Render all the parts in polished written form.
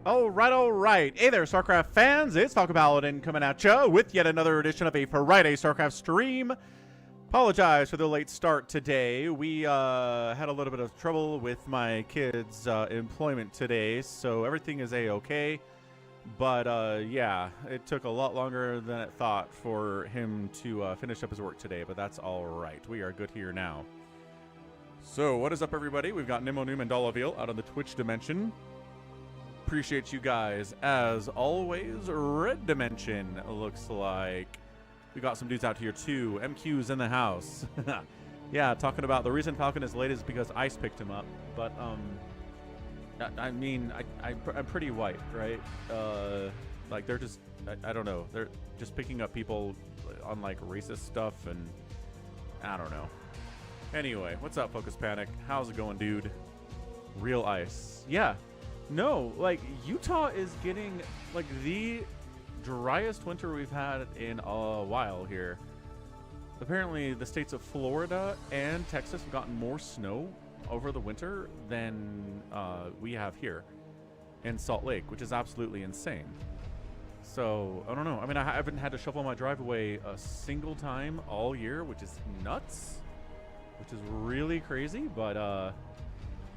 All right. Hey there, StarCraft fans. It's falconpaladin coming at you with yet another edition of a Friday StarCraft stream. Apologize for the late start today. We had a little bit of trouble with my kids' employment today, so everything is A-okay. But yeah, it took a lot longer than it thought for him to finish up his work today, but that's all right. We are good here now. So what is up, everybody? We've got Nemo Noom and Dolaville out on the Twitch dimension. Appreciate you guys as always. Red dimension looks like we got some dudes out here too. MQ's in the house. Yeah, talking about the reason Falcon is late is because Ice picked him up. But I mean, I'm pretty white, right? Like they're just I don't know. They're just picking up people on like racist stuff, and I don't know. Anyway, what's up, Focus Panic? How's it going, dude? Real Ice. Yeah. No, like Utah is getting like the driest winter we've had in a while here. Apparently the states of Florida and Texas have gotten more snow over the winter than we have here in Salt Lake, which is absolutely insane. So I don't know. I mean, I haven't had to shovel my driveway a single time all year, which is nuts, which is really crazy. But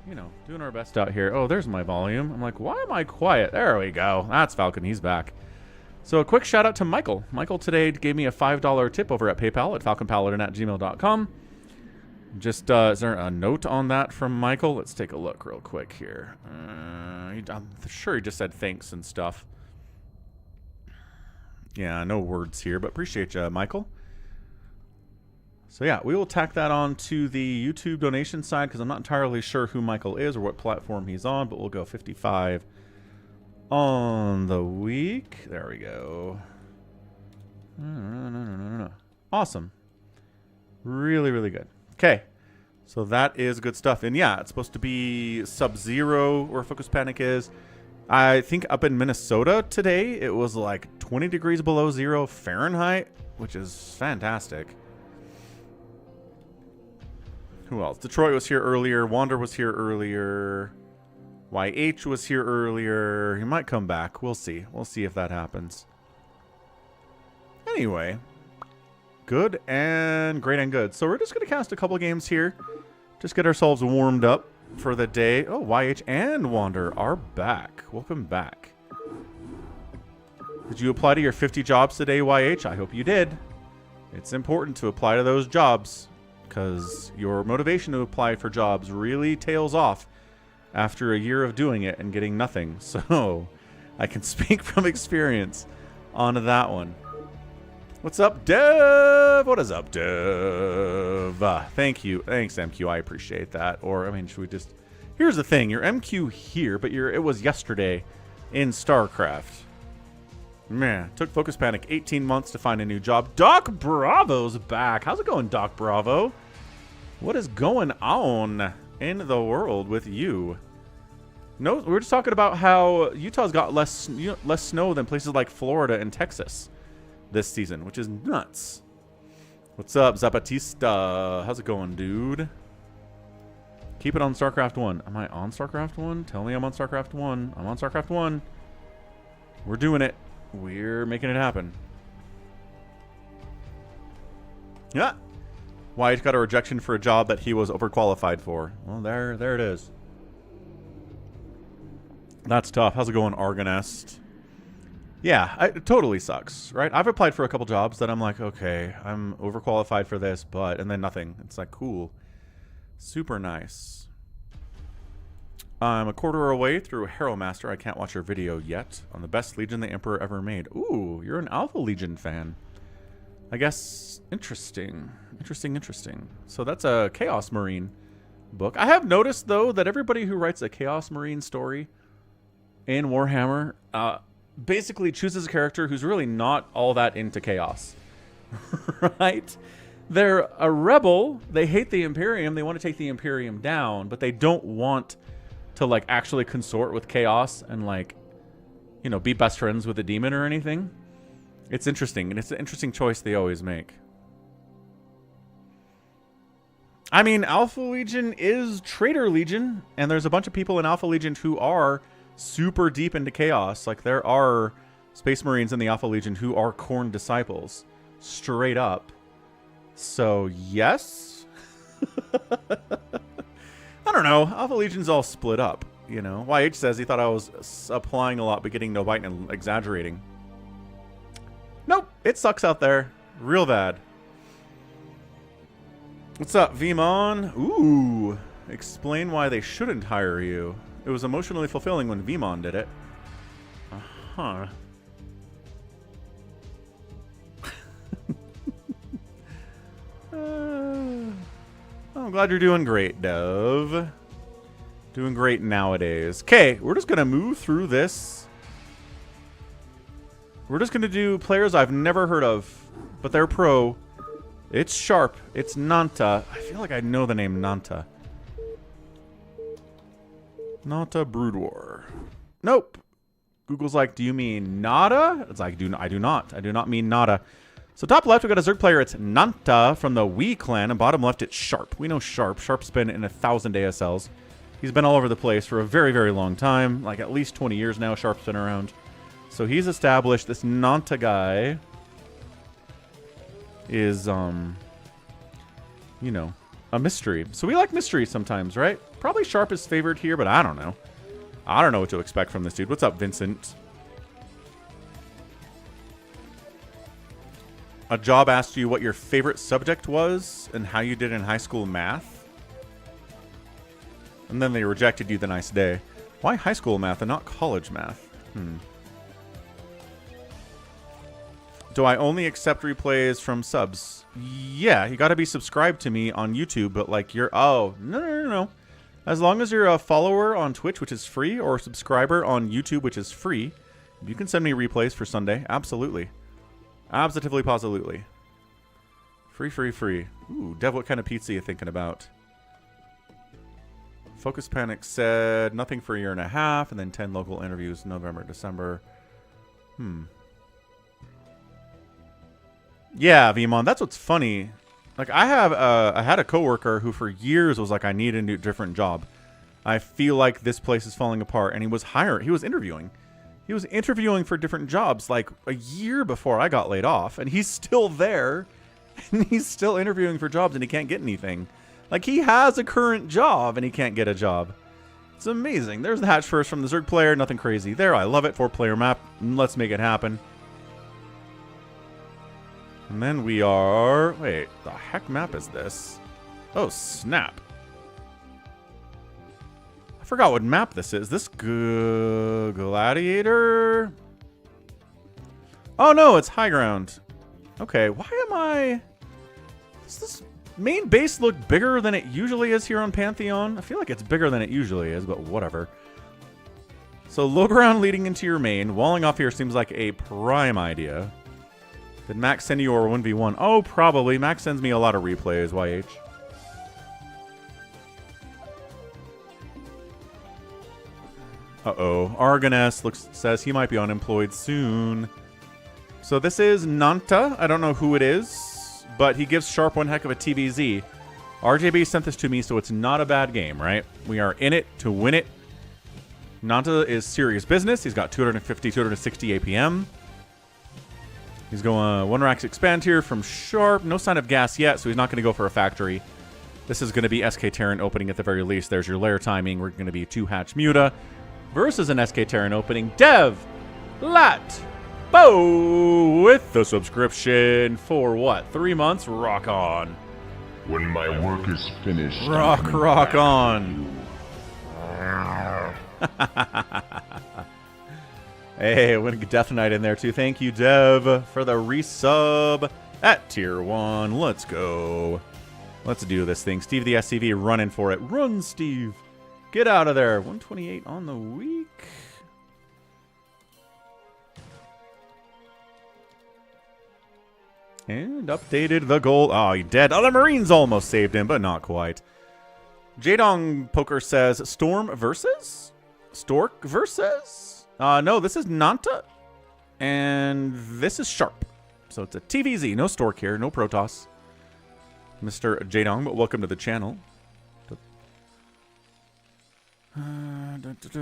you know, doing our best out here. Oh, there's my volume. I'm like, why am I quiet? There we go. That's Falcon. He's back. So a quick shout out to Michael. Michael today gave me a $5 tip over at PayPal at falconpaladin@gmail.com. Just, is there a note on that from Michael? Let's take a look real quick here. I'm sure he just said thanks and stuff. Yeah, no words here, but appreciate you, Michael. So yeah, we will tack that on to the YouTube donation side because I'm not entirely sure who Michael is or what platform he's on, but we'll go 55 on the week. There we go. Awesome. Really, really good. Okay. So that is good stuff. And yeah, it's supposed to be sub-zero where Focus Panic is. I think up in Minnesota today, it was like 20 degrees below zero Fahrenheit, which is fantastic. Who else? Detroit was here earlier. Wander was here earlier. YH was here earlier. He might come back. We'll see. We'll see if that happens. Anyway. Good and great and good. So we're just going to cast a couple games here. Just get ourselves warmed up for the day. Oh, YH and Wander are back. Welcome back. Did you apply to your 50 jobs today, YH? I hope you did. It's important to apply to those jobs, because your motivation to apply for jobs really tails off after a year of doing it and getting nothing. So I can speak from experience on that one. What's up, Dev? What is up, Dev? Thank you. Thanks, MQ. I appreciate that. Or, I mean, should we just... Here's the thing. Your MQ here, but it was yesterday in StarCraft. Man, took Focus Panic 18 months to find a new job. Doc Bravo's back. How's it going, Doc Bravo? What is going on in the world with you? No, we were just talking about how Utah's got less snow than places like Florida and Texas this season, which is nuts. What's up, Zapatista? How's it going, dude? Keep it on StarCraft 1. Am I on StarCraft 1? Tell me I'm on StarCraft 1. I'm on StarCraft 1. We're doing it. We're making it happen. Yeah. Wyatt got a rejection for a job that he was overqualified for. Well, there it is. That's tough. How's it going, Argonest? Yeah, it totally sucks, right? I've applied for a couple jobs that I'm like, okay, I'm overqualified for this, but, and then nothing. It's like, cool. Super nice. I'm a quarter away through Hero Master. I can't watch your video yet on the best Legion the Emperor ever made. Ooh, you're an Alpha Legion fan. I guess interesting. Interesting. So that's a Chaos Marine book. I have noticed, though, that everybody who writes a Chaos Marine story in Warhammer basically chooses a character who's really not all that into chaos. Right? They're a rebel. They hate the Imperium. They want to take the Imperium down, but they don't want to, like, actually consort with chaos and, like, you know, be best friends with a demon or anything. It's interesting, and it's an interesting choice they always make. I mean, Alpha Legion is Traitor Legion, and there's a bunch of people in Alpha Legion who are super deep into chaos. Like, there are Space Marines in the Alpha Legion who are Khorne disciples. Straight up. So, yes? I don't know. Alpha Legion's all split up, you know. YH says he thought I was applying a lot but getting no bite and exaggerating. Nope. It sucks out there. Real bad. What's up, Vmon? Ooh. Explain why they shouldn't hire you. It was emotionally fulfilling when Vmon did it. Uh-huh. I'm glad you're doing great, Dove. Doing great nowadays. Okay, we're just going to move through this. We're just going to do players I've never heard of, but they're pro. It's Sharp. It's Nanta. I feel like I know the name Nanta. Nanta Brood War. Nope. Google's like, do you mean Nada? It's like, I do not. I do not mean Nada. So top left, we got a Zerg player. It's Nanta from the Wee clan. And bottom left, it's Sharp. We know Sharp. Sharp's been in 1,000 ASLs. He's been all over the place for a very, very long time. Like at least 20 years now, Sharp's been around. So he's established. This Nanta guy is, you know, a mystery. So we like mysteries sometimes, right? Probably Sharp is favored here, but I don't know. I don't know what to expect from this dude. What's up, Vincent? A job asked you what your favorite subject was and how you did in high school math. And then they rejected you the next day. Why high school math and not college math? Do I only accept replays from subs? Yeah, you got to be subscribed to me on YouTube, but like you're... Oh, no. As long as you're a follower on Twitch, which is free, or a subscriber on YouTube, which is free, you can send me replays for Sunday. Absolutely. Absolutely, positively. Free. Ooh, Dev, what kind of pizza are you thinking about? Focus Panic said nothing for a year and a half, and then 10 local interviews November, December. Yeah, Vmon, that's what's funny. Like, I had a coworker who for years was like, I need a new different job. I feel like this place is falling apart. And he was interviewing. He was interviewing for different jobs like a year before I got laid off. And he's still there. And he's still interviewing for jobs and he can't get anything. Like, he has a current job and he can't get a job. It's amazing. There's the hatch first from the Zerg player. Nothing crazy. There, I love it. 4-player map. Let's make it happen. And then we are... Wait, the heck map is this? Oh, snap. I forgot what map this is. This Gladiator? Oh, no, it's high ground. Okay, why am I... Does this main base look bigger than it usually is here on Pantheon? I feel like it's bigger than it usually is, but whatever. So low ground leading into your main. Walling off here seems like a prime idea. Did Max send you a 1v1? Oh, probably. Max sends me a lot of replays, YH. Uh-oh. Argoness says he might be unemployed soon. So this is Nanta. I don't know who it is, but he gives Sharp one heck of a TVZ. RJB sent this to me, so it's not a bad game, right? We are in it to win it. Nanta is serious business. He's got 250, 260 APM. He's going 1 Rax expand here from Sharp. No sign of gas yet, so he's not going to go for a factory. This is going to be SK Terran opening at the very least. There's your lair timing. We're going to be 2 hatch Muta versus an SK Terran opening. Dev Lat Bo with the subscription for what? 3 months? Rock on. When my work is finished, rock on. Hey, we're going to get Death Knight in there too. Thank you, Dev, for the resub at tier 1. Let's go. Let's do this thing. Steve the SCV running for it. Run, Steve. Get out of there. 128 on the week. And updated the goal. Oh, he dead. Oh, the Marines almost saved him, but not quite. Jadong Poker says, Storm versus? Stork versus? No, this is Nanta. And this is Sharp. So it's a TVZ. No Stork here. No Protoss. Mr. Jadong, but welcome to the channel.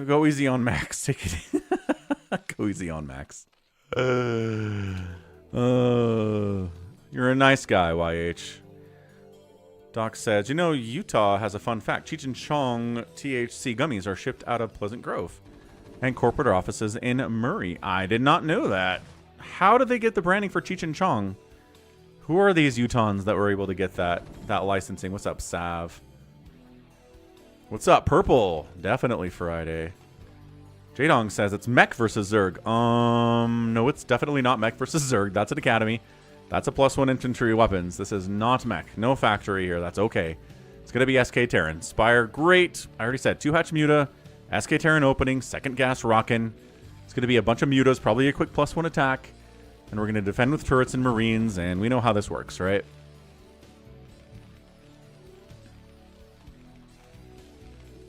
Go easy on Max. Take it. Go easy on Max. You're a nice guy, YH. Doc says, you know, Utah has a fun fact. Cheech and Chong THC gummies are shipped out of Pleasant Grove and corporate offices in Murray. I did not know that. How did they get the branding for Cheech and Chong? Who are these Utahns that were able to get that licensing? What's up, Sav? What's up, Purple? Definitely Friday. Jadong says it's Mech versus Zerg. No, it's definitely not Mech versus Zerg. That's an academy. That's a +1 infantry weapons. This is not Mech. No factory here. That's okay. It's going to be SK Terran. Spire, great. I already said 2-hatch Muta. SK Terran opening. Second gas rockin'. It's going to be a bunch of Mutas. Probably a quick +1 attack. And we're going to defend with turrets and Marines. And we know how this works, right?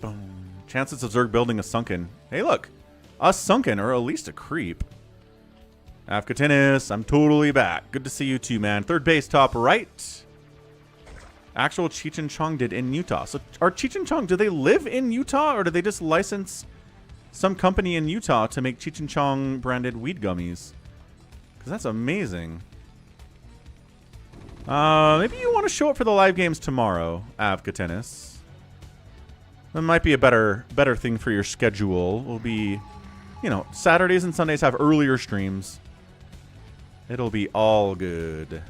Boom. Chances of Zerg building a sunken. Hey, look. A sunken, or at least a creep. Afghanis, I'm totally back. Good to see you too, man. Third base, top right. Actual Cheech and Chong did in Utah. So are Cheech and Chong, do they live in Utah, or do they just license some company in Utah to make Cheech and Chong branded weed gummies? Because that's amazing. Maybe you want to show up for the live games tomorrow, Avgatenis. That might be a better thing for your schedule. Will be, you know, Saturdays and Sundays have earlier streams. It'll be all good.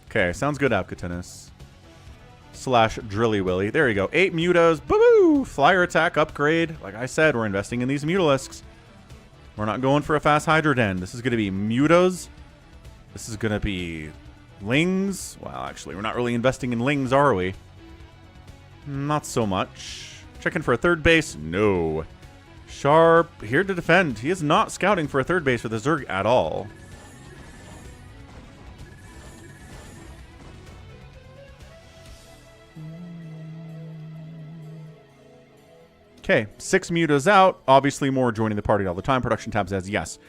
Okay, sounds good, Avgatenis. Slash Drilly Willy. There you go. 8 Mutas. Boo-boo! Flyer attack upgrade. Like I said, we're investing in these Mutalisks. We're not going for a fast Hydra Den. This is going to be Mutas. This is going to be Lings. Well, actually, we're not really investing in Lings, are we? Not so much. Checking for a third base? No. Sharp, here to defend. He is not scouting for a third base for the Zerg at all. Okay, 6 Mutas out. Obviously more joining the party all the time. Production tab says yes.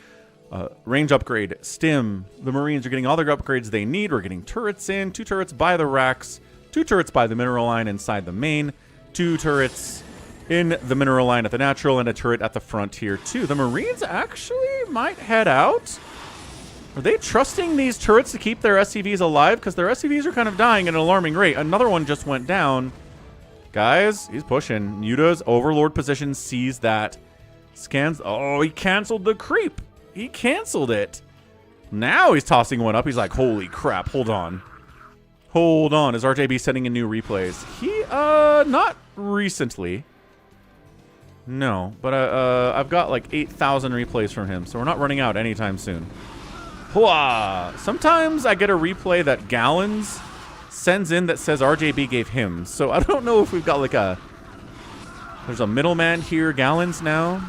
Range upgrade, Stim. The Marines are getting all their upgrades they need. We're getting turrets in. 2 turrets by the racks. 2 turrets by the mineral line inside the main. 2 turrets in the mineral line at the natural, and a turret at the front here too. The Marines actually might head out. Are they trusting these turrets to keep their SCVs alive? Because their SCVs are kind of dying at an alarming rate. Another one just went down. Guys, he's pushing. Muta's Overlord position sees that. Scans. Oh, he canceled the creep. He canceled it. Now he's tossing one up. He's like, holy crap, hold on. Hold on. Is RJB sending in new replays? He, not recently. No, but I've got like 8,000 replays from him, so we're not running out anytime soon. Hooah! Sometimes I get a replay that Gallons sends in that says RJB gave him, so I don't know if we've got like a... There's a middleman here, Gallons now.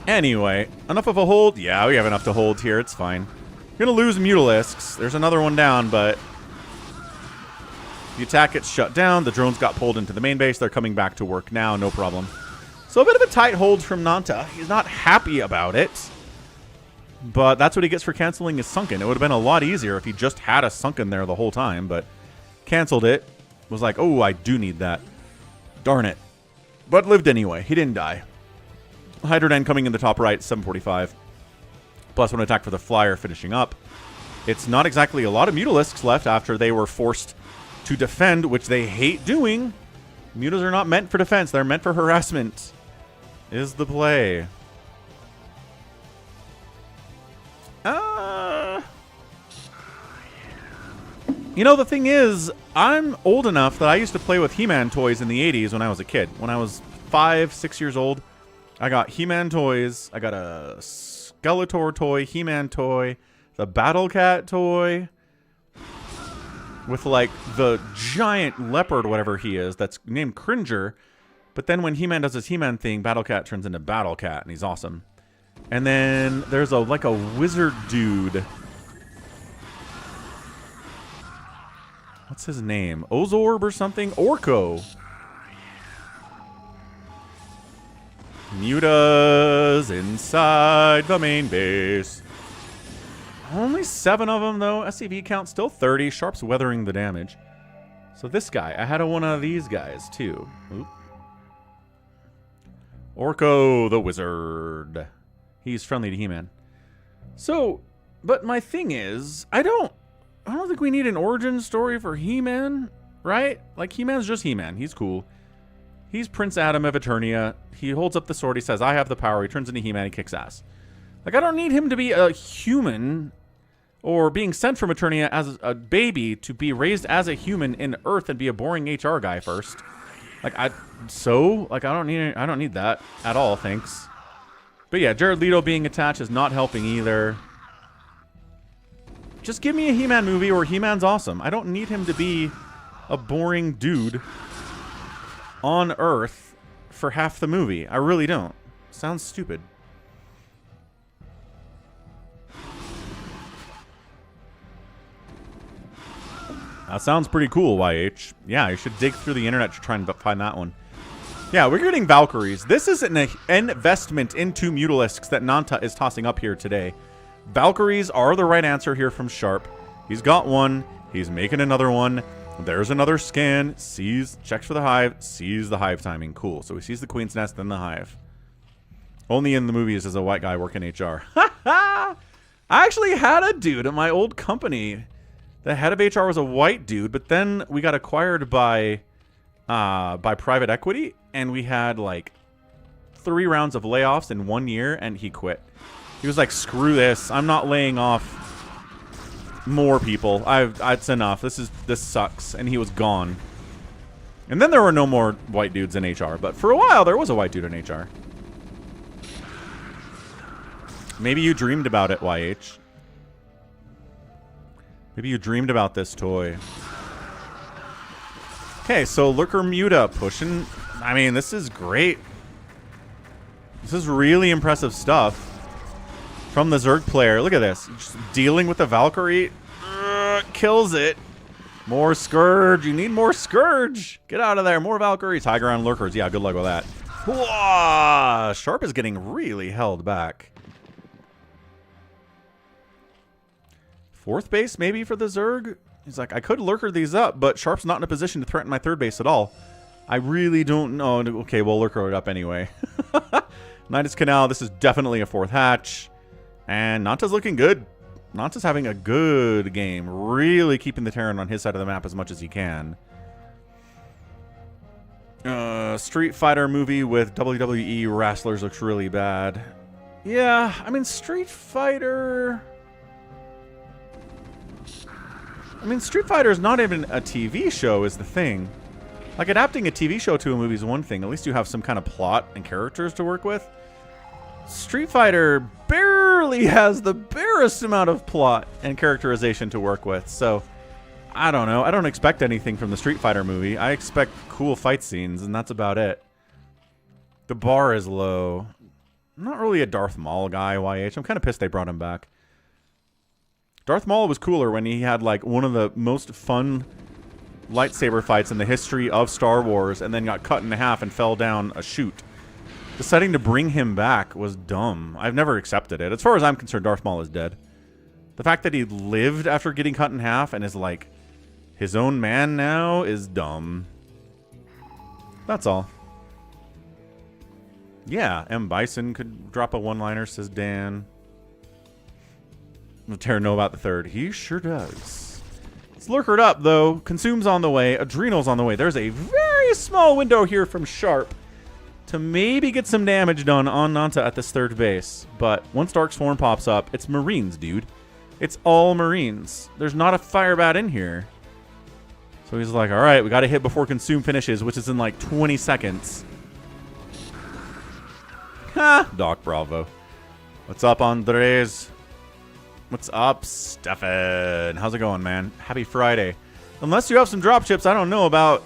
Anyway, enough of a hold? Yeah, we have enough to hold here, it's fine. We're gonna lose Mutalisks. There's another one down, but... The attack gets shut down. The drones got pulled into the main base. They're coming back to work now. No problem. So a bit of a tight hold from Nanta. He's not happy about it. But that's what he gets for canceling his Sunken. It would have been a lot easier if he just had a Sunken there the whole time. But canceled it. Was like, oh, I do need that. Darn it. But lived anyway. He didn't die. Hydra Den coming in the top right. 745. +1 attack for the Flyer finishing up. It's not exactly a lot of Mutalisks left after they were forced to defend, which they hate doing. Mutas are not meant for defense. They're meant for harassment. Is the play. You know, the thing is, I'm old enough that I used to play with He-Man toys in the 80s when I was a kid. When I was 5, 6 years old, I got He-Man toys. I got a Skeletor toy, He-Man toy, the Battle Cat toy, with like the giant leopard, whatever he is, that's named Cringer. But then when He-Man does his He-Man thing, Battle Cat turns into Battle Cat, and he's awesome. And then there's a like a wizard dude. What's his name? Ozorb or something? Orko. Mutas inside the main base. Only 7 of them, though. SCV count still 30. Sharp's weathering the damage. So this guy, I had one of these guys too. Oop. Orko the Wizard. He's friendly to He-Man. So, but my thing is, I don't think we need an origin story for He-Man, right? Like, He-Man's just He-Man. He's cool. He's Prince Adam of Eternia. He holds up the sword. He says, I have the power. He turns into He-Man. He kicks ass. Like, I don't need him to be a human or being sent from Eternia as a baby to be raised as a human in Earth and be a boring HR guy first. Like, I don't need that at all, thanks. But yeah, Jared Leto being attached is not helping either. Just give me a He-Man movie where He-Man's awesome. I don't need him to be a boring dude on Earth for half the movie. I really don't. Sounds stupid. That sounds pretty cool, YH. Yeah, you should dig through the internet to try and find that one. Yeah, we're getting Valkyries. This is an investment into Mutalisks that Nanta is tossing up here today. Valkyries are the right answer here from Sharp. He's got one. He's making another one. There's another scan. Sees, checks for the hive. Sees the hive timing. Cool. So he sees the queen's nest, then the hive. Only in the movies is a white guy working HR. I actually had a dude at my old company. The head of HR was a white dude, but then we got acquired by private equity, and we had like 3 rounds of layoffs in 1 year, and he quit. He was like, "Screw this! I'm not laying off more people. It's enough. This sucks." And he was gone. And then there were no more white dudes in HR, but for a while there was a white dude in HR. Maybe you dreamed about it, YH. Maybe you dreamed about this toy. Okay, so Lurker Muta pushing. I mean, this is great. This is really impressive stuff from the Zerg player. Look at this. Just dealing with the Valkyrie. Kills it. More Scourge. You need more Scourge. Get out of there. More Valkyries. High ground Lurkers. Yeah, good luck with that. Whoa! Sharp is getting really held back. 4th base maybe for the Zerg? He's like, I could Lurker these up, but Sharp's not in a position to threaten my 3rd base at all. I really don't know. Okay, we'll Lurker it up anyway. Nidus Canal, this is definitely a 4th hatch. And Nanta's looking good. Nanta's having a good game. Really keeping the Terran on his side of the map as much as he can. Street Fighter movie with WWE wrestlers looks really bad. Yeah, I mean, Street Fighter is not even a TV show is the thing. Like, adapting a TV show to a movie is one thing. At least you have some kind of plot and characters to work with. Street Fighter barely has the barest amount of plot and characterization to work with. So, I don't know. I don't expect anything from the Street Fighter movie. I expect cool fight scenes, and that's about it. The bar is low. I'm not really a Darth Maul guy, YH. I'm kind of pissed they brought him back. Darth Maul was cooler when he had, like, one of the most fun lightsaber fights in the history of Star Wars and then got cut in half and fell down a chute. Deciding to bring him back was dumb. I've never accepted it. As far as I'm concerned, Darth Maul is dead. The fact that he lived after getting cut in half and is, like, his own man now is dumb. That's all. Yeah, M. Bison could drop a one-liner, says Dan. Does Terra know about the 3rd? He sure does. It's Lurkered up, though. Consume's on the way. Adrenal's on the way. There's a very small window here from Sharp to maybe get some damage done on Nanta at this 3rd base. But once Dark Swarm pops up, it's Marines, dude. It's all Marines. There's not a Firebat in here. So he's like, all right, we got to hit before Consume finishes, which is in like 20 seconds. Ha! Doc Bravo. What's up, Andres? What's up, Stefan? How's it going, man? Happy Friday. Unless you have some drop chips I don't know about,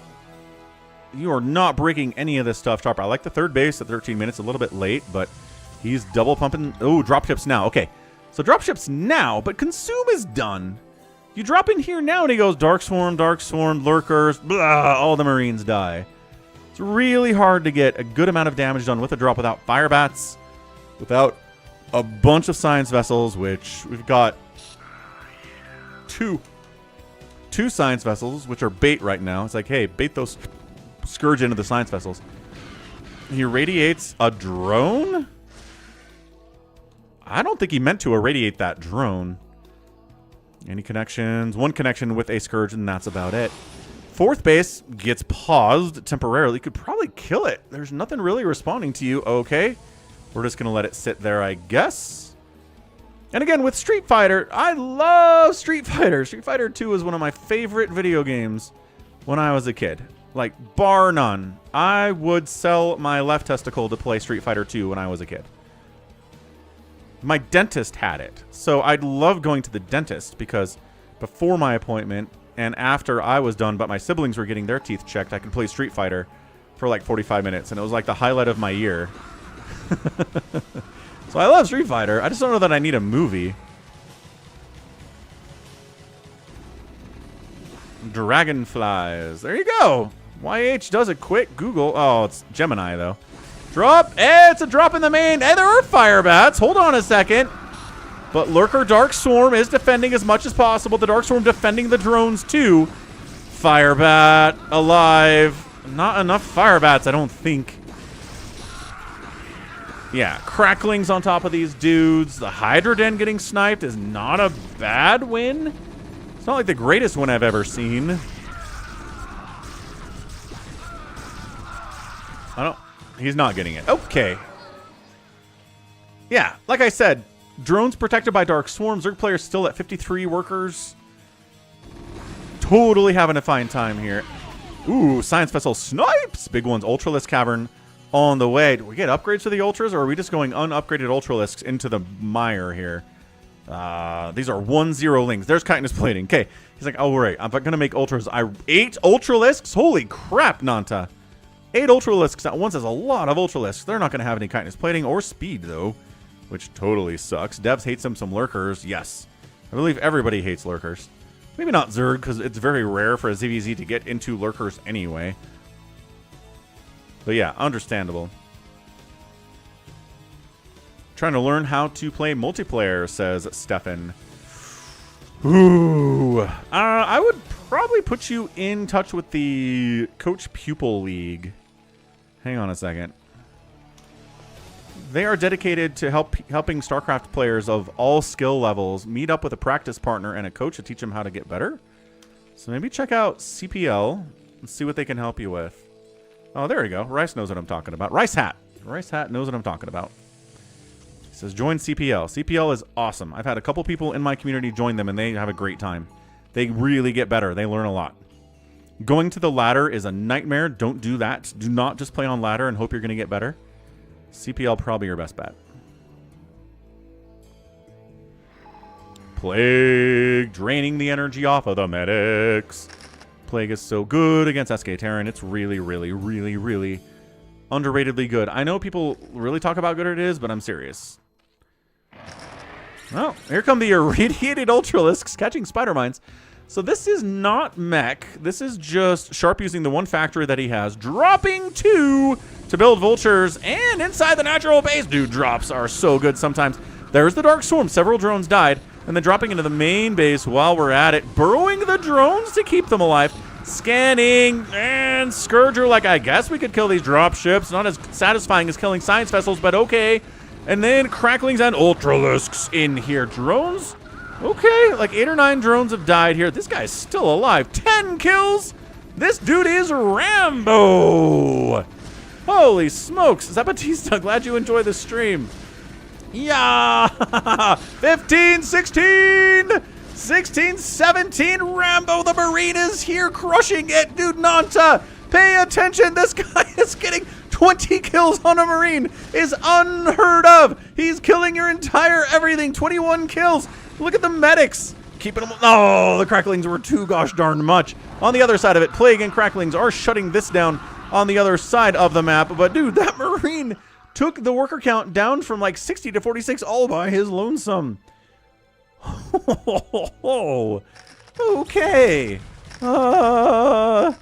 you are not breaking any of this stuff, Chopper. I like the 3rd base at 13 minutes, a little bit late, but he's double pumping. Oh, drop chips now. Okay, so drop chips now, but Consume is done. You drop in here now, and he goes Dark Swarm, Lurkers, blah, all the Marines die. It's really hard to get a good amount of damage done with a drop without Firebats, without a bunch of science vessels, which we've got 2. 2 science vessels, which are bait right now. It's like, hey, bait those Scourge into the science vessels. He irradiates a drone? I don't think he meant to irradiate that drone. Any connections? 1 connection with a Scourge, and that's about it. 4th base gets paused temporarily. Could probably kill it. There's nothing really responding to you. Okay. We're just going to let it sit there, I guess. And again, with Street Fighter, I love Street Fighter. Street Fighter 2 was one of my favorite video games when I was a kid. Like, bar none. I would sell my left testicle to play Street Fighter 2 when I was a kid. My dentist had it. So I'd love going to the dentist because before my appointment and after I was done, but my siblings were getting their teeth checked, I could play Street Fighter for like 45 minutes. And it was like the highlight of my year. So I love Street Fighter. I just don't know that I need a movie. Dragonflies. There you go. YH does it quick. Google. Oh, it's Gemini, though. Drop. It's a drop in the main. Hey, there are fire bats. Hold on a second. But Lurker Dark Swarm is defending as much as possible. The Dark Swarm defending the drones, too. Fire bat alive. Not enough fire bats, I don't think. Yeah, cracklings on top of these dudes. The Hydra Den getting sniped is not a bad win. It's not like the greatest one I've ever seen. He's not getting it. Okay. Yeah, like I said, drones protected by Dark Swarm. Zerg players still at 53 workers. Totally having a fine time here. Ooh, Science Vessel snipes. Big ones. Ultralisk Cavern on the way. Do we get upgrades for the Ultras, or are we just going unupgraded Ultralisks into the mire here? These are 1-0 links. There's chitinous plating. Okay. He's like, oh, right. I'm going to make Ultras. 8 Ultralisks? Holy crap, Nanta. 8 Ultralisks at once is a lot of Ultralisks. They're not going to have any chitinous plating or speed, though, which totally sucks. Devs hates some Lurkers. Yes. I believe everybody hates Lurkers. Maybe not Zerg, because it's very rare for a ZVZ to get into Lurkers anyway. But yeah, understandable. Trying to learn how to play multiplayer, says Stefan. Ooh. I would probably put you in touch with the Coach Pupil League. Hang on a second. They are dedicated to helping StarCraft players of all skill levels meet up with a practice partner and a coach to teach them how to get better. So maybe check out CPL and see what they can help you with. Oh, there we go. Rice knows what I'm talking about. Rice Hat. Rice Hat knows what I'm talking about. He says, join CPL. CPL is awesome. I've had a couple people in my community join them, and they have a great time. They really get better. They learn a lot. Going to the ladder is a nightmare. Don't do that. Do not just play on ladder and hope you're going to get better. CPL probably your best bet. Plague. Draining the energy off of the medics. Plague is so good against SK Terran. It's really, really, really, really underratedly good. I know people really talk about how good it is, but I'm serious. Well, here come the irradiated Ultralisks catching spider mines. So this is not mech. This is just Sharp using the 1 factory that he has, dropping 2 to build vultures, and inside the natural base. Dude, drops are so good sometimes. There's the Dark Swarm. Several drones died. And then dropping into the main base while we're at it. Burrowing the drones to keep them alive. Scanning. And Scourger, like, I guess we could kill these drop ships. Not as satisfying as killing science vessels, but okay. And then cracklings and Ultralisks in here. Drones? Okay, like 8 or 9 drones have died here. This guy's still alive. 10 kills? This dude is Rambo. Holy smokes. Zapatista, glad you enjoy the stream. Yeah! 15, 16, 16, 17. Rambo the Marine is here crushing it. Dude, Nanta, pay attention. This guy is getting 20 kills on a Marine. Is unheard of. He's killing your entire everything. 21 kills. Look at the medics. Keeping them. Oh, the cracklings were too gosh darn much. On the other side of it, Plague and cracklings are shutting this down on the other side of the map. But dude, that Marine took the worker count down from like 60 to 46 all by his lonesome. Okay. Well,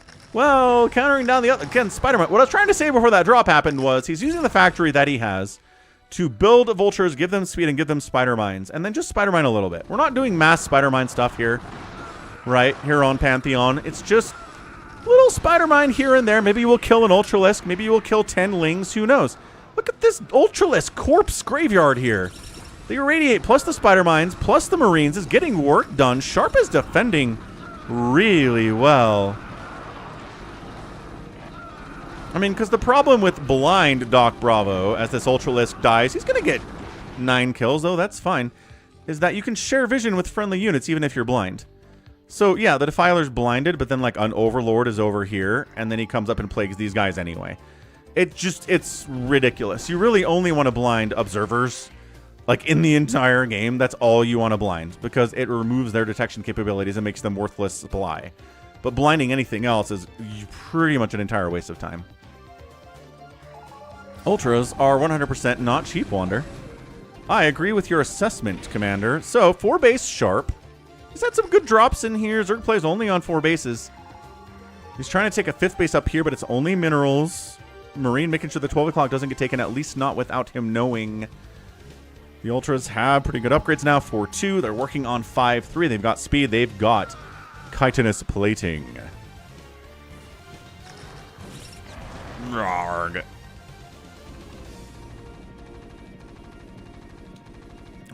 countering down the other again, Spider-Man. What I was trying to say before that drop happened was he's using the factory that he has to build vultures, give them speed, and give them spider mines, and then just spider mine a little bit. We're not doing mass spider mine stuff here. right, here on Pantheon. It's just little spider mine here and there. Maybe you will kill an Ultralisk. Maybe you will kill 10 Lings. Who knows? Look at this Ultralisk corpse graveyard here. The Irradiate plus the spider mines plus the Marines is getting work done. Sharp is defending really well. I mean, because the problem with blind Doc Bravo, as this Ultralisk dies, he's going to get 9 kills, though that's fine, is that you can share vision with friendly units even if you're blind. So, yeah, the Defiler's blinded, but then, like, an Overlord is over here, and then he comes up and plagues these guys anyway. It's ridiculous. You really only want to blind Observers, like, in the entire game. That's all you want to blind, because it removes their detection capabilities and makes them worthless supply. But blinding anything else is pretty much an entire waste of time. Ultras are 100% not cheap, Wander. I agree with your assessment, Commander. So, 4 base Sharp. He's had some good drops in here. Zerg plays only on 4 bases. He's trying to take a 5th base up here, but it's only minerals. Marine making sure the 12 o'clock doesn't get taken, at least not without him knowing. The Ultras have pretty good upgrades now. 4-2. They're working on 5-3. They've got speed. They've got chitinous plating. Rarg.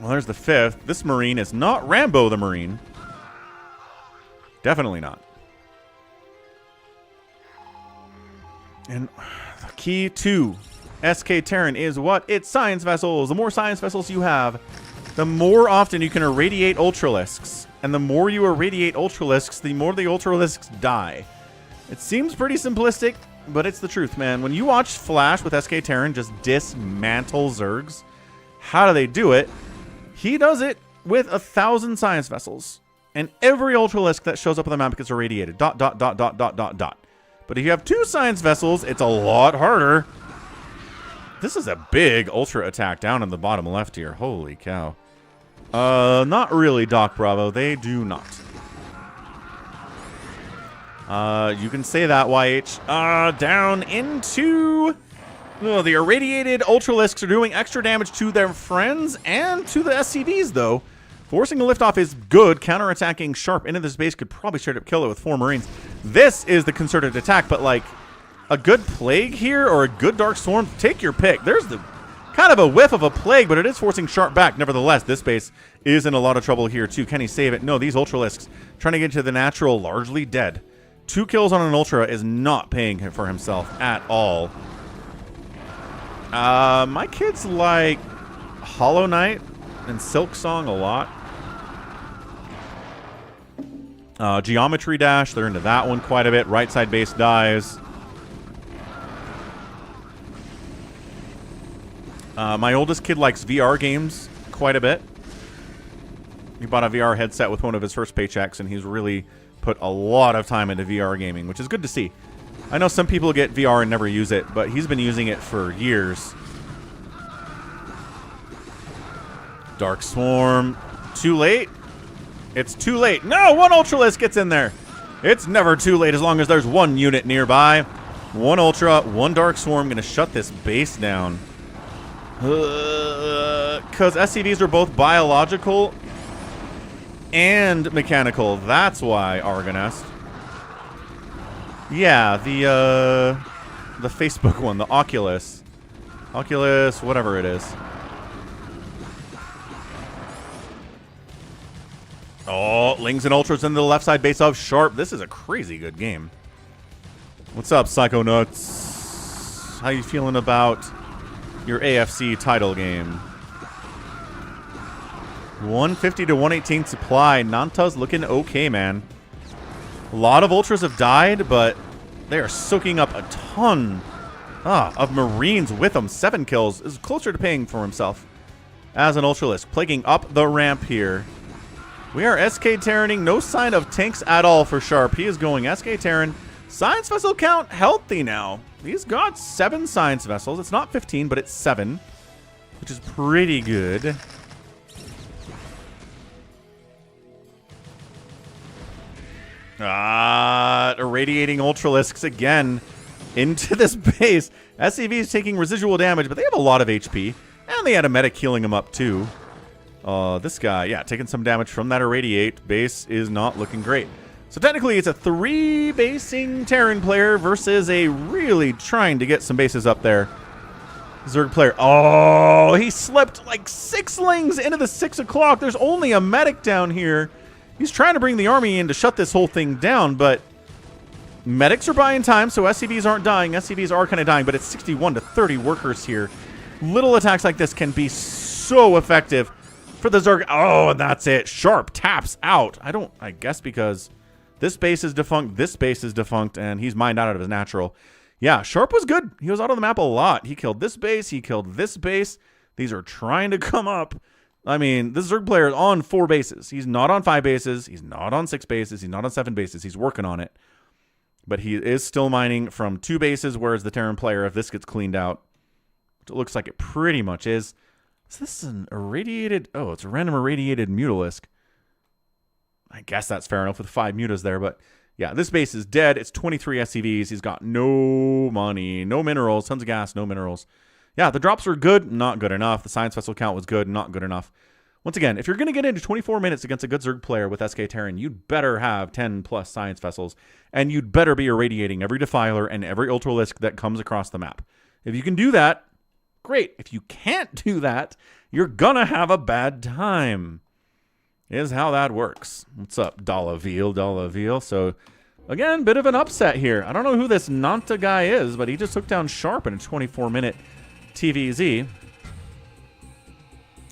Well, there's the 5th. This Marine is not Rambo the Marine. Definitely not. And the key to SK Terran is what? It's Science Vessels. The more Science Vessels you have, the more often you can irradiate Ultralisks. And the more you irradiate Ultralisks, the more the Ultralisks die. It seems pretty simplistic, but it's the truth, man. When you watch Flash with SK Terran just dismantle Zergs, how do they do it? He does it with 1,000 Science Vessels. And every Ultralisk that shows up on the map gets irradiated. Dot, dot, dot, dot, dot, dot, dot. But if you have 2 Science Vessels, it's a lot harder. This is a big Ultra attack down in the bottom left here. Holy cow. Not really, Doc Bravo. They do not. You can say that, YH. Down into... Oh, the irradiated Ultralisks are doing extra damage to their friends and to the SCVs, though. Forcing a liftoff is good. Counterattacking Sharp into this base could probably straight up kill it with 4 Marines. This is the concerted attack, but like a good Plague here or a good Dark Swarm, take your pick. There's the kind of a whiff of a Plague, but it is forcing Sharp back. Nevertheless, this base is in a lot of trouble here, too. Can he save it? No, these Ultralisks trying to get to the natural, largely dead. 2 kills on an Ultra is not paying for himself at all. My kids like Hollow Knight and Silk Song a lot. Geometry Dash, they're into that one quite a bit. Right side base dies. My oldest kid likes VR games quite a bit. He bought a VR headset with one of his first paychecks, and he's really put a lot of time into VR gaming, which is good to see. I know some people get VR and never use it, but he's been using it for years. Dark Swarm. Too late? It's too late. No, 1 Ultralisk gets in there. It's never too late as long as there's 1 unit nearby. 1 Ultra, 1 Dark Swarm. Going to shut this base down. Because SCVs are both biological and mechanical. That's why, Argonest. Yeah, the Facebook one, the Oculus. Oculus, whatever it is. Oh, Lings and Ultras into the left side base of Sharp. This is a crazy good game. What's up, Psycho Nuts? How you feeling about your AFC title game? 150 to 118 supply. Nanta's looking okay, man. A lot of Ultras have died, but they are soaking up a ton of Marines with them. 7 kills is closer to paying for himself as an Ultralisk. Plaguing up the ramp here. We are SK Terraning. No sign of tanks at all for Sharp. He is going SK Terran. Science Vessel count healthy now. He's got 7 Science Vessels. It's not 15, but it's 7, which is pretty good. Irradiating Ultralisks again into this base. SCV is taking residual damage, but they have a lot of HP. And they had a medic healing them up, too. This guy, yeah, taking some damage from that Irradiate. Base is not looking great. So technically, it's a 3-basing Terran player versus a really trying to get some bases up there Zerg player. Oh, he slipped like 6 lings into the 6 o'clock. There's only a medic down here. He's trying to bring the army in to shut this whole thing down, but medics are buying time, so SCVs aren't dying. SCVs are kind of dying, but it's 61 to 30 workers here. Little attacks like this can be so effective for the Zerg. Oh, and that's it. Sharp taps out. I guess because this base is defunct, this base is defunct, and he's mined out of his natural. Yeah, Sharp was good. He was out on the map a lot. He killed this base. He killed this base. These are trying to come up. I mean, this Zerg player is on 4 bases. He's not on 5 bases. He's not on 6 bases. He's not on 7 bases. He's working on it. But he is still mining from 2 bases, whereas the Terran player, if this gets cleaned out, which it looks like it pretty much is. Is this an irradiated? Oh, it's a random irradiated Mutalisk. I guess that's fair enough with 5 mutas there, but yeah, this base is dead. It's 23 SCVs. He's got no money, no minerals, tons of gas, no minerals. Yeah, the drops were good, not good enough. The science vessel count was good, not good enough. Once again, if you're going to get into 24 minutes against a good Zerg player with SK Terran, you'd better have 10 plus science vessels, and you'd better be irradiating every Defiler and every Ultralisk that comes across the map. If you can do that, great. If you can't do that, you're going to have a bad time. Is how that works. What's up, Dollaville? So, again, bit of an upset here. I don't know who this Nanta guy is, but he just took down Sharp in a 24-minute TVZ.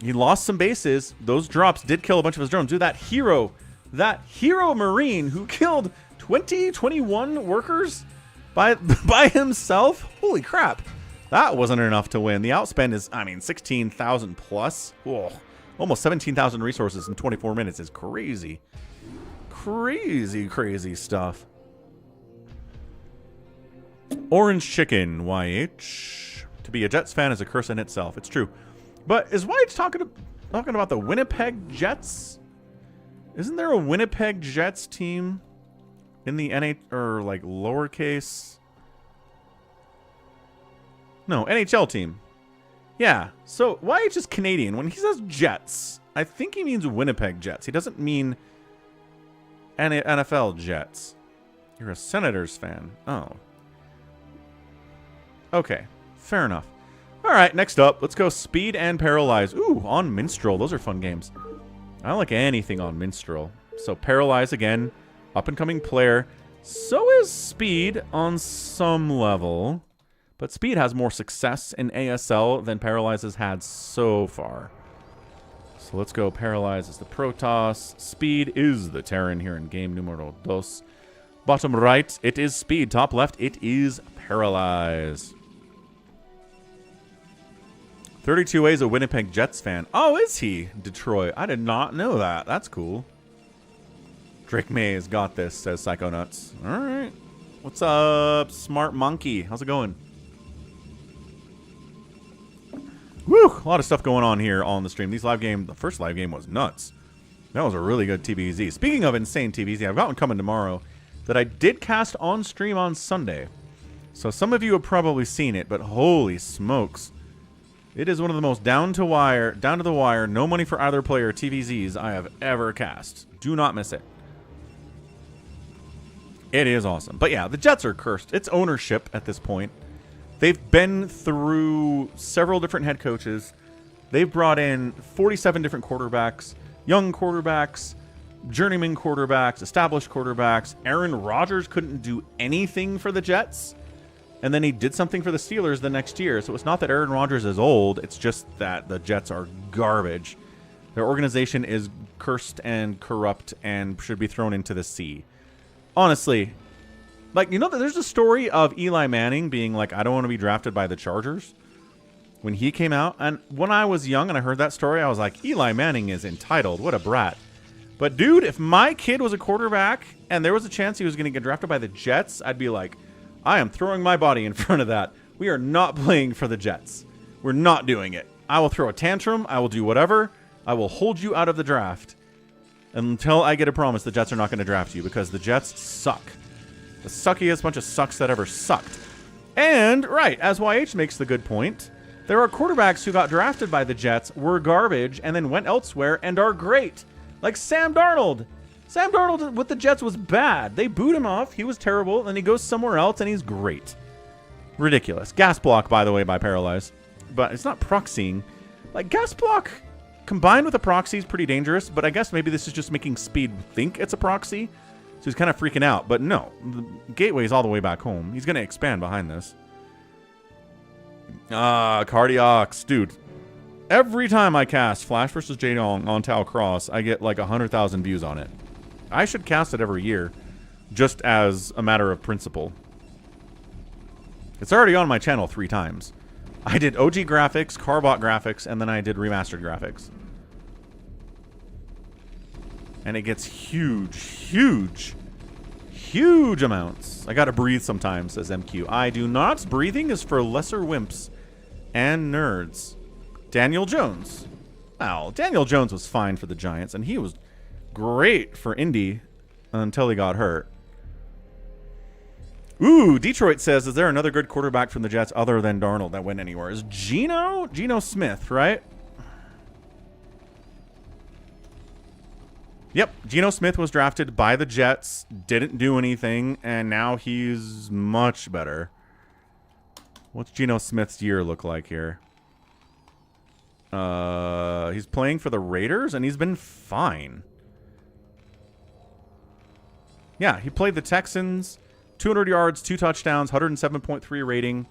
He lost some bases. Those drops did kill a bunch of his drones. Dude, that hero Marine who killed 21 workers by himself. Holy crap. That wasn't enough to win. The outspend is, 16,000 plus. Whoa. Almost 17,000 resources in 24 minutes is crazy. Crazy stuff. Orange Chicken, YH. To be a Jets fan is a curse in itself. It's true. But is YH talking about the Winnipeg Jets? Isn't there a Winnipeg Jets team in the or like lowercase? No, NHL team. Yeah, so YH is Canadian. When he says Jets, I think he means Winnipeg Jets. He doesn't mean NFL Jets. You're a Senators fan. Oh. Okay, fair enough. All right, next up, let's go Speed and Paralyze. Ooh, on Minstrel. Those are fun games. I don't like anything on Minstrel. So Paralyze, again, up-and-coming player. So is Speed on some level. But Speed has more success in ASL than Paralyze has had so far. So let's go Paralyze as the Protoss. Speed is the Terran here in game numero dos. Bottom right, it is Speed. Top left, it is Paralyze. 32A is a Winnipeg Jets fan. Oh, is he? Detroit. I did not know that. That's cool. Drake May has got this, says Psychonauts. All right. What's up, Smart Monkey? How's it going? Woo! A lot of stuff going on here on the stream. The first live game was nuts. That was a really good TBZ. Speaking of insane TBZ, I've got one coming tomorrow that I did cast on stream on Sunday. So some of you have probably seen it, but holy smokes. It is one of the most down to the wire, no money for either player TVZs I have ever cast. Do not miss it. It is awesome. But yeah, the Jets are cursed. It's ownership at this point. They've been through several different head coaches. They've brought in 47 different quarterbacks, young quarterbacks, journeyman quarterbacks, established quarterbacks. Aaron Rodgers couldn't do anything for the Jets, and then he did something for the Steelers the next year. So it's not that Aaron Rodgers is old. It's just that the Jets are garbage. Their organization is cursed and corrupt and should be thrown into the sea. Honestly. Like, you know, there's a story of Eli Manning being like, I don't want to be drafted by the Chargers when he came out. And when I was young and I heard that story, I was like, Eli Manning is entitled. What a brat. But, dude, if my kid was a quarterback and there was a chance he was going to get drafted by the Jets, I'd be like, I am throwing my body in front of that. We are not playing for the Jets. We're not doing it. I will throw a tantrum. I will do whatever. I will hold you out of the draft until I get a promise the Jets are not going to draft you because the Jets suck. The suckiest bunch of sucks that ever sucked. And, right, as YH makes the good point, There are quarterbacks who got drafted by the Jets, were garbage, and then went elsewhere and are great. Like Sam Darnold. Sam Darnold with the Jets was bad. They booed him off. He was terrible. And he goes somewhere else and he's great. Ridiculous. Gas block, by the way, by Paralyze. But it's not proxying. Like, gas block combined with a proxy is pretty dangerous. But I guess maybe this is just making Speed think it's a proxy. So he's kind of freaking out. But no. The gateway is all the way back home. He's going to expand behind this. Cardiacs. Dude. Every time I cast Flash vs. Jaedong on Tau Cross, I get like 100,000 views on it. I should cast it every year, just as a matter of principle. It's already on my channel 3 times. I did OG graphics, Carbot graphics, and then I did remastered graphics. And it gets huge amounts. I gotta breathe sometimes, says MQ. I do not. Breathing is for lesser wimps and nerds. Daniel Jones. Well, Daniel Jones was fine for the Giants, and he was great for Indy until he got hurt. Ooh, Detroit says, is there another good quarterback from the Jets other than Darnold that went anywhere? Is Geno Smith, right? Yep, Geno Smith was drafted by the Jets, didn't do anything, and now he's much better. What's Geno Smith's year look like here? He's playing for the Raiders, and he's been fine. Yeah, he played the Texans, 200 yards, 2 touchdowns, 107.3 rating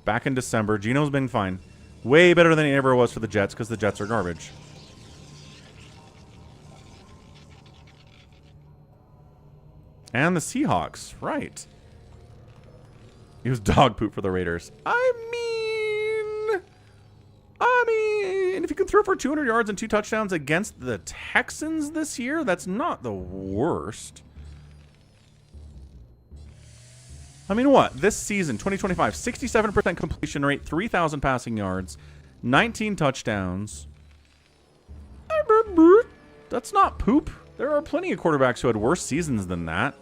back in December. Geno's been fine. Way better than he ever was for the Jets because the Jets are garbage. And the Seahawks, right. He was dog poop for the Raiders. I mean, if you can throw for 200 yards and 2 touchdowns against the Texans this year, that's not the worst. I mean, what? This season, 2025, 67% completion rate, 3,000 passing yards, 19 touchdowns. That's not poop. There are plenty of quarterbacks who had worse seasons than that.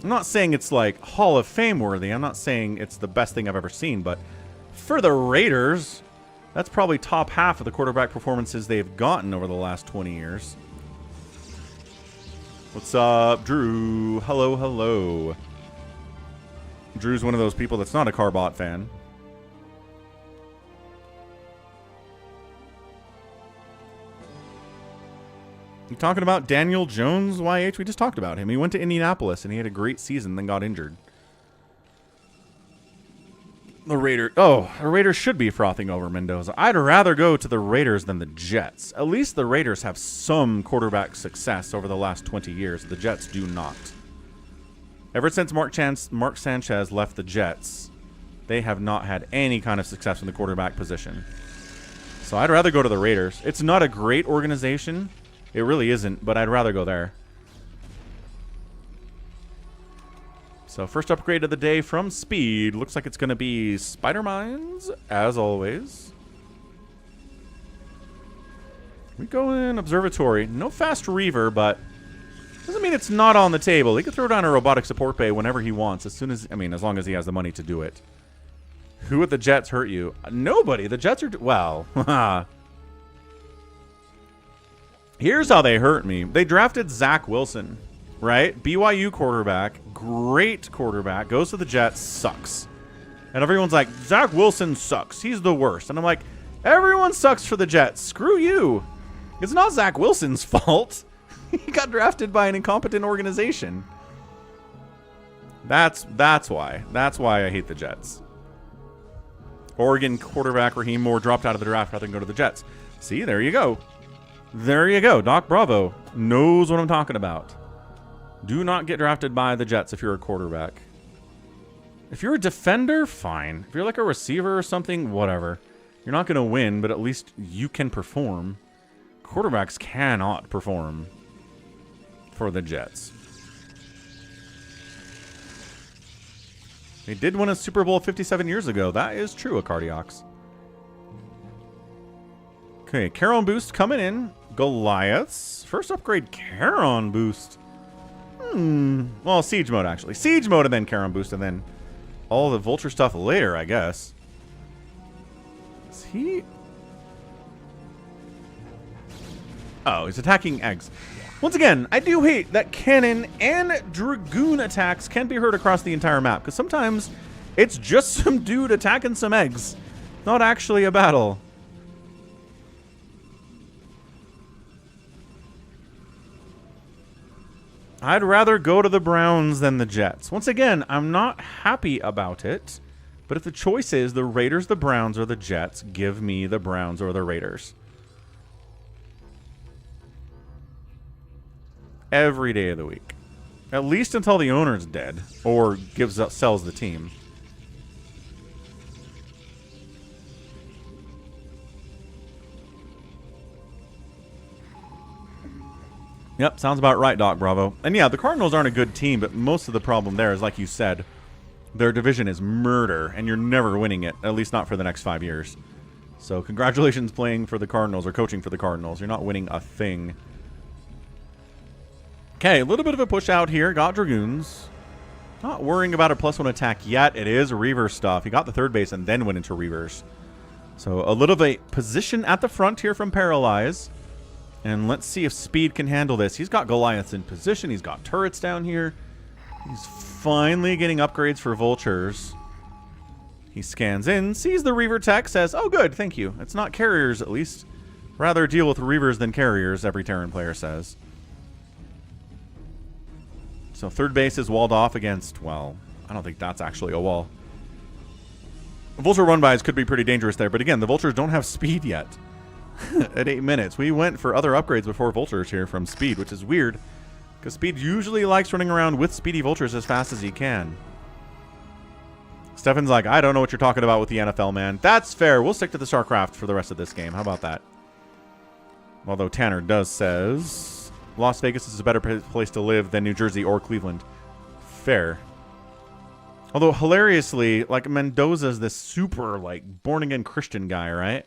I'm not saying it's like Hall of Fame worthy. I'm not saying it's the best thing I've ever seen, but for the Raiders, that's probably top half of the quarterback performances they've gotten over the last 20 years. What's up, Drew? Hello, hello. Drew's one of those people that's not a Carbot fan. You talking about Daniel Jones, YH? We just talked about him. He went to Indianapolis, and he had a great season, then got injured. The Raiders should be frothing over Mendoza. I'd rather go to the Raiders than the Jets. At least the Raiders have some quarterback success over the last 20 years. The Jets do not. Ever since Mark Sanchez left the Jets, they have not had any kind of success in the quarterback position. So I'd rather go to the Raiders. It's not a great organization. It really isn't, but I'd rather go there. So first upgrade of the day from Speed. Looks like it's going to be Spider Mines, as always. We go in Observatory. No fast Reaver, but doesn't mean it's not on the table. He can throw down a robotic support bay whenever he wants, as long as he has the money to do it. Who at the Jets hurt you? Nobody. The Jets are... Well, here's how they hurt me. They drafted Zach Wilson, right? BYU quarterback, great quarterback, goes to the Jets, sucks. And everyone's like, Zach Wilson sucks. He's the worst. And I'm like, everyone sucks for the Jets. Screw you. It's not Zach Wilson's fault. He got drafted by an incompetent organization. That's why. That's why I hate the Jets. Oregon quarterback Raheem Moore dropped out of the draft rather than go to the Jets. See, there you go. There you go. Doc Bravo knows what I'm talking about. Do not get drafted by the Jets if you're a quarterback. If you're a defender, fine. If you're like a receiver or something, whatever. You're not going to win, but at least you can perform. Quarterbacks cannot perform for the Jets. They did win a Super Bowl 57 years ago. That is true, Cardiacs. Okay, Charon boost coming in. Goliaths. First upgrade, Charon boost. Well, Siege mode, actually. Siege mode and then Charon boost and then all the vulture stuff later, I guess. Is he... Oh, he's attacking eggs. Once again, I do hate that cannon and dragoon attacks can be heard across the entire map, because sometimes it's just some dude attacking some eggs, not actually a battle. I'd rather go to the Browns than the Jets. Once again, I'm not happy about it, but if the choice is the Raiders, the Browns, or the Jets, give me the Browns or the Raiders. Every day of the week. At least until the owner's dead or sells the team. Yep, sounds about right, Doc Bravo. And yeah, the Cardinals aren't a good team, but most of the problem there is, like you said, their division is murder, and you're never winning it, at least not for the next 5 years. So congratulations playing for the Cardinals or coaching for the Cardinals. You're not winning a thing. Okay, a little bit of a push out here. Got Dragoons. Not worrying about a +1 attack yet. It is Reaver stuff. He got the third base and then went into Reavers. So a little bit of a position at the front here from Paralyze. And let's see if Speed can handle this. He's got Goliaths in position. He's got turrets down here. He's finally getting upgrades for Vultures. He scans in, sees the Reaver tech, says, oh good, thank you. It's not carriers at least. Rather deal with Reavers than carriers, every Terran player says. So third base is walled off against, well, I don't think that's actually a wall. Vulture run-bys could be pretty dangerous there, but again, the Vultures don't have speed yet. At 8 minutes. We went for other upgrades before Vultures here from Speed, which is weird, because Speed usually likes running around with speedy Vultures as fast as he can. Stefan's like, I don't know what you're talking about with the NFL, man. That's fair. We'll stick to the StarCraft for the rest of this game. How about that? Although Tanner does says Las Vegas is a better place to live than New Jersey or Cleveland. Fair. Although hilariously, like, Mendoza's this super, like, born-again Christian guy, right?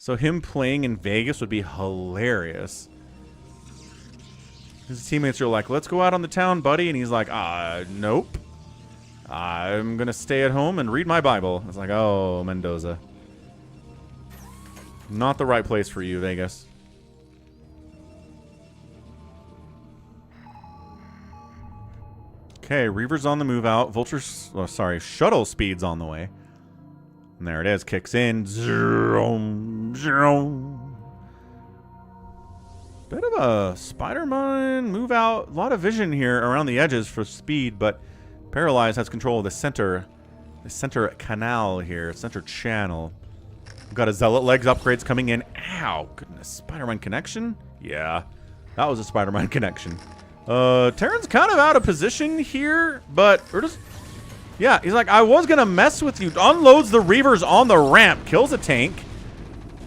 So him playing in Vegas would be hilarious. His teammates are like, let's go out on the town, buddy. And he's like, nope. I'm going to stay at home and read my Bible. It's like, oh, Mendoza. Not the right place for you, Vegas. Okay, Reaver's on the move out. Vulture's, oh, sorry, Shuttle Speed's on the way. And there it is, kicks in. Bit of a Spider-Man move out. A lot of vision here around the edges for Speed, but Paralyze has control of the center canal here, center channel. We've got a Zealot Legs upgrades coming in. Ow, goodness. Spider-Man connection? Yeah, that was a Spider-Man connection. Terran's kind of out of position here, but we're just... Yeah, he's like, I was going to mess with you. Unloads the Reavers on the ramp. Kills a tank.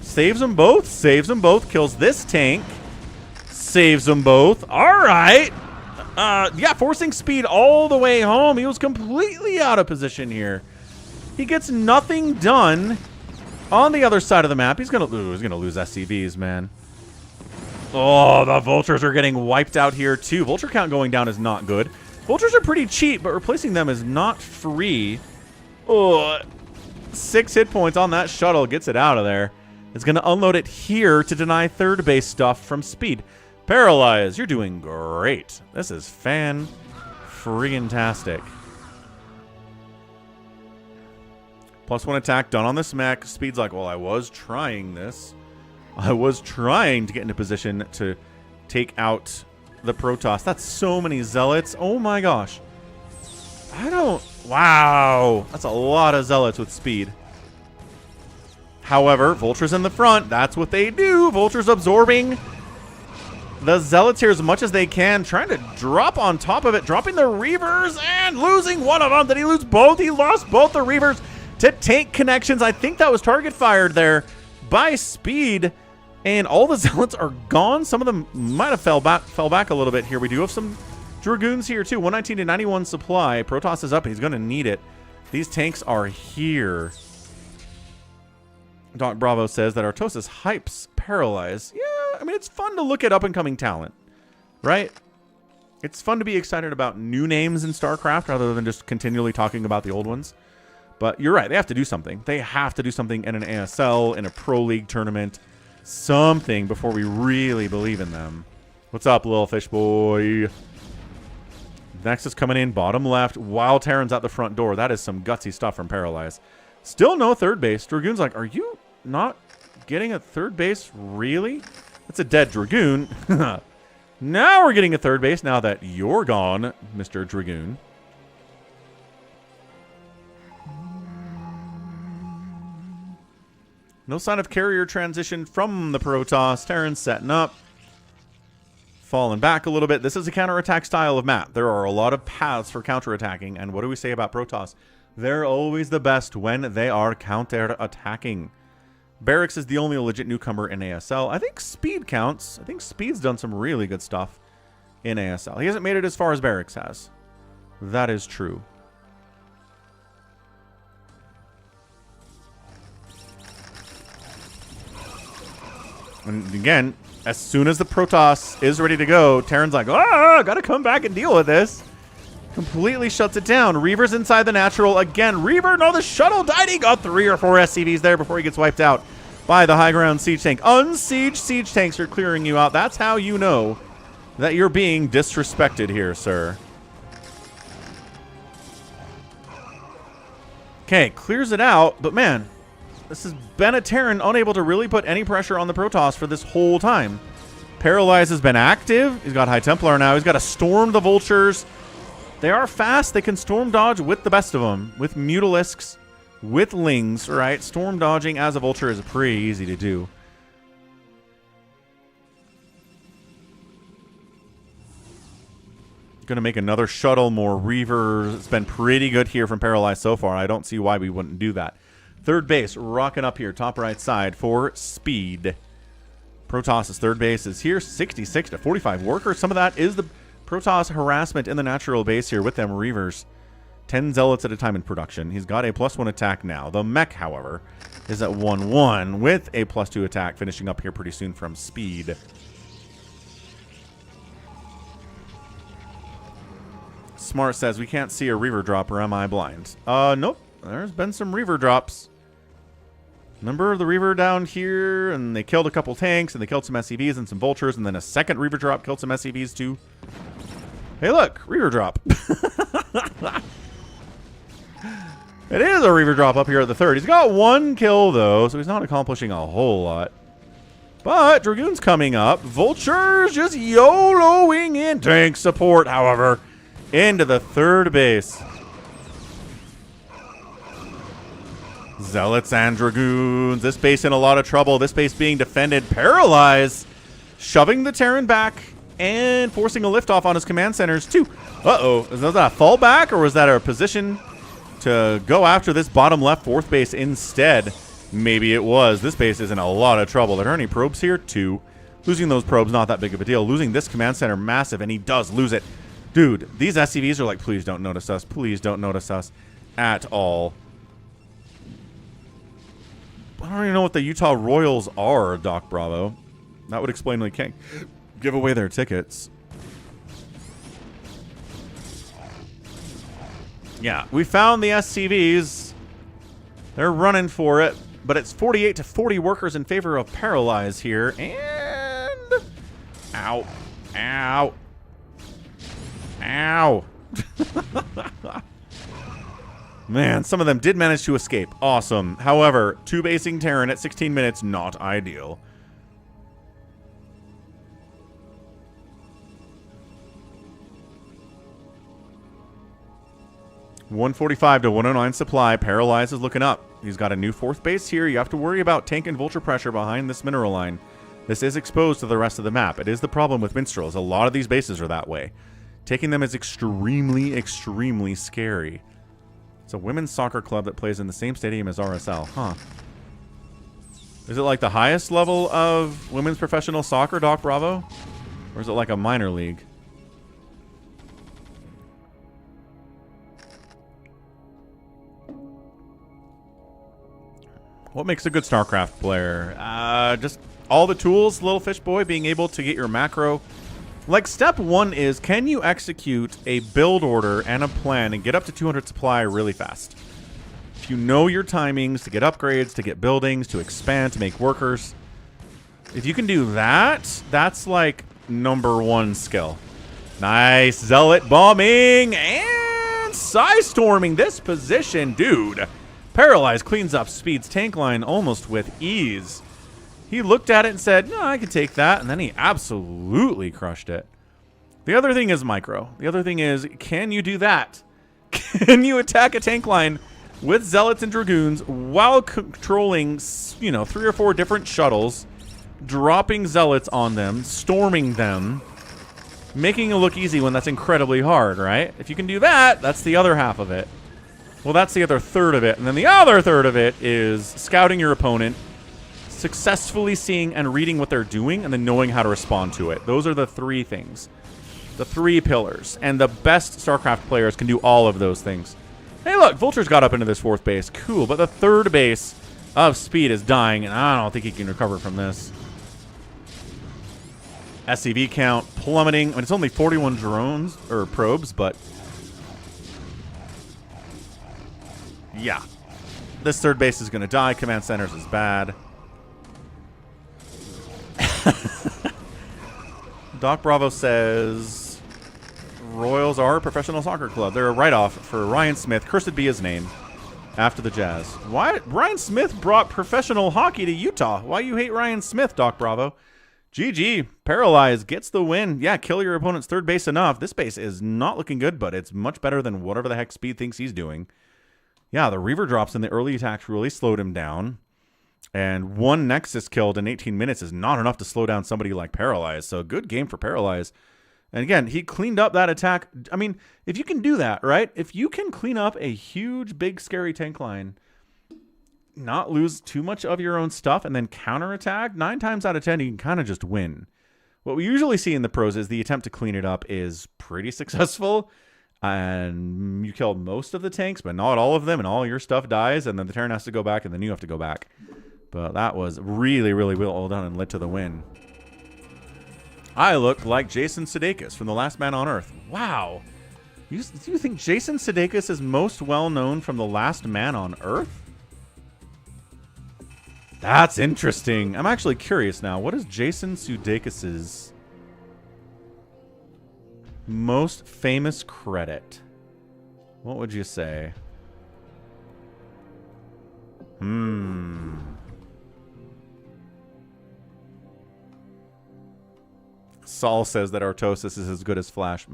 Saves them both. Saves them both. Kills this tank. Saves them both. All right. Yeah, forcing Speed all the way home. He was completely out of position here. He gets nothing done on the other side of the map. He's going to lose SCVs, man. Oh, the Vultures are getting wiped out here, too. Vulture count going down is not good. Vultures are pretty cheap, but replacing them is not free. Oh, 6 hit points on that shuttle. Gets it out of there. It's going to unload it here to deny third base stuff from Speed. Paralyze, you're doing great. This is fan-friggin-tastic. +1 attack done on this mech. Speed's like, well, I was trying this. I was trying to get into position to take out the Protoss. That's so many Zealots. Oh my gosh. Wow. That's a lot of Zealots with Speed. However, Vulture's in the front. That's what they do. Vulture's absorbing the Zealots here as much as they can. Trying to drop on top of it. Dropping the Reavers and losing one of them. Did he lose both? He lost both the Reavers to tank connections. I think that was target fired there by Speed. And all the Zealots are gone. Some of them might have fell back a little bit here. We do have some Dragoons here, too. 119 to 91 supply. Protoss is up. He's going to need it. These tanks are here. Doc Bravo says that Artosis hypes Paralyze. Yeah, I mean, it's fun to look at up-and-coming talent, right? It's fun to be excited about new names in StarCraft rather than just continually talking about the old ones. But you're right. They have to do something. They have to do something in an ASL, in a Pro League tournament. Something before we really believe in them. What's up, little fish boy? Nexus coming in, bottom left. While Terran's out the front door. That is some gutsy stuff from Paralyze. Still no third base. Dragoon's like, are you not getting a third base? Really? That's a dead Dragoon. Now we're getting a third base now that you're gone, Mr. Dragoon. No sign of carrier transition from the Protoss. Terran's setting up. Falling back a little bit. This is a counterattack style of map. There are a lot of paths for counterattacking. And what do we say about Protoss? They're always the best when they are counterattacking. Barracks is the only legit newcomer in ASL. I think Speed counts. I think Speed's done some really good stuff in ASL. He hasn't made it as far as Barracks has. That is true. And again, as soon as the Protoss is ready to go, Terran's like, ah, gotta come back and deal with this. Completely shuts it down. Reaver's inside the natural again. Reaver, no, the shuttle died. He got 3 or 4 SCVs there before he gets wiped out by the high ground siege tank. Unsieged siege tanks are clearing you out. That's how you know that you're being disrespected here, sir. Okay, clears it out, but man, this has been a Terran unable to really put any pressure on the Protoss for this whole time. Paralyze has been active. He's got High Templar now. He's got to storm the Vultures. They are fast. They can storm dodge with the best of them. With Mutalisks, with Lings, right? Storm dodging as a Vulture is pretty easy to do. Going to make another shuttle, more Reavers. It's been pretty good here from Paralyze so far. I don't see why we wouldn't do that. Third base, rocking up here, top right side for Speed. Protoss' third base is here, 66 to 45 workers. Some of that is the Protoss harassment in the natural base here with them Reavers. 10 Zealots at a time in production. He's got a +1 attack now. The mech, however, is at 1-1 with a +2 attack finishing up here pretty soon from Speed. Smart says, we can't see a Reaver drop, or am I blind? Nope. There's been some Reaver drops. Remember the Reaver down here, and they killed a couple tanks, and they killed some SCVs and some Vultures, and then a second Reaver drop killed some SCVs too. Hey, look, Reaver drop. It is a Reaver drop up here at the third. He's got 1 kill, though, so he's not accomplishing a whole lot. But Dragoon's coming up. Vultures just YOLOing in. Tank support, however, into the third base. Zealots and Dragoons. This base in a lot of trouble. This base being defended. Paralyzed. Shoving the Terran back and forcing a liftoff on his command centers too. Uh-oh. Was that a fallback, or was that a position to go after this bottom left 4th base instead? Maybe it was. This base is in a lot of trouble. Are there any probes here? 2. Losing those probes, not that big of a deal. Losing this command center, massive, and he does lose it. Dude, these SCVs are like, please don't notice us. Please don't notice us at all. I don't even know what the Utah Royals are, Doc Bravo. That would explain why we can't give away their tickets. Yeah, we found the SCVs. They're running for it, but it's 48 to 40 workers in favor of Paralyze here. And... Ow. Ow. Ow. Man, some of them did manage to escape. Awesome. However, 2-basing Terran at 16 minutes, not ideal. $145 to 109 supply. Paralyze is looking up. He's got a new 4th base here. You have to worry about tank and Vulture pressure behind this mineral line. This is exposed to the rest of the map. It is the problem with Minstrels. A lot of these bases are that way. Taking them is extremely, extremely scary. It's a women's soccer club that plays in the same stadium as RSL. Huh. Is it like the highest level of women's professional soccer, Doc Bravo? Or is it like a minor league? What makes a good StarCraft player? Just all the tools, little fish boy, being able to get your macro Like, step 1 is, can you execute a build order and a plan and get up to 200 supply really fast? If you know your timings to get upgrades, to get buildings, to expand, to make workers, if you can do that, that's like #1 skill. Nice. Zealot bombing and Psystorming this position. Dude, Paralyzed cleans up Speed's tank line almost with ease. He looked at it and said, no, I could take that. And then he absolutely crushed it. The other thing is micro. The other thing is, can you do that? Can you attack a tank line with Zealots and Dragoons while controlling, you know, 3 or 4 different shuttles, dropping Zealots on them, storming them, making it look easy when that's incredibly hard, right? If you can do that, that's the other half of it. Well, that's the other third of it. And then the other third of it is scouting your opponent, successfully seeing and reading what they're doing, and then knowing how to respond to it. Those are the 3 things. The 3 pillars. And the best StarCraft players can do all of those things. Hey, look, Vulture's got up into this 4th base. Cool, but the 3rd base of Speed is dying, and I don't think he can recover from this. SCV count plummeting. I mean, it's only 41 drones, or probes, but... yeah. This 3rd base is going to die. Command centers is bad. Doc Bravo says Royals are a professional soccer club. They're a write-off for Ryan Smith. Cursed be his name. After the Jazz. Why? Ryan Smith brought professional hockey to Utah. Why you hate Ryan Smith, Doc Bravo? GG. Paralyzed gets the win. Yeah, kill your opponent's 3rd base enough. This base is not looking good, but it's much better than whatever the heck Speed thinks he's doing. Yeah, the Reaver drops in the early attacks really slowed him down. And 1 Nexus killed in 18 minutes is not enough to slow down somebody like Paralyzed. So good game for Paralyzed. And again, he cleaned up that attack. I mean, if you can do that, right? If you can clean up a huge, big, scary tank line, not lose too much of your own stuff, and then counterattack, 9 times out of 10, you can kind of just win. What we usually see in the pros is the attempt to clean it up is pretty successful. And you kill most of the tanks, but not all of them, and all your stuff dies, and then the Terran has to go back, and then you have to go back. But that was really, really well done and led to the win. I look like Jason Sudeikis from The Last Man on Earth. Wow. Do you think Jason Sudeikis is most well known from The Last Man on Earth? That's interesting. I'm actually curious now. What is Jason Sudeikis' most famous credit? What would you say? Saul says that Artosis is as good as Flash.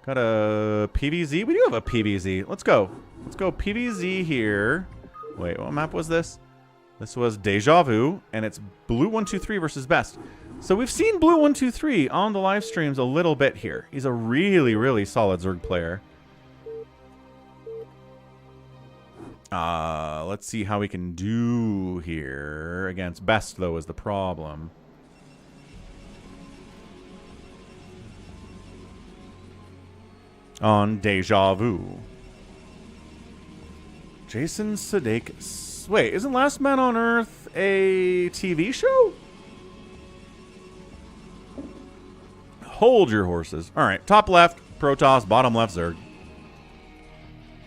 Got a PVZ? We do have a PVZ. Let's go. Let's go PVZ here. Wait, what map was this? This was Deja Vu, and it's Blue 123 versus Best. So we've seen Blue 123 on the live streams a little bit here. He's a really, really solid Zerg player. Let's see how we can do here. Against Best, though, is the problem. On Deja Vu. Jason Sudeikis. Wait, isn't Last Man on Earth a TV show? Hold your horses. All right, top left, Protoss, bottom left, Zerg.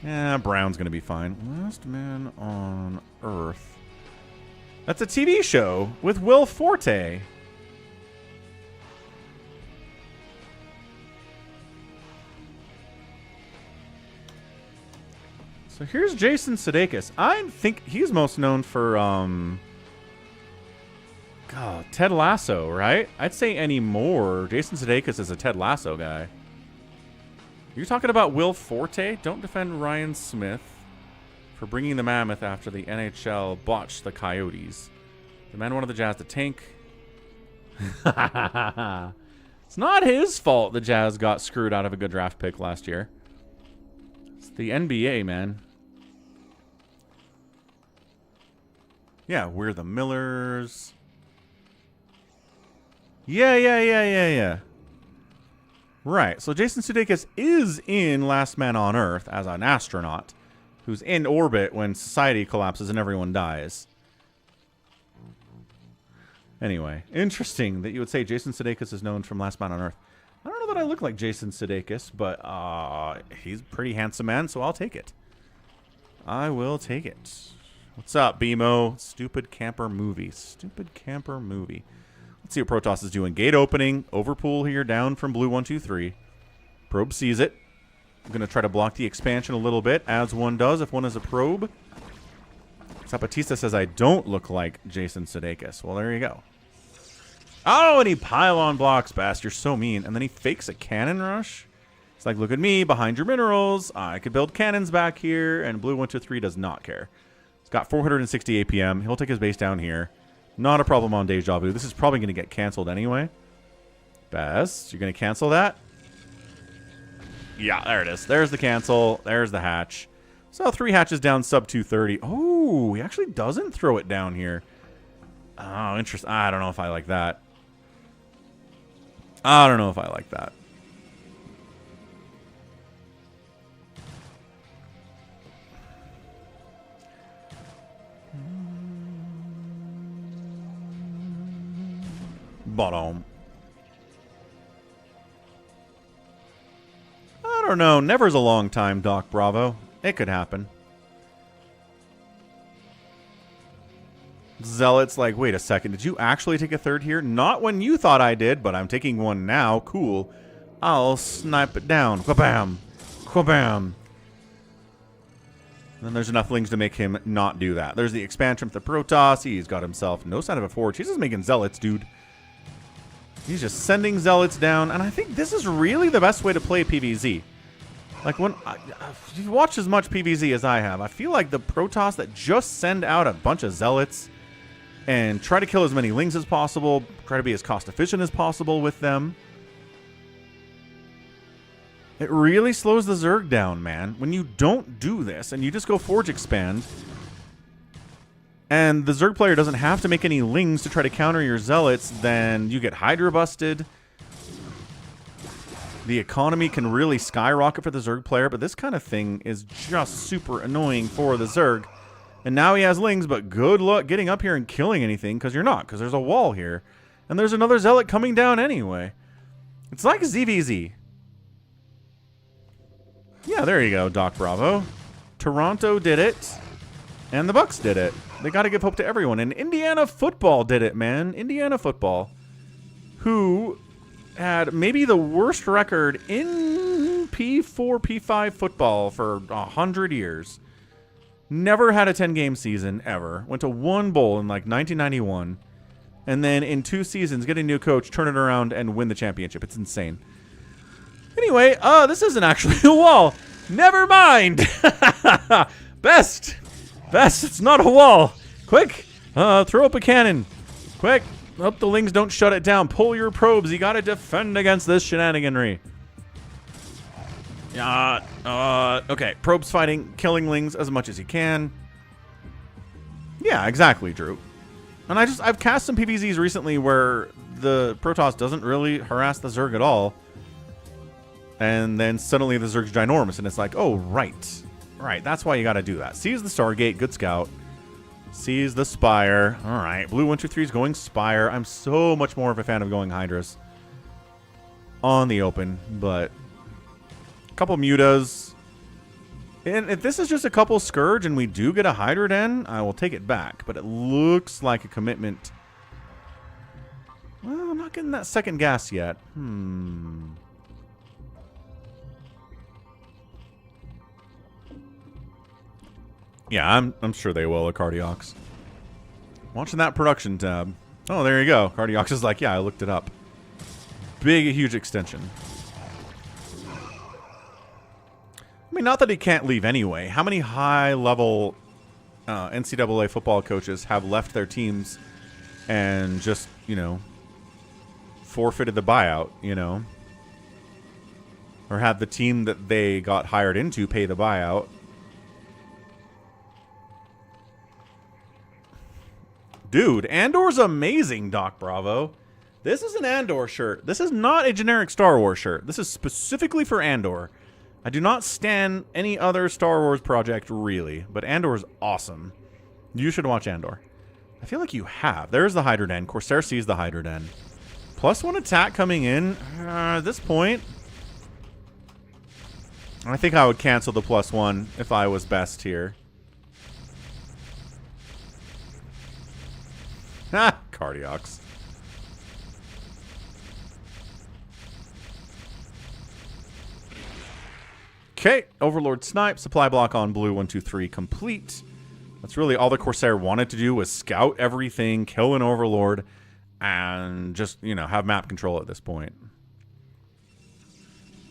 Yeah, Brown's going to be fine. Last Man on Earth. That's a TV show with Will Forte. So here's Jason Sudeikis. I think he's most known for, God, Ted Lasso, right? I'd say anymore. Jason Sudeikis is a Ted Lasso guy. You're talking about Will Forte? Don't defend Ryan Smith for bringing the Mammoth after the NHL botched the Coyotes. The man wanted the Jazz to tank. It's not his fault the Jazz got screwed out of a good draft pick last year. It's the NBA, man. Yeah, we're the Millers. Yeah. Right, so Jason Sudeikis is in Last Man on Earth as an astronaut who's in orbit when society collapses and everyone dies. Anyway, interesting that you would say Jason Sudeikis is known from Last Man on Earth. I don't know that I look like Jason Sudeikis, but he's a pretty handsome man, so I'll take it. I will take it. What's up, BMO? Stupid camper movie. Stupid camper movie. Let's see what Protoss is doing. Gate opening. Overpool here down from blue 123. Probe sees it. I'm going to try to block the expansion a little bit, as one does if one is a probe. Zapatista says I don't look like Jason Sudeikis. Well, there you go. Oh, and he pylon blocks. Bast, you're so mean. And then he fakes a cannon rush. It's like, look at me, behind your minerals. I could build cannons back here. And blue 123 does not care. He's got 460 APM. He'll take his base down here. Not a problem on Deja Vu. This is probably going to get canceled anyway. Bast, you're going to cancel that? Yeah, there it is. There's the cancel. There's the hatch. So 3 hatches down, sub 230. Oh, he actually doesn't throw it down here. Oh, interesting. I don't know if I like that. I don't know if I like that. Bottom. I don't know. Never's a long time, Doc Bravo. It could happen. Zealot's like, wait a second. Did you actually take a third here? Not when you thought I did, but I'm taking one now. Cool. I'll snipe it down. Quabam. Quabam. And then there's enough lings to make him not do that. There's the expansion with the Protoss. He's got himself no sign of a forge. He's just making zealots, dude. He's just sending zealots down. And I think this is really the best way to play PvZ. Like, when you watch as much PvZ as I have, I feel like the Protoss that just send out a bunch of zealots and try to kill as many lings as possible, try to be as cost efficient as possible with them. It really slows the Zerg down, man. When you don't do this and you just go Forge Expand, and the Zerg player doesn't have to make any lings to try to counter your zealots, then you get Hydra busted. The economy can really skyrocket for the Zerg player, but this kind of thing is just super annoying for the Zerg. And now he has lings, but good luck getting up here and killing anything, because you're not, because there's a wall here. And there's another zealot coming down anyway. It's like ZVZ. Yeah, there you go, Doc Bravo. Toronto did it, and the Bucks did it. They got to give hope to everyone. And Indiana football did it, man. Indiana football, who had maybe the worst record in P4, P5 football for 100 years. Never had a 10-game season, ever. Went to one bowl in, like, 1991. And then in 2 seasons, get a new coach, turn it around, and win the championship. It's insane. Anyway, this isn't actually a wall. Never mind. Best, it's not a wall. Quick, throw up a cannon. Quick. Hope the lings don't shut it down. Pull your probes. You got to defend against this shenaniganry. Okay. Probes fighting, killing lings as much as you can. Yeah, exactly, Drew. And I've cast some PvZs recently where the Protoss doesn't really harass the Zerg at all. And then suddenly the Zerg's ginormous, and it's like, oh, right. Right, that's why you got to do that. Seize the Stargate. Good scout. Seize the Spire. All right. Blue 123 is going Spire. I'm so much more of a fan of going Hydras on the open, but a couple Mutas. And if this is just a couple Scourge and we do get a Hydra Den, I will take it back. But it looks like a commitment. Well, I'm not getting that second gas yet. Yeah, I'm sure they will, a Cardiox. Watching that production tab. Oh, there you go. Cardiox is like, yeah, I looked it up. Big, huge extension. I mean, not that he can't leave anyway. How many high-level NCAA football coaches have left their teams and just, you know, forfeited the buyout, you know? Or had the team that they got hired into pay the buyout. Dude, Andor's amazing, Doc Bravo. This is an Andor shirt. This is not a generic Star Wars shirt. This is specifically for Andor. I do not stan any other Star Wars project, really. But Andor is awesome. You should watch Andor. I feel like you have. There's the Hydra Den. Corsair sees the Hydra Den. +1 attack coming in. At this point, I think I would cancel the +1 if I was best here. Ha! Cardiox. Okay, Overlord Snipe, supply block on blue, 1, 2, 3, complete. That's really all the Corsair wanted to do, was scout everything, kill an Overlord, and just, you know, have map control at this point.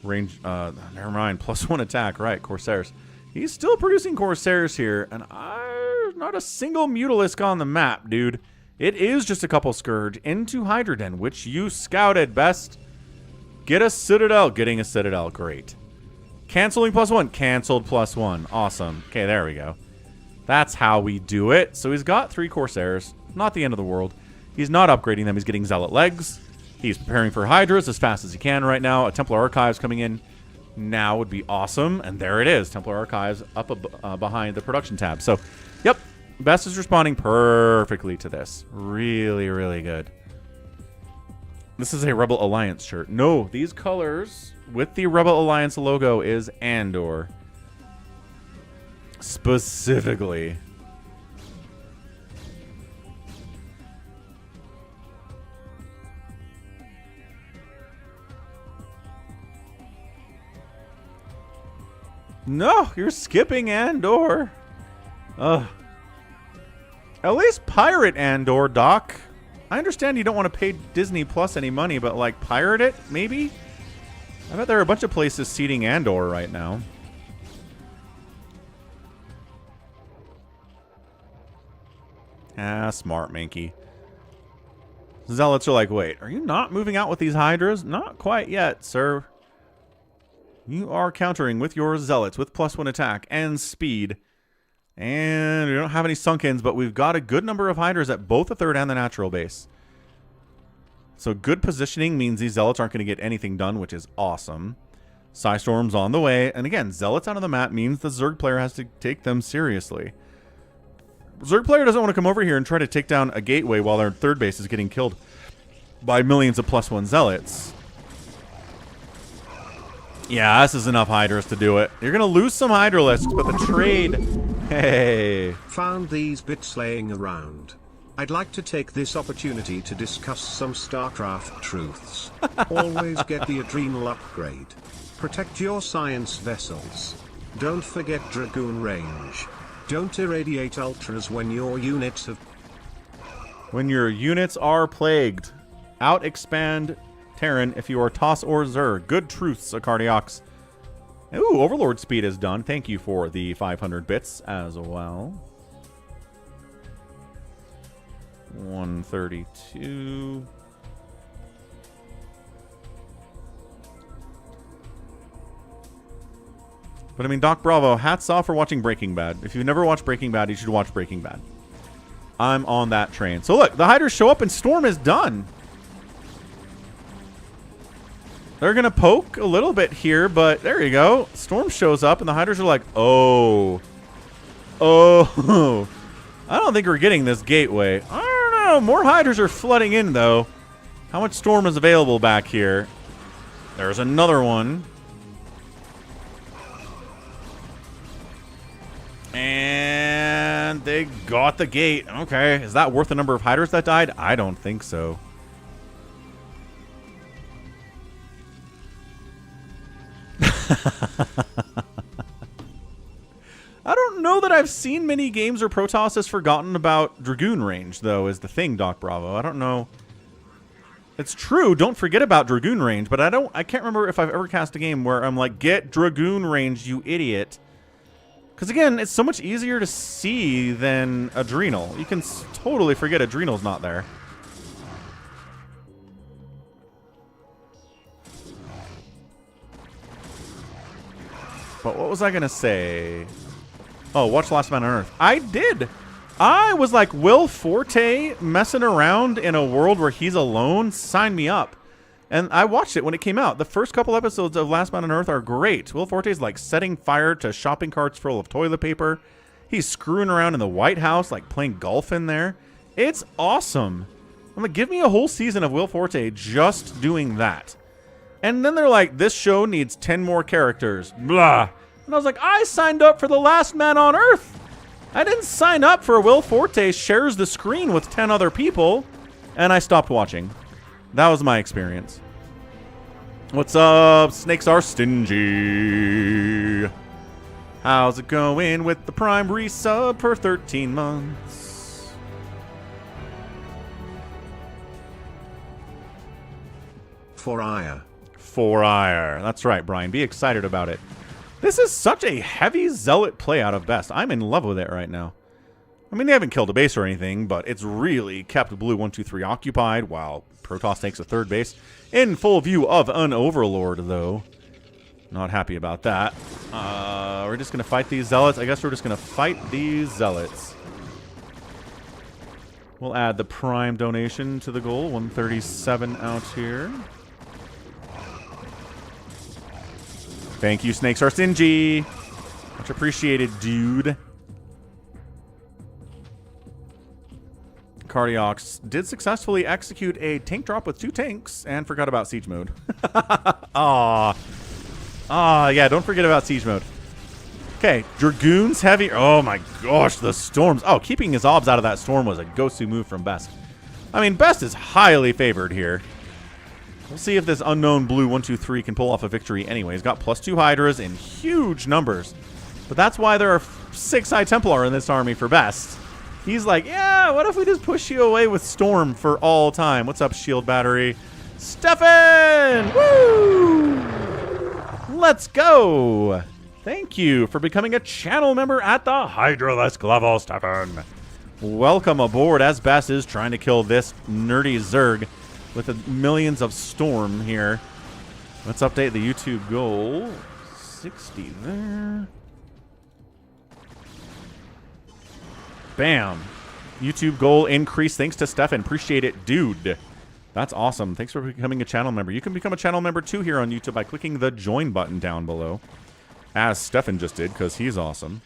Range, never mind, +1 attack, right, Corsairs. He's still producing Corsairs here, and not a single Mutalisk on the map, dude. It is just a couple Scourge into Hydra Den, which you scouted best. Get a Citadel. Getting a Citadel, great. Canceling +1. Canceled +1. Awesome. Okay, there we go. That's how we do it. So he's got 3 Corsairs. Not the end of the world. He's not upgrading them. He's getting Zealot legs. He's preparing for Hydras as fast as he can right now. A Templar Archives coming in now would be awesome. And there it is. Templar Archives up behind the production tab. So, yep. Best is responding perfectly to this. Really, really good. This is a Rebel Alliance shirt. No, these colors with the Rebel Alliance logo is Andor. Specifically. No, you're skipping Andor. Ugh. At least pirate Andor, Doc. I understand you don't want to pay Disney Plus any money, but like pirate it, maybe? I bet there are a bunch of places seeding Andor right now. Ah, smart, Mankey. Zealots are like, wait, are you not moving out with these Hydras? Not quite yet, sir. You are countering with your Zealots with +1 attack and speed. And we don't have any Sunkens, but we've got a good number of Hydras at both the 3rd and the natural base. So good positioning means these Zealots aren't going to get anything done, which is awesome. Psystorm's on the way. And again, Zealots out of the map means the Zerg player has to take them seriously. Zerg player doesn't want to come over here and try to take down a gateway while their 3rd base is getting killed by millions of +1 Zealots. Yeah, this is enough Hydras to do it. You're going to lose some Hydralisks, but the trade... Hey. Found these bits laying around. I'd like to take this opportunity to discuss some StarCraft truths. Always get the adrenal upgrade. Protect your science vessels. Don't forget Dragoon range. Don't irradiate ultras when your units have... When your units are plagued. Out-expand Terran if you are Toss or Zerg. Good truths, Cardiox. Ooh, Overlord speed is done. Thank you for the 500 bits as well. 132. But I mean, Doc Bravo, hats off for watching Breaking Bad. If you've never watched Breaking Bad, you should watch Breaking Bad. I'm on that train. So look, the Hydras show up and Storm is done. They're going to poke a little bit here, but there you go. Storm shows up, and the Hydras are like, oh. Oh. I don't think we're getting this gateway. I don't know. More Hydras are flooding in, though. How much Storm is available back here? There's another one. And they got the gate. Okay. Is that worth the number of Hydras that died? I don't think so. I don't know that I've seen many games where Protoss has forgotten about Dragoon range, though, is the thing, Doc Bravo. I don't know. It's true, don't forget about Dragoon range, but I can't remember if I've ever cast a game where I'm like, get Dragoon range, you idiot. Because again, it's so much easier to see than Adrenal. You can totally forget Adrenal's not there. But what was I going to say? Oh, watch Last Man on Earth. I did. I was like, Will Forte messing around in a world where he's alone? Sign me up. And I watched it when it came out. The first couple episodes of Last Man on Earth are great. Will Forte's like setting fire to shopping carts full of toilet paper. He's screwing around in the White House, like playing golf in there. It's awesome. I'm like, give me a whole season of Will Forte just doing that. And then they're like, this show needs 10 more characters. Blah. And I was like, I signed up for The Last Man on Earth. I didn't sign up for Will Forte shares the screen with 10 other people. And I stopped watching. That was my experience. What's up? Snakes are stingy. How's it going with the Prime resub for 13 months? For ire. For ire. That's right, Brian. Be excited about it. This is such a heavy zealot play out of best. I'm in love with it right now. I mean, they haven't killed a base or anything, but it's really kept blue 1-2-3 occupied while Protoss takes a third base. In full view of an overlord, though. Not happy about that. We're just going to fight these zealots. I guess we're just going to fight these zealots. We'll add the Prime donation to the goal. 137 out here. Thank you, Snakes Are Stingy. Much appreciated, dude. Cardiox did successfully execute a tank drop with 2 tanks and forgot about siege mode. Aw. Ah, yeah, don't forget about siege mode. Okay, Dragoons heavy. Oh my gosh, the storms. Oh, keeping his obs out of that storm was a go-to move from Best. I mean, Best is highly favored here. We'll see if this unknown blue 1-2-3 can pull off a victory anyway. He's got +2 Hydras in huge numbers. But that's why there are 6 High Templar in this army for Best. He's like, yeah, what if we just push you away with Storm for all time? What's up, Shield Battery? Stefan! Woo! Let's go! Thank you for becoming a channel member at the Hydralisk level, Stefan. Welcome aboard as Best is trying to kill this nerdy Zerg with the millions of Storm here. Let's update the YouTube goal. 60 there. Bam. YouTube goal increase thanks to Stefan. Appreciate it, dude. That's awesome. Thanks for becoming a channel member. You can become a channel member too here on YouTube by clicking the join button down below. As Stefan just did, because he's awesome.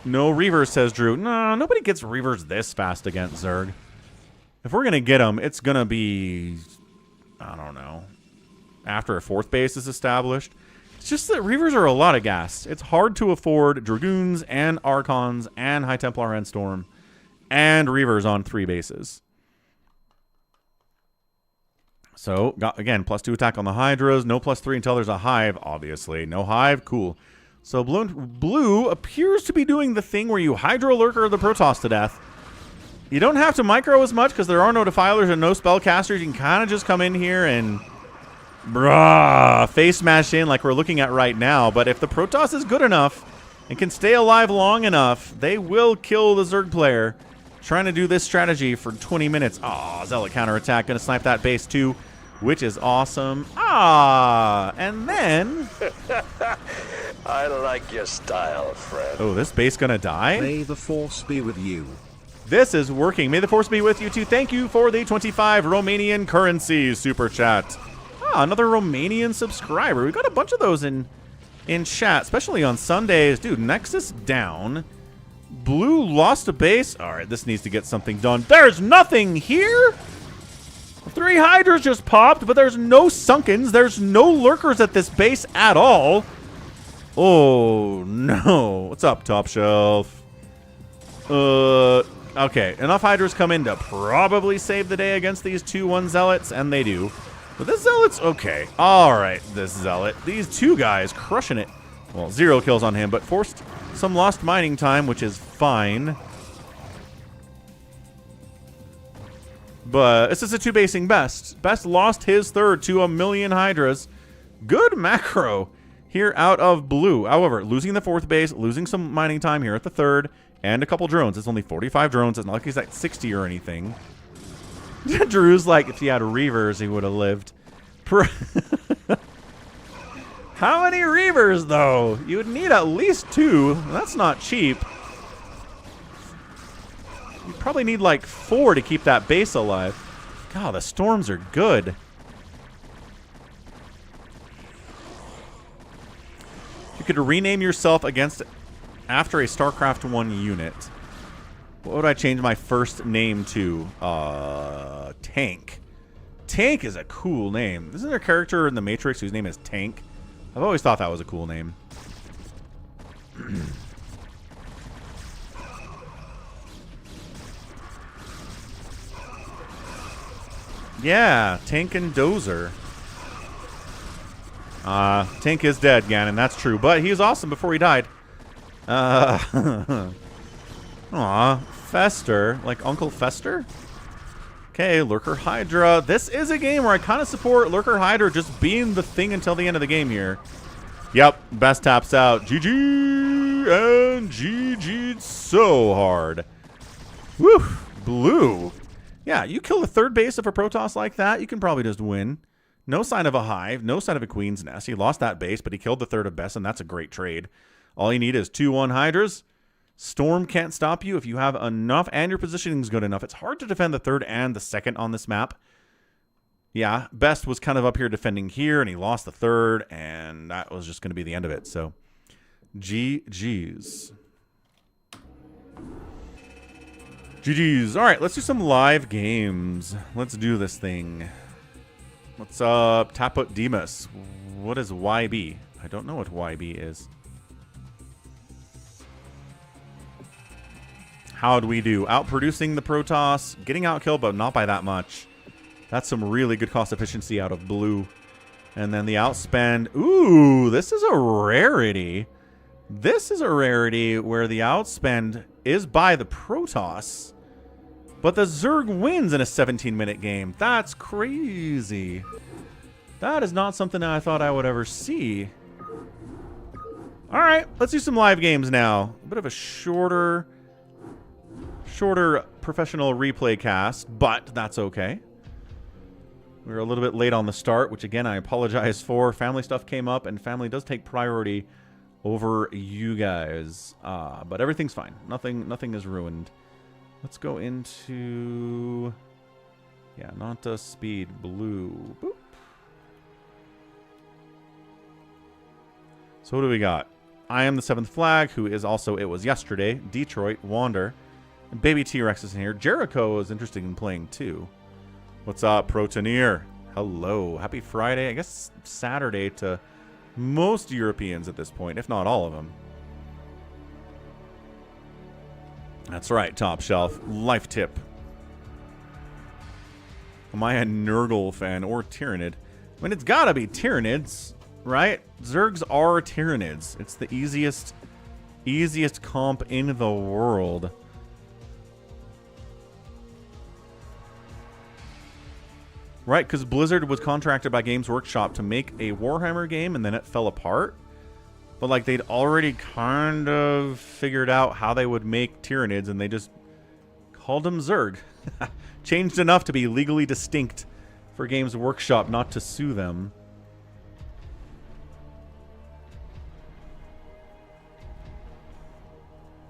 No Reavers, says Drew. No, nobody gets Reavers this fast against Zerg. If we're going to get them, it's going to be, I don't know, after a 4th base is established. It's just that Reavers are a lot of gas. It's hard to afford Dragoons and Archons and High Templar and Storm and Reavers on 3 bases. So, got, again, +2 attack on the Hydras. No +3 until there's a Hive, obviously. No Hive, cool. So, blue appears to be doing the thing where you Hydra Lurker the Protoss to death. You don't have to micro as much because there are no Defilers and no Spellcasters. You can kind of just come in here and face smash in like we're looking at right now. But if the Protoss is good enough and can stay alive long enough, they will kill the Zerg player trying to do this strategy for 20 minutes. Ah, Zealot counterattack. Going to snipe that base too, which is awesome. Ah, and then... I like your style, friend. Oh, this base going to die? May the Force be with you. This is working. May the Force be with you too. Thank you for the 25 Romanian currency super chat. Ah, another Romanian subscriber. We got a bunch of those in chat, especially on Sundays. Dude, Nexus down. Blue lost a base. All right, this needs to get something done. There's nothing here. 3 Hydras just popped, but there's no Sunkens. There's no Lurkers at this base at all. Oh, no. What's up, Top Shelf? Okay, enough Hydras come in to probably save the day against these 2-1 Zealots, and they do. But this Zealot's okay. All right, this Zealot. These 2 guys crushing it. Well, 0 kills on him, but forced some lost mining time, which is fine. But this is a 2-basing Best. Best lost his 3rd to 1,000,000 Hydras. Good macro here out of blue. However, losing the 4th base, losing some mining time here at the 3rd, and a couple drones. It's only 45 drones. It's not like he's at 60 or anything. Drew's like, if he had Reavers, he would have lived. How many Reavers, though? You would need at least 2. That's not cheap. You probably need like 4 to keep that base alive. God, the storms are good. You could rename yourself after a StarCraft 1 unit. What would I change my first name to? Tank. Tank is a cool name. Isn't there a character in The Matrix whose name is Tank? I've always thought that was a cool name. Yeah, Tank and Dozer. Tank is dead, Ganon. That's true. But he was awesome before he died. Aw, Fester. Like Uncle Fester? Okay, Lurker Hydra. This is a game where I kind of support Lurker Hydra just being the thing until the end of the game here. Yep, best taps out. GG and GG'd so hard. Woo, blue. Yeah, you kill the third base of a Protoss like that, you can probably just win. No sign of a hive, no sign of a queen's nest. He lost that base, but he killed the third of best, and that's a great trade. All you need is 2-1 Hydras. Storm can't stop you if you have enough and your positioning is good enough. It's hard to defend the third and the second on this map. Yeah, Best was kind of up here defending here, and he lost the third, and that was just going to be the end of it. So, GG's. GG's. All right, let's do some live games. Let's do this thing. What's up, Taput Demas? What is YB? I don't know what YB is. How'd we do? Outproducing the Protoss, getting outkilled, but not by that much. That's some really good cost efficiency out of blue. And then the outspend. Ooh, this is a rarity. This is a rarity where the outspend is by the Protoss, but the Zerg wins in a 17-minute game. That's crazy. That is not something I thought I would ever see. All right, let's do some live games now. A bit of a shorter professional replay cast, but that's okay. We were a little bit late on the start, which again I apologize for. Family stuff came up, and family does take priority over you guys. But everything's fine. Nothing is ruined. Let's go into, yeah, Nanta speed blue. Boop. So what do we got? I am the 7th flag, who is also It Was Yesterday, Detroit, Wander, and Baby T-Rex is in here. Jericho is interested in playing too. What's up, Protoneer? Hello. Happy Friday. I guess Saturday to most Europeans at this point, if not all of them. That's right, Top Shelf. Life tip. Am I a Nurgle fan or Tyrannid? I mean, it's gotta be Tyranids, right? Zergs are Tyranids. It's the easiest comp in the world. Right, because Blizzard was contracted by Games Workshop to make a Warhammer game, and then it fell apart. But, like, they'd already kind of figured out how they would make Tyranids, and they just called them Zerg. Changed enough to be legally distinct for Games Workshop not to sue them.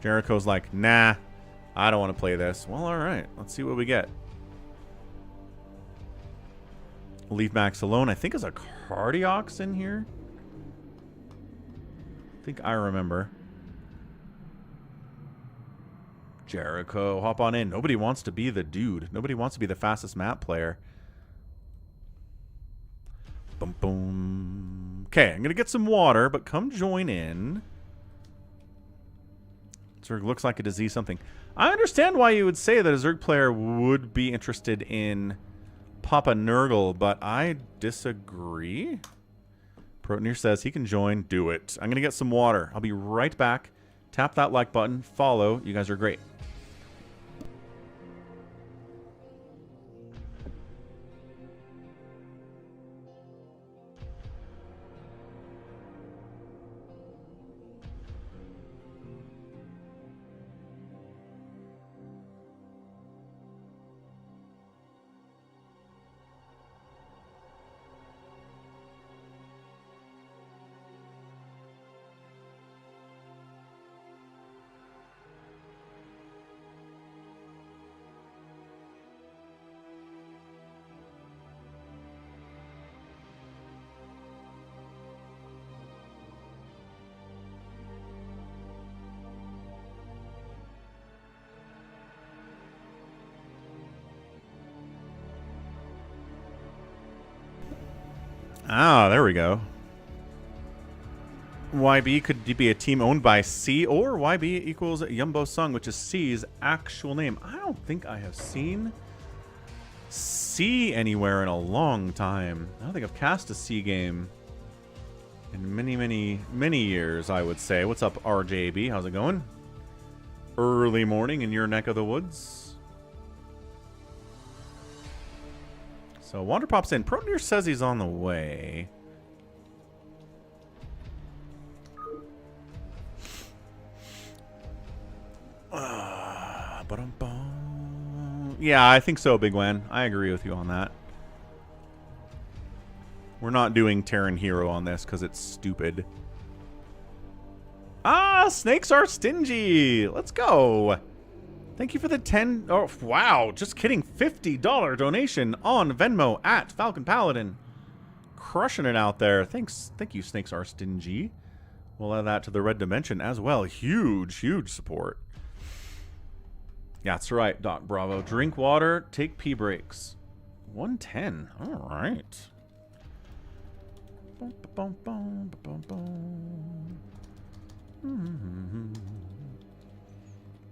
Jericho's like, nah, I don't want to play this. Well, alright, let's see what we get. Leave Max alone. I think is a Cardiox in here. I think I remember. Jericho, hop on in. Nobody wants to be the dude. Nobody wants to be the fastest map player. Boom, boom. Okay, I'm going to get some water, but come join in. Zerg looks like a disease something. I understand why you would say that a Zerg player would be interested in Papa Nurgle, but I disagree. Protoneer says he can join. Do it. I'm going to get some water. I'll be right back. Tap that like button. Follow. You guys are great. Ah, there we go. YB could be a team owned by C, or YB equals Yumbo Sung, which is C's actual name. I don't think I have seen C anywhere in a long time. I don't think I've cast a C game in many years, I would say. What's up, RJB? How's it going? Early morning in your neck of the woods. So Wander pops in. Proteer says he's on the way. Yeah, I think so, Big Wen. I agree with you on that. We're not doing Terran Hero on this because it's stupid. Ah, snakes are stingy. Let's go. Thank you for the 10. Oh, wow. Just kidding. $50 donation on Venmo at Falcon Paladin. Crushing it out there. Thanks. Thank you, snakes are stingy. We'll add that to the red dimension as well. Huge support. Yeah, that's right, Doc Bravo. Drink water, take pee breaks. 110. All right.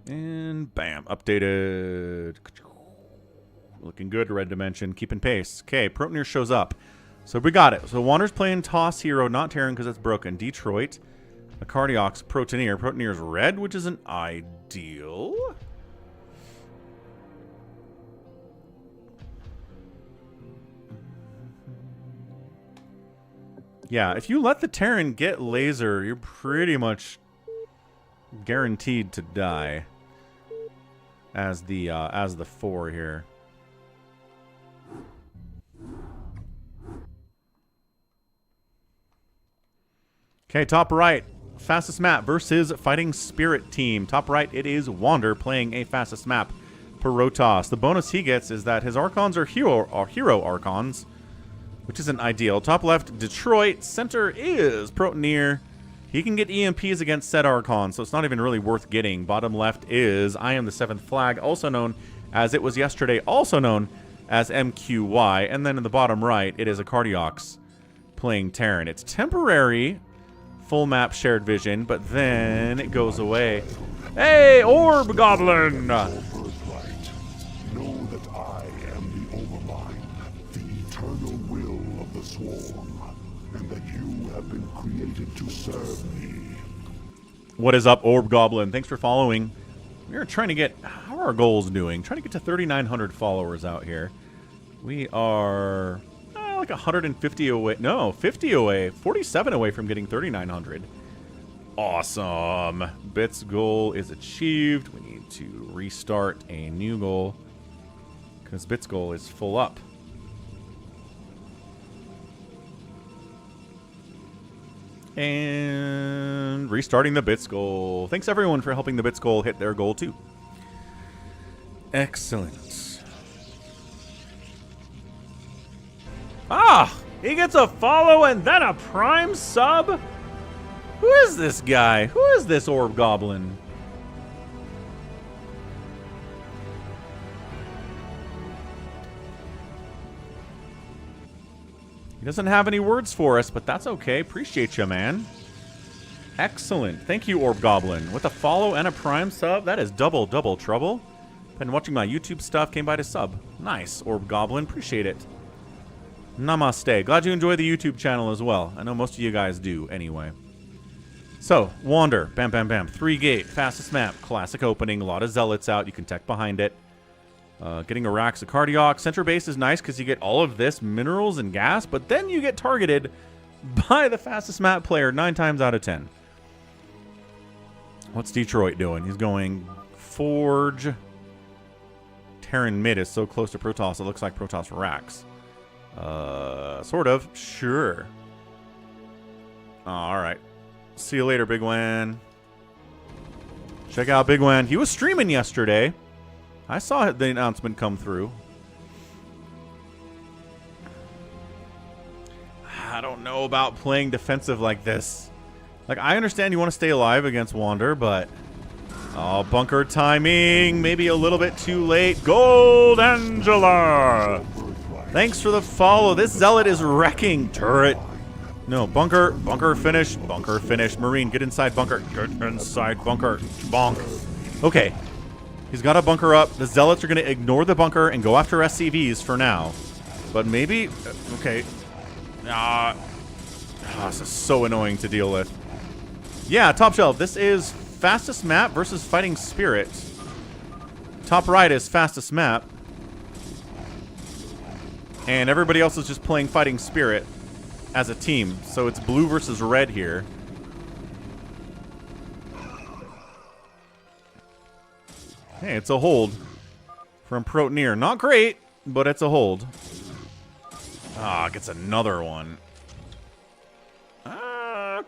And bam, updated. Looking good, red dimension. Keeping pace. Okay, Proteer shows up. So we got it. So Wander's playing Toss Hero, not Terran because it's broken. Detroit. A Cardiox, Proteer. Proteer's red, which isn't ideal. Yeah, if you let the Terran get laser, you're pretty much guaranteed to die as the 4 here. Okay, top right, fastest map versus Fighting Spirit team. Top right, it is Wander playing a fastest map, Protoss. The bonus he gets is that his Archons are hero Archons, which isn't ideal. Top left, Detroit. Center is Proteer. He can get EMPs against said Archon, so it's not even really worth getting. Bottom left is I Am the Seventh Flag, also known as It Was Yesterday, also known as MQY. And then in the bottom right, it is a Cardiox playing Terran. It's temporary, full map shared vision, but then it goes away. Hey, Orb Goblin! Know that I am the Overmind, the eternal will of the Swarm, and that you have been created to serve me. What is up, Orb Goblin? Thanks for following. We're trying to get... How are our goals doing? Trying to get to 3,900 followers out here. We are... like 150 away. No, 50 away. 47 away from getting 3,900. Awesome. Bits goal is achieved. We need to restart a new goal because Bits goal is full up. And restarting the Bits goal. Thanks everyone for helping the Bits goal hit their goal too. Excellent. Ah! He gets a follow and then a prime sub? Who is this guy? Who is this Orb Goblin? He doesn't have any words for us, but that's okay. Appreciate you, man. Excellent. Thank you, Orb Goblin. With a follow and a prime sub, that is double trouble. Been watching my YouTube stuff, came by to sub. Nice, Orb Goblin. Appreciate it. Namaste. Glad you enjoy the YouTube channel as well. I know most of you guys do anyway. So, Wander. Bam, bam, bam. 3-gate. Fastest map. Classic opening. A lot of Zealots out. You can tech behind it. Getting a Rax, a Cardiox. Center base is nice because you get all of this minerals and gas, but then you get targeted by the fastest map player 9 times out of 10. What's Detroit doing? He's going Forge. Terran mid is so close to Protoss, it looks like Protoss Rax. Sort of. Sure. Alright. See you later, Big Wan. Check out Big Wan. He was streaming yesterday. I saw the announcement come through. I don't know about playing defensive like this. Like, I understand you want to stay alive against Wander, but... Oh, bunker timing. Maybe a little bit too late. Gold Angela! Thanks for the follow. This zealot is wrecking. Turret. No, bunker. Bunker finish. Bunker finish. Marine, get inside bunker. Get inside bunker. Bonk. Okay. He's got a bunker up. The zealots are going to ignore the bunker and go after SCVs for now. But maybe... Okay. This is so annoying to deal with. Yeah, top shelf. This is fastest map versus fighting spirit. Top right is fastest map. And everybody else is just playing fighting spirit as a team. So it's blue versus red here. Hey, it's a hold from Protoneer. Not great, but it's a hold. Gets another one.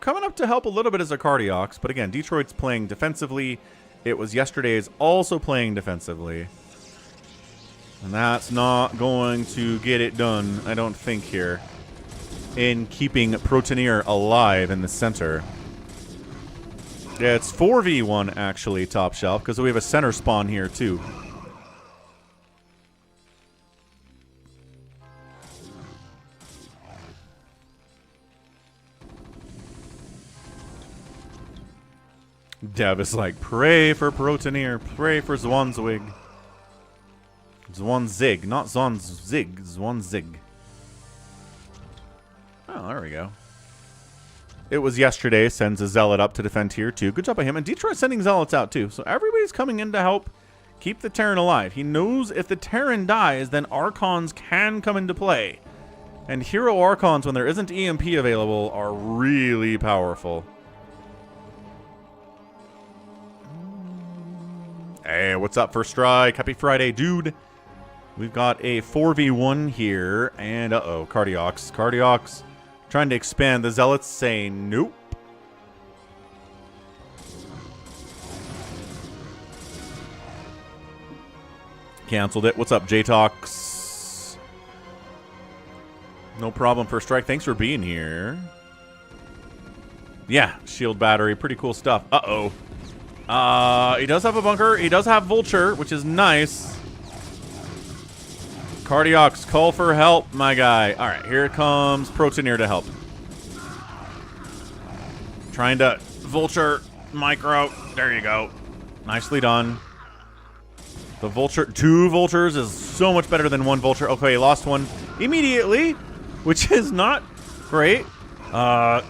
Coming up to help a little bit as a Cardiox, but again, Detroit's playing defensively. It was yesterday's also playing defensively. And that's not going to get it done, I don't think, here. In keeping Protoneer alive in the center. Yeah, it's 4v1, actually, top shelf, because we have a center spawn here, too. Dev is like, pray for Protoneer, pray for Zwanzwig. Zwanzig, not Zwanzig, Zwanzig. Oh, there we go. It was yesterday, sends a zealot up to defend tier 2. Good job by him. And Detroit sending zealots out too. So everybody's coming in to help keep the Terran alive. He knows if the Terran dies, then Archons can come into play. And hero Archons, when there isn't EMP available, are really powerful. Hey, what's up, First Strike? Happy Friday, dude. We've got a 4v1 here. And, uh-oh, Cardiox. Cardiox trying to expand. The Zealots say nope. Canceled it. What's up, J-Tox? No problem, First Strike. Thanks for being here. Yeah, shield battery. Pretty cool stuff. Uh-oh. He does have a bunker. He does have Vulture, which is nice. Cardiox, call for help, my guy. All right, here comes Protoneer to help. Trying to Vulture, micro. There you go. Nicely done. The Vulture, 2 Vultures is so much better than 1 Vulture. Okay, lost one immediately, which is not great.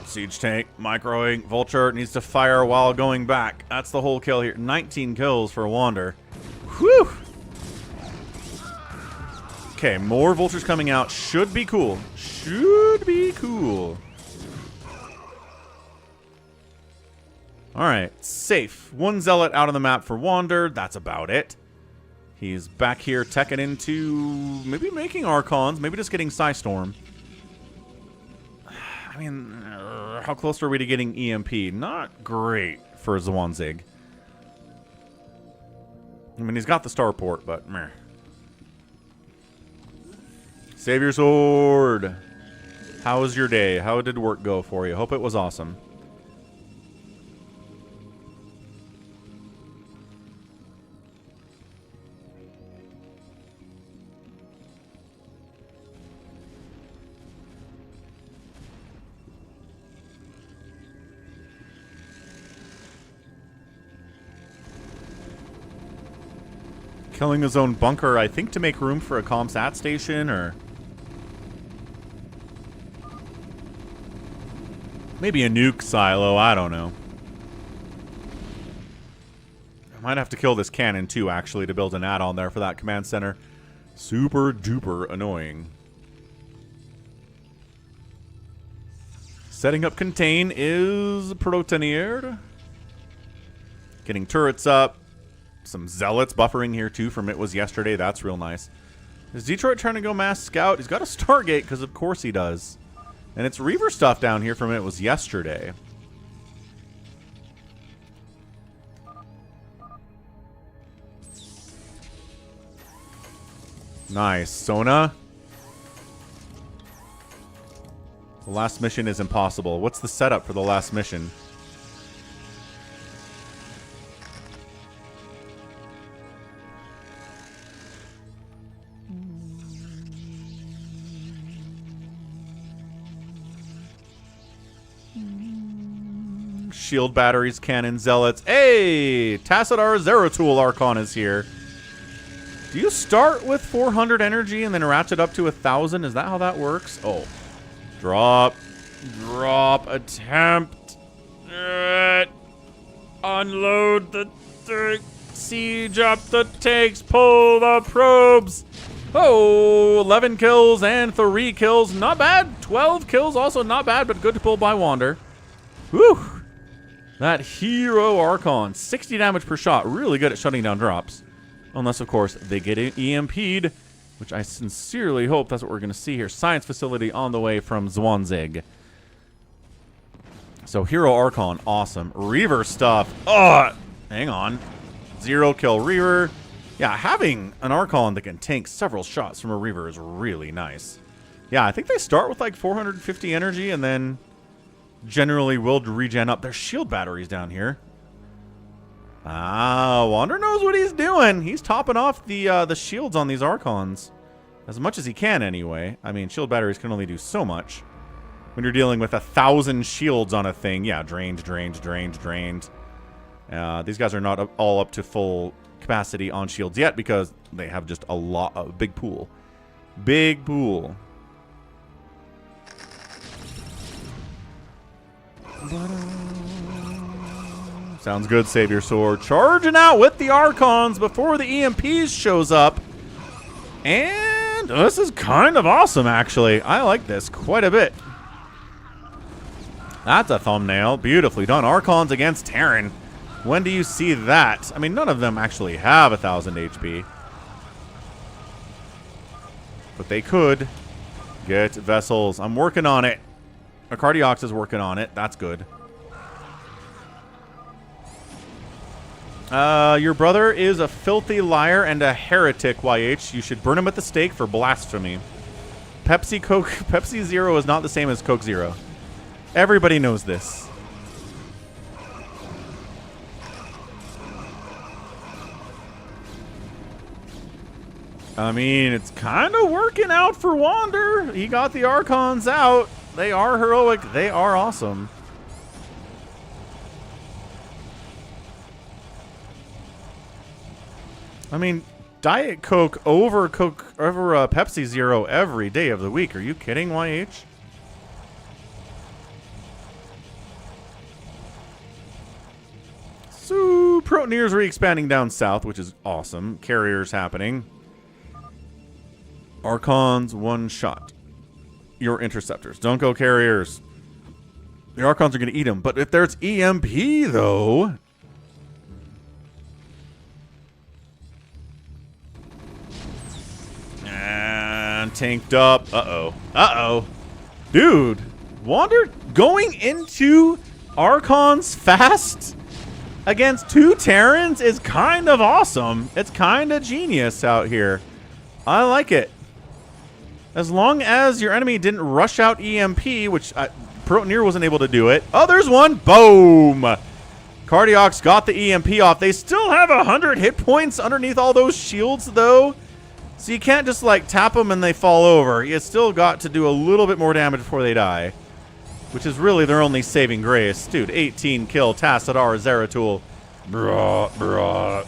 Siege tank, microing, Vulture needs to fire while going back. That's the whole kill here. 19 kills for Wander. Whew! Okay, more Vultures coming out. Should be cool. Should be cool. Alright, safe. 1 Zealot out on the map for Wander. That's about it. He's back here teching into maybe making Archons, maybe just getting Psystorm. I mean, how close are we to getting EMP? Not great for Zwanzig. I mean, he's got the starport, but meh. Save your sword. How was your day? How did work go for you? Hope it was awesome. Killing his own bunker, I think to make room for a ComSat station, or maybe a nuke silo, I don't know. I might have to kill this cannon too, actually, to build an add-on there for that command center. Super duper annoying. Setting up contain is Protoneer. Getting turrets up. Some Zealots buffering here, too, from It Was Yesterday. That's real nice. Is Detroit trying to go mass scout? He's got a Stargate, because of course he does. And it's Reaver stuff down here from It Was Yesterday. Nice. Sona. The last mission is impossible. What's the setup for the last mission? Shield batteries, cannon, zealots. Hey! Tassadar Zeratul Archon is here. Do you start with 400 energy and then ratchet up to 1,000? Is that how that works? Oh. Drop. Drop. Attempt. Unload the siege up the tanks. Pull the probes. Oh, 11 kills and 3 kills. Not bad. 12 kills, also not bad, but good to pull by Wander. Whew. That Hero Archon. 60 damage per shot. Really good at shutting down drops. Unless, of course, they get EMP'd, which I sincerely hope that's what we're going to see here. Science facility on the way from Zwanzig. So, Hero Archon, awesome. Reaver stuff. Oh, hang on. 0 kill Reaver. Yeah, having an Archon that can tank several shots from a Reaver is really nice. Yeah, I think they start with like 450 energy and then generally will regen up. There's shield batteries down here. Ah, Wander knows what he's doing. He's topping off the shields on these Archons. As much as he can, anyway. I mean, shield batteries can only do so much. When you're dealing with 1,000 shields on a thing. Yeah, drained, drained, drained, drained. These guys are not all up to full capacity on shields yet because they have just a big pool. Big pool. Sounds good, Savior Sword. Charging out with the Archons before the EMPs shows up. And this is kind of awesome, actually. I like this quite a bit. That's a thumbnail. Beautifully done. Archons against Terran. When do you see that? I mean, none of them actually have 1,000 HP. But they could get vessels. I'm working on it. Cardiox is working on it. That's good. Your brother is a filthy liar and a heretic, YH. You should burn him at the stake for blasphemy. Pepsi Zero is not the same as Coke Zero. Everybody knows this. I mean, it's kind of working out for Wander. He got the Archons out. They are heroic. They are awesome. I mean, Diet Coke over Pepsi Zero every day of the week. Are you kidding, YH? So, Protoneers re-expanding down south, which is awesome. Carriers happening. Archons, one shot. Your interceptors. Don't go carriers. The Archons are going to eat them. But if there's EMP, though... And tanked up. Uh-oh. Uh-oh. Dude. Wander going into Archons fast against 2 Terrans is kind of awesome. It's kind of genius out here. I like it. As long as your enemy didn't rush out EMP, which Protoneer wasn't able to do it. Oh, there's one. Boom. Cardiox got the EMP off. They still have 100 hit points underneath all those shields, though. So you can't just, like, tap them and they fall over. You still got to do a little bit more damage before they die. Which is really their only saving grace. Dude, 18 kill Tassadar Zeratul. Bruh, bruh.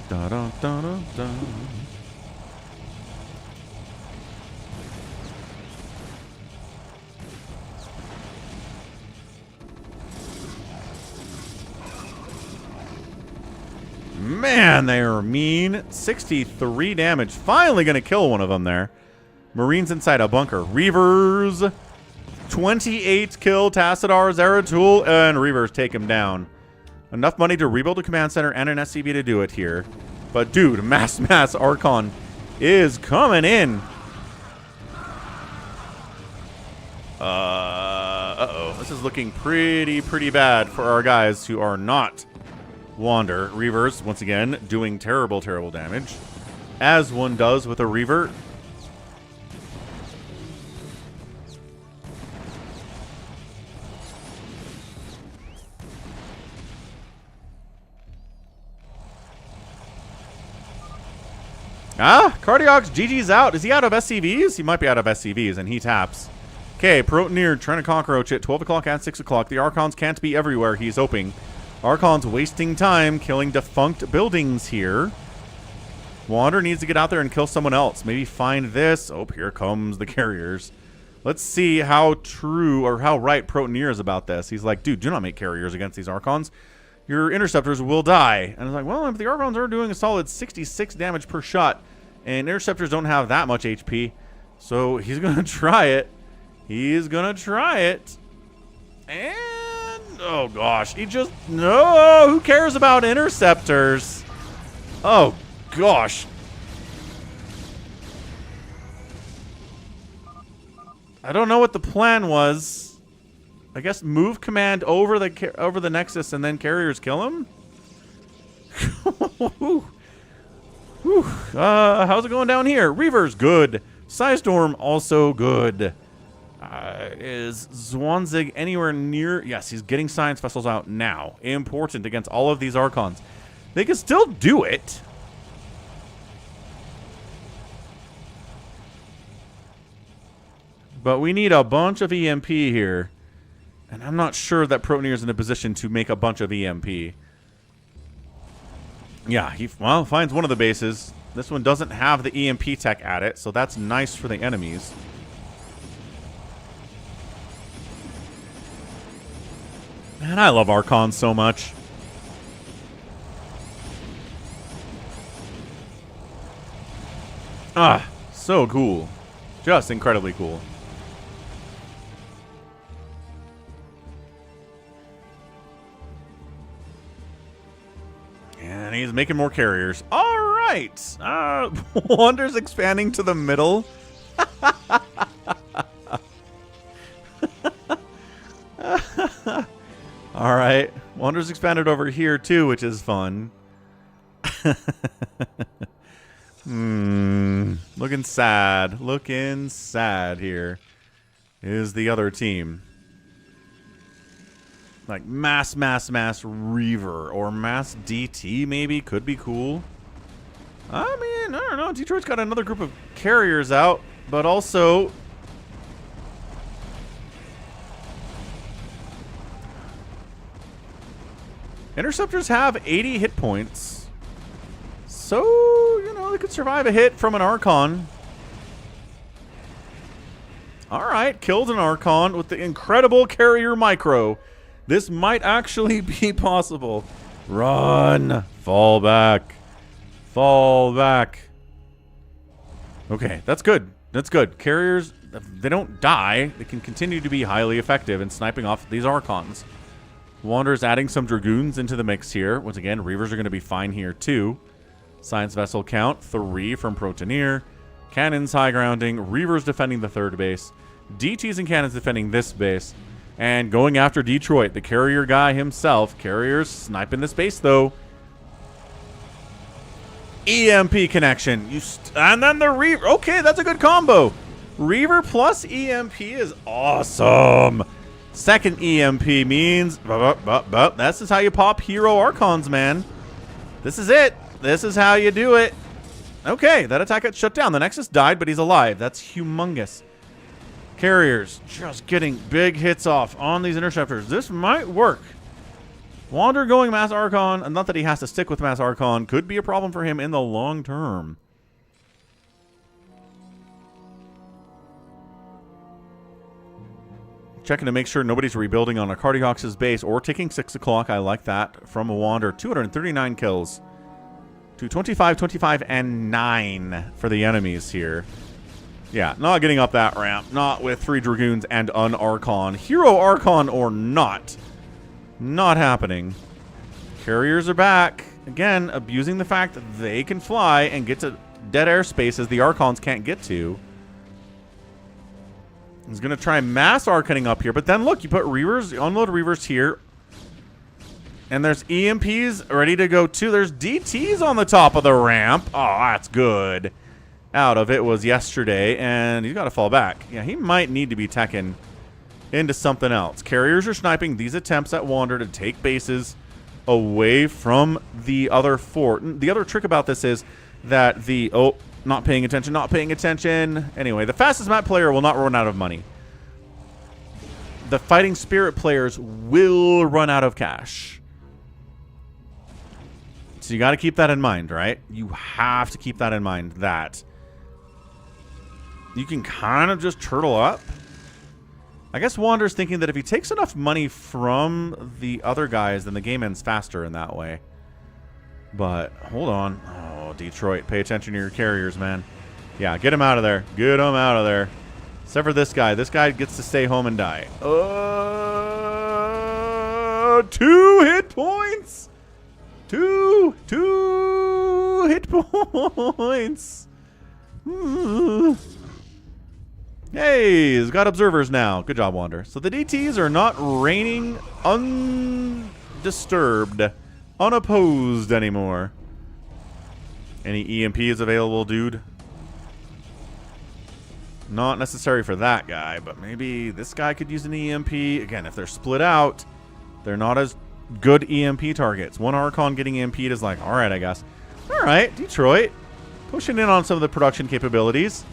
Da, da, da, da, da. Man, they are mean. 63 damage. Finally going to kill one of them there. Marines inside a bunker. Reavers. 28 kill Tassadar Zeratul. And Reavers take him down. Enough money to rebuild a command center and an SCB to do it here. But, dude, Mass Archon is coming in. Uh-oh. This is looking pretty bad for our guys who are not Wander. Reavers, once again, doing terrible damage. As one does with a Reaver. Ah, Cardiox, GG's out. Is he out of SCVs? He might be out of SCVs, and he taps. Okay, Protoneer trying to cockroach it. 12 o'clock and 6 o'clock. The Archons can't be everywhere, he's hoping. Archon's wasting time killing defunct buildings here. Wander needs to get out there and kill someone else. Maybe find this. Oh, here comes the carriers. Let's see how true or how right Protoneer is about this. He's like, dude, do not make carriers against these Archons. Your interceptors will die. And it's like, well, if the Archons are doing a solid 66 damage per shot, and interceptors don't have that much HP, so he's going to try it. He's going to try it. And, oh gosh, he just, no, who cares about interceptors? Oh gosh. I don't know what the plan was. I guess move command over the Nexus and then carriers kill him? How's it going down here? Reaver's good. Psystorm also good. Is Zwanzig anywhere near? Yes, he's getting science vessels out now. Important against all of these Archons. They can still do it. But we need a bunch of EMP here. And I'm not sure that Protoneer is in a position to make a bunch of EMP. Yeah, he finds one of the bases. This one doesn't have the EMP tech at it, so that's nice for the enemies. Man, I love Archon so much. Ah, so cool. Just incredibly cool. And he's making more carriers. All right. Wander's expanding to the middle. All right. Wander's expanded over here too, which is fun. Looking sad. Looking sad here is the other team. Like mass Reaver or mass DT maybe could be cool. I mean, I don't know. Detroit's got another group of carriers out, but also interceptors have 80 hit points. So, you know, they could survive a hit from an Archon. All right, killed an Archon with the incredible carrier micro. This might actually be possible. Run. Fall back. Fall back. Okay, that's good. That's good. Carriers, if they don't die, they can continue to be highly effective in sniping off these Archons. Wander's adding some Dragoons into the mix here. Once again, Reavers are going to be fine here too. Science vessel count, 3 from Protoneer. Cannons high grounding. Reavers defending the third base. DTs and cannons defending this base. And going after Detroit, the carrier guy himself. Carriers sniping this base, though. EMP connection. And then the Reaver. Okay, that's a good combo. Reaver plus EMP is awesome. Second EMP means... This is how you pop hero Archons, man. This is it. This is how you do it. Okay, that attack got shut down. The Nexus died, but he's alive. That's humongous. Carriers just getting big hits off on these interceptors. This might work. Wander going Mass Archon, and not that he has to stick with Mass Archon, could be a problem for him in the long term. Checking to make sure nobody's rebuilding on a Cardiox's base or taking 6 o'clock. I like that from a Wander. 239 kills to 25, 25, and 9 for the enemies here. Yeah, not getting up that ramp. Not with 3 Dragoons and an Archon. Hero Archon or not. Not happening. Carriers are back. Again, abusing the fact that they can fly and get to dead air spaces the Archons can't get to. He's going to try mass Arconing up here. But then look, you put Reavers, unload Reavers here. And there's EMPs ready to go too. There's DTs on the top of the ramp. Oh, that's good. Out of it was yesterday, and he's got to fall back. Yeah, he might need to be teching into something else. Carriers are sniping these attempts at Wander to take bases away from the other fort. The other trick about this is that the... Oh, Not paying attention, not paying attention. Anyway, the fastest map player will not run out of money. The fighting spirit players will run out of cash. So you got to keep that in mind, right? You have to keep that in mind, that you can kind of just turtle up. I guess Wander's thinking that if he takes enough money from the other guys, then the game ends faster in that way. But hold on. Oh, Detroit, pay attention to your carriers, man. Yeah, get him out of there. Get him out of there. Except for this guy. This guy gets to stay home and die. 2 hit points. Two hit points. Hey, he's got observers now. Good job, Wander. So the DTs are not reigning undisturbed, unopposed anymore. Any EMP is available, dude? Not necessary for that guy, but maybe this guy could use an EMP. Again, if they're split out, they're not as good EMP targets. One Archon getting EMP'd is like, all right, I guess. All right, Detroit. Pushing in on some of the production capabilities.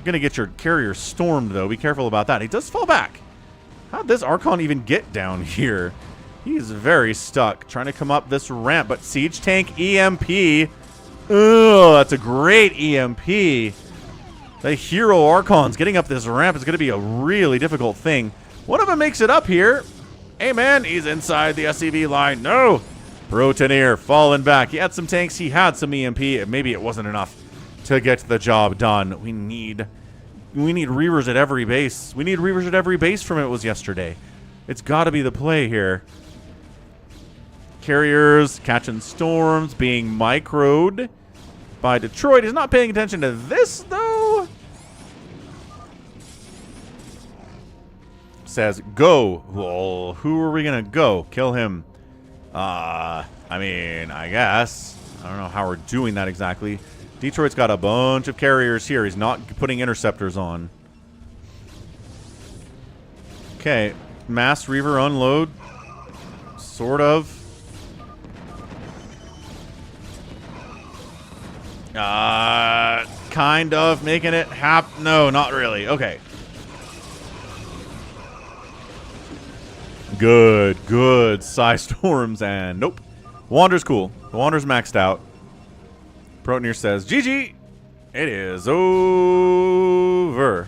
Going to get your carrier stormed, though. Be careful about that. He does fall back. How'd this Archon even get down here? He's very stuck. Trying to come up this ramp, but Siege Tank EMP. Oh, that's a great EMP. The hero Archons getting up this ramp is going to be a really difficult thing. One of them makes it up here. Hey, man, he's inside the SCV line. No! Protoneer falling back. He had some tanks. He had some EMP. Maybe it wasn't enough to get the job done. We need Reavers at every base. We need Reavers at every base from it was yesterday. It's got to be the play here. Carriers catching storms, being microed by Detroit. He's not paying attention to this, though. Says, go. Well, who are we going to go? Kill him. I mean, I guess. I don't know how we're doing that exactly. Detroit's got a bunch of carriers here. He's not putting interceptors on. Okay. Mass Reaver unload. Sort of. Kind of making it happen. No, not really. Okay. Good. Psy Storms and nope. Wander's cool. The Wander's maxed out. Protoneer says, GG. It is over.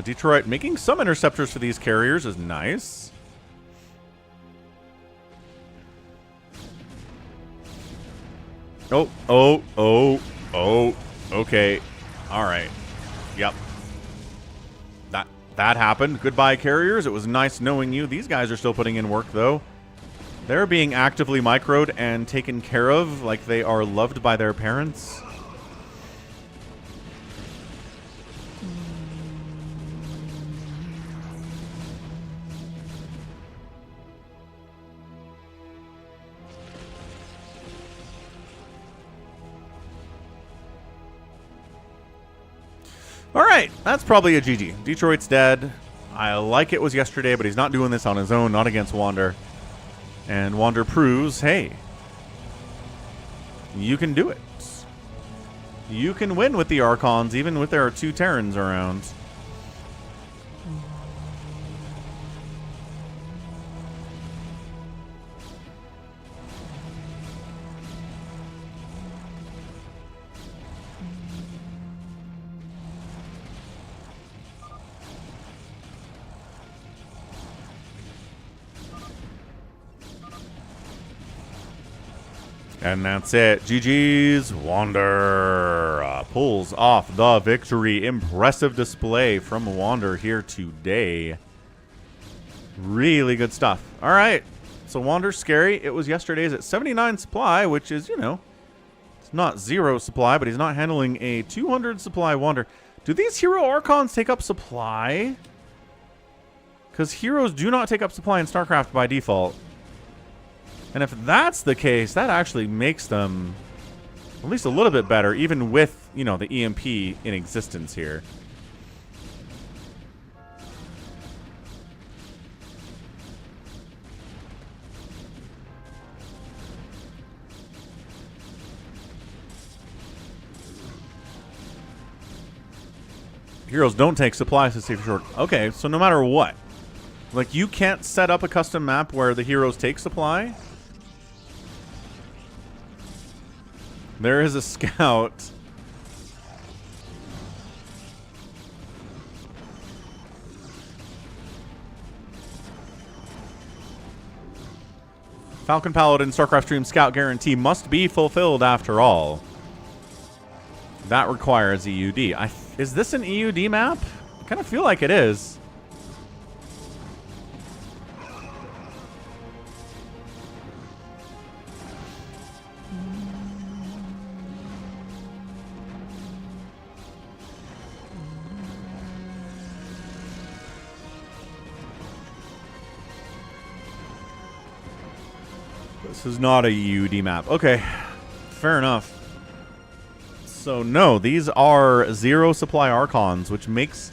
Detroit making some interceptors for these carriers is nice. Oh. Okay. All right. Yep. That happened. Goodbye, carriers. It was nice knowing you. These guys are still putting in work, though. They're being actively microed and taken care of like they are loved by their parents. All right, that's probably a GG. Detroit's dead. I like it was yesterday, but he's not doing this on his own, not against Wander. And Wander proves, hey, you can do it. You can win with the Archons, even with there are 2 Terrans around. And that's it. GG's. Wander pulls off the victory. Impressive display from Wander here today. Really good stuff. All right. So Wander's scary. It was yesterday's at 79 supply, which is, you know, it's not 0 supply, but he's not handling a 200 supply Wander. Do these hero Archons take up supply? Because heroes do not take up supply in StarCraft by default. And if that's the case, that actually makes them at least a little bit better, even with, you know, the EMP in existence here. Heroes don't take supplies to save short. Okay, so no matter what. Like, you can't set up a custom map where the heroes take supply? There is a scout. Falcon Paladin StarCraft Stream Scout guarantee must be fulfilled after all. That requires EUD. Is this an EUD map? I kind of feel like it is. This is not a EUD map. Okay, fair enough. So no, these are 0 supply Archons, which makes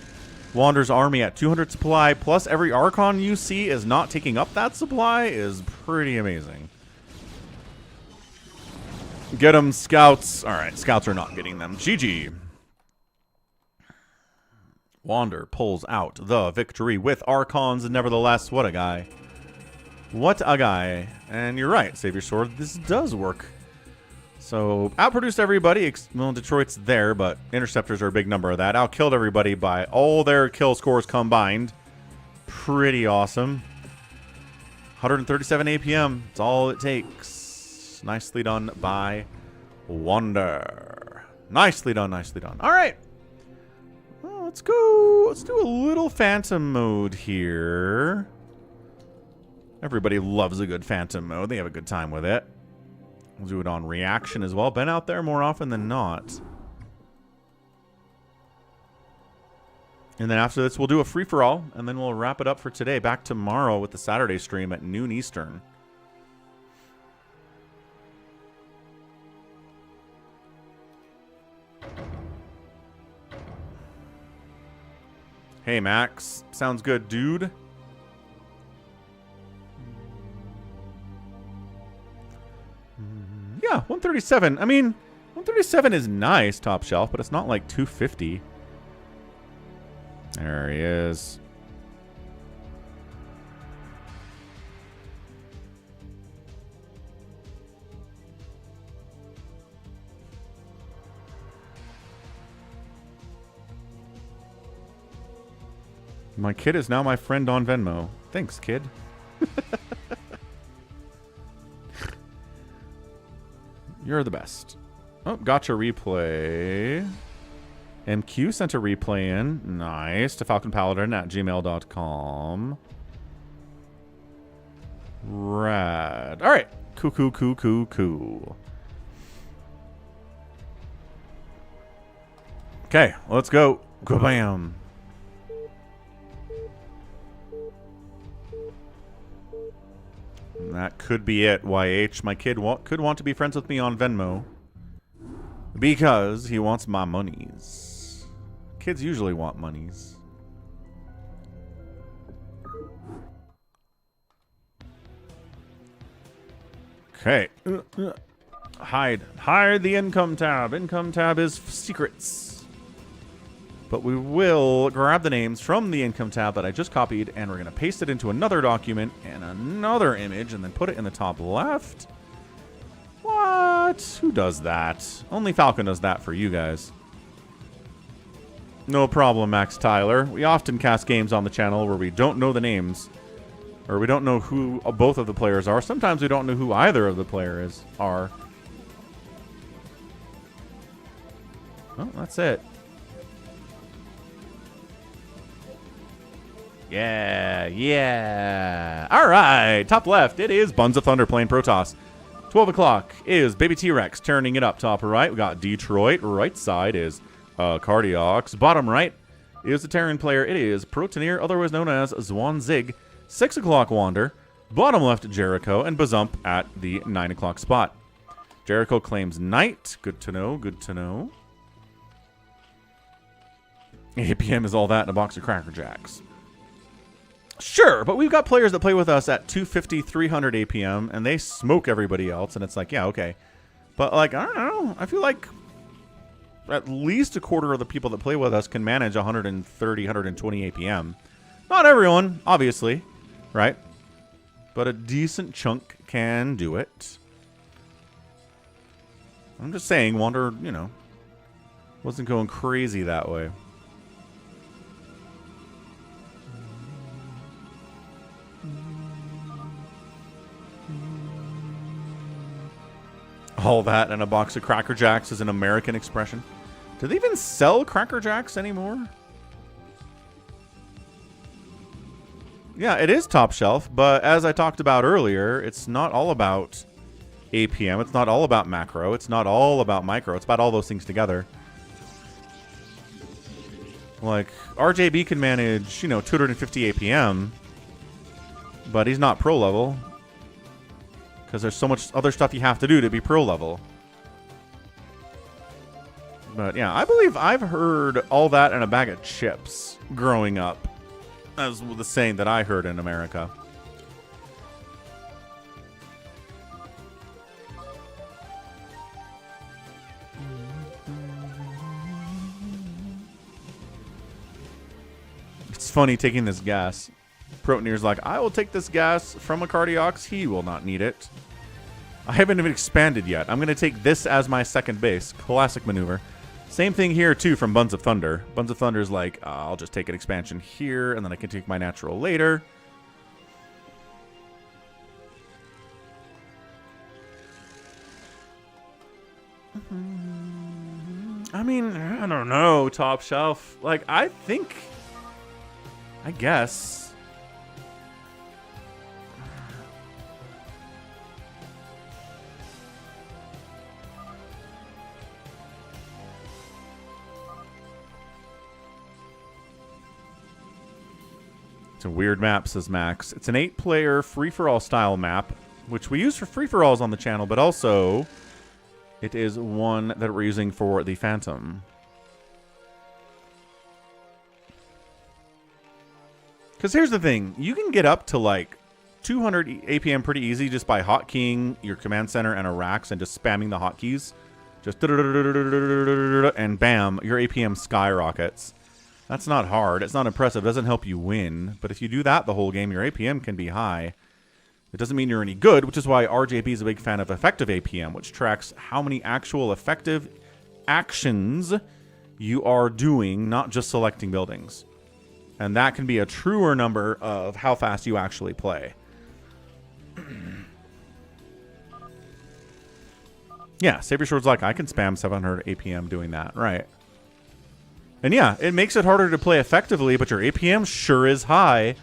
Wander's army at 200 supply, plus every Archon you see is not taking up that supply, is pretty amazing. Get them, Scouts. Alright, Scouts are not getting them. GG. Wander pulls out the victory with Archons, nevertheless. What a guy. What a guy. And you're right, save your sword. This does work. So, outproduced everybody. Well, Detroit's there, but Interceptors are a big number of that. Outkilled everybody by all their kill scores combined. Pretty awesome. 137 APM. That's all it takes. Nicely done by Wander. Nicely done, nicely done. All right. Well, let's go. Let's do a little Phantom mode here. Everybody loves a good Phantom mode. They have a good time with it. We'll do it on reaction as well. Been out there more often than not. And then after this, we'll do a free-for-all, and then we'll wrap it up for today. Back tomorrow with the Saturday stream at noon Eastern. Hey, Max. Sounds good, dude. Yeah, 137. I mean, 137 is nice, top shelf, but it's not like 250. There he is. My kid is now my friend on Venmo. Thanks, kid. You're the best. Oh, gotcha replay. MQ sent a replay in. Nice. To falconpaladin@gmail.com. Rad. All right. Cool. Okay, let's go. Kabam. That could be it, YH. My kid could want to be friends with me on Venmo. Because he wants my monies. Kids usually want monies. Okay. Hide the income tab. Income tab is secrets. But we will grab the names from the income tab that I just copied, and we're going to paste it into another document and another image, and then put it in the top left. What? Who does that? Only Falcon does that for you guys. No problem, Max Tyler. We often cast games on the channel where we don't know the names, or we don't know who both of the players are. Sometimes we don't know who either of the players are. Well, that's it. Yeah. All right, top left, it is Buns of Thunder playing Protoss. 12 o'clock is Baby T-Rex turning it up. Top right, we got Detroit. Right side is Cardiox. Bottom right is the Terran player. It is Protoneer, otherwise known as Zwanzig. 6 o'clock Wander. Bottom left, Jericho. And Bazump at the 9 o'clock spot. Jericho claims Knight. Good to know, good to know. APM is all that in a box of Cracker Jacks. Sure, but we've got players that play with us at 250, 300 APM, and they smoke everybody else, and it's like, yeah, okay. But, like, I don't know. I feel like at least a quarter of the people that play with us can manage 130, 120 APM. Not everyone, obviously, right? But a decent chunk can do it. I'm just saying, Wander, you know, wasn't going crazy that way. All that and a box of Cracker Jacks is an American expression. Do they even sell Cracker Jacks anymore? Yeah, it is top shelf, but as I talked about earlier, it's not all about APM. It's not all about macro. It's not all about micro. It's about all those things together. Like, RJB can manage, you know, 250 APM, but he's not pro level. Because there's so much other stuff you have to do to be pro level. But yeah, I believe I've heard all that in a bag of chips growing up. As the saying that I heard in America. It's funny taking this gas. Protonier's like, I will take this gas from a Cardiox. He will not need it. I haven't even expanded yet. I'm going to take this as my second base. Classic maneuver. Same thing here, too, from Buns of Thunder. Buns of Thunder is like, I'll just take an expansion here, and then I can take my natural later. I mean, I don't know, top shelf. Like, I guess... It's a weird map, says Max. It's an 8-player free-for-all style map, which we use for free-for-alls on the channel, but also it is one that we're using for the Phantom. Because here's the thing. You can get up to like 200 APM pretty easy just by hotkeying your command center and a Rax and just spamming the hotkeys. Just and bam, your APM skyrockets. That's not hard. It's not impressive. It doesn't help you win. But if you do that the whole game, your APM can be high. It doesn't mean you're any good, which is why RJB is a big fan of effective APM, which tracks how many actual effective actions you are doing, not just selecting buildings. And that can be a truer number of how fast you actually play. Yeah, Savior Sword's like, I can spam 700 APM doing that, right? And yeah, it makes it harder to play effectively, but your APM sure is high,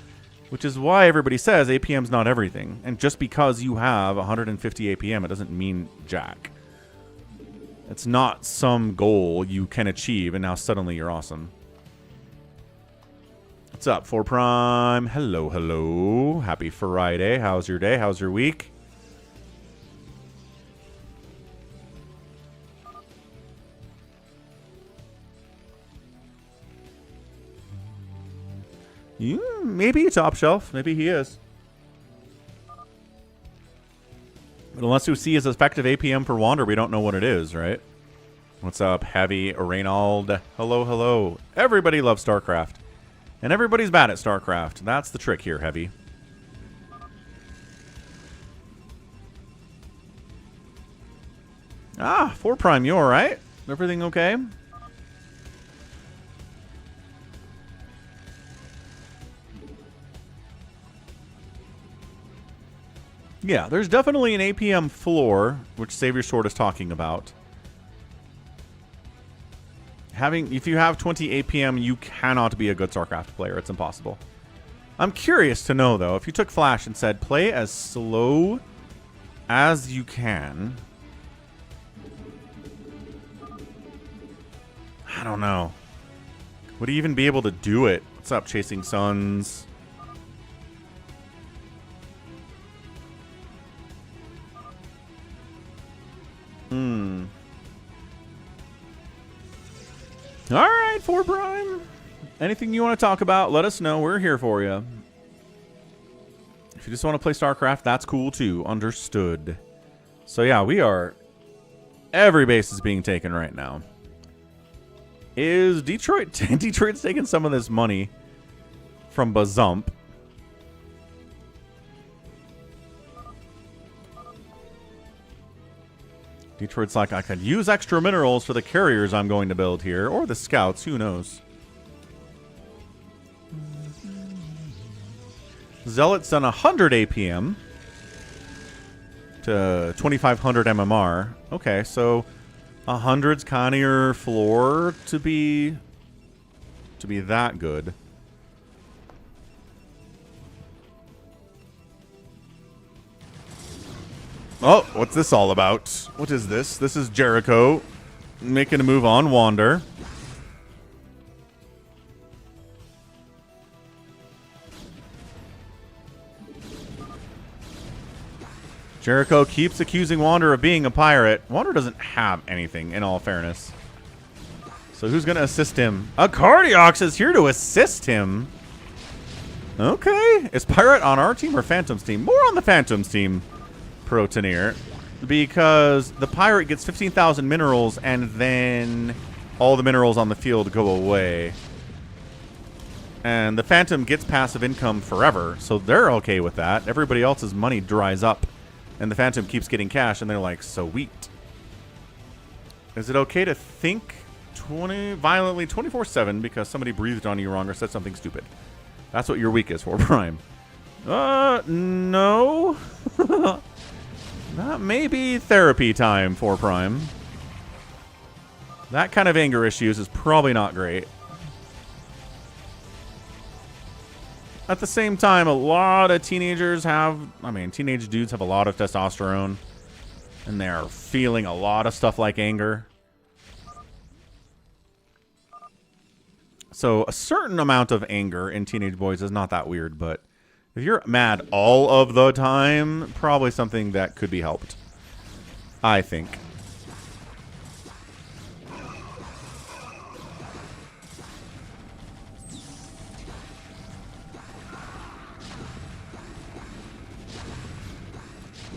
which is why everybody says APM's not everything. And just because you have 150 APM, it doesn't mean jack. It's not some goal you can achieve, and now suddenly you're awesome. What's up, 4 Prime? Hello, hello. Happy Friday. How's your day? How's your week? Maybe top shelf. Maybe he is. But unless we see his effective APM for Wander, we don't know what it is, right? What's up, Heavy? Reynald? Hello, hello. Everybody loves StarCraft. And everybody's bad at StarCraft. That's the trick here, Heavy. Ah, 4 Prime, you alright? Everything okay? Yeah, there's definitely an APM floor, which Savior Sword is talking about. If you have 20 APM, you cannot be a good StarCraft player. It's impossible. I'm curious to know, though, if you took Flash and said, play as slow as you can. I don't know. Would he even be able to do it? What's up, Chasing Suns? All right, 4 Prime. Anything you want to talk about, let us know. We're here for you. If you just want to play StarCraft, that's cool too. Understood. So yeah, we are... Every base is being taken right now. Is Detroit... Detroit's taking some of this money from Bazump. Detroit's like, I could use extra minerals for the carriers I'm going to build here. Or the scouts, who knows. Zealot's done 100 APM to 2500 MMR. Okay, so 100's kind of your floor to be that good. Oh, what's this all about? What is this? This is Jericho making a move on Wander. Jericho keeps accusing Wander of being a pirate. Wander doesn't have anything, in all fairness. So who's going to assist him? A Cardiox is here to assist him. Okay. Is Pirate on our team or Phantom's team? More on the Phantom's team, Protoneer. Because the Pirate gets 15,000 minerals, and then all the minerals on the field go away. And the Phantom gets passive income forever, so they're okay with that. Everybody else's money dries up. And the Phantom keeps getting cash, and they're like, sweet. Is it okay to think violently 24/7 because somebody breathed on you wrong or said something stupid? That's what your week is for, Prime. No. That may be therapy time for Prime. That kind of anger issues is probably not great. At the same time, a lot of teenagers have... I mean, teenage dudes have a lot of testosterone. And they're feeling a lot of stuff like anger. So, a certain amount of anger in teenage boys is not that weird, but... if you're mad all of the time, probably something that could be helped. I think.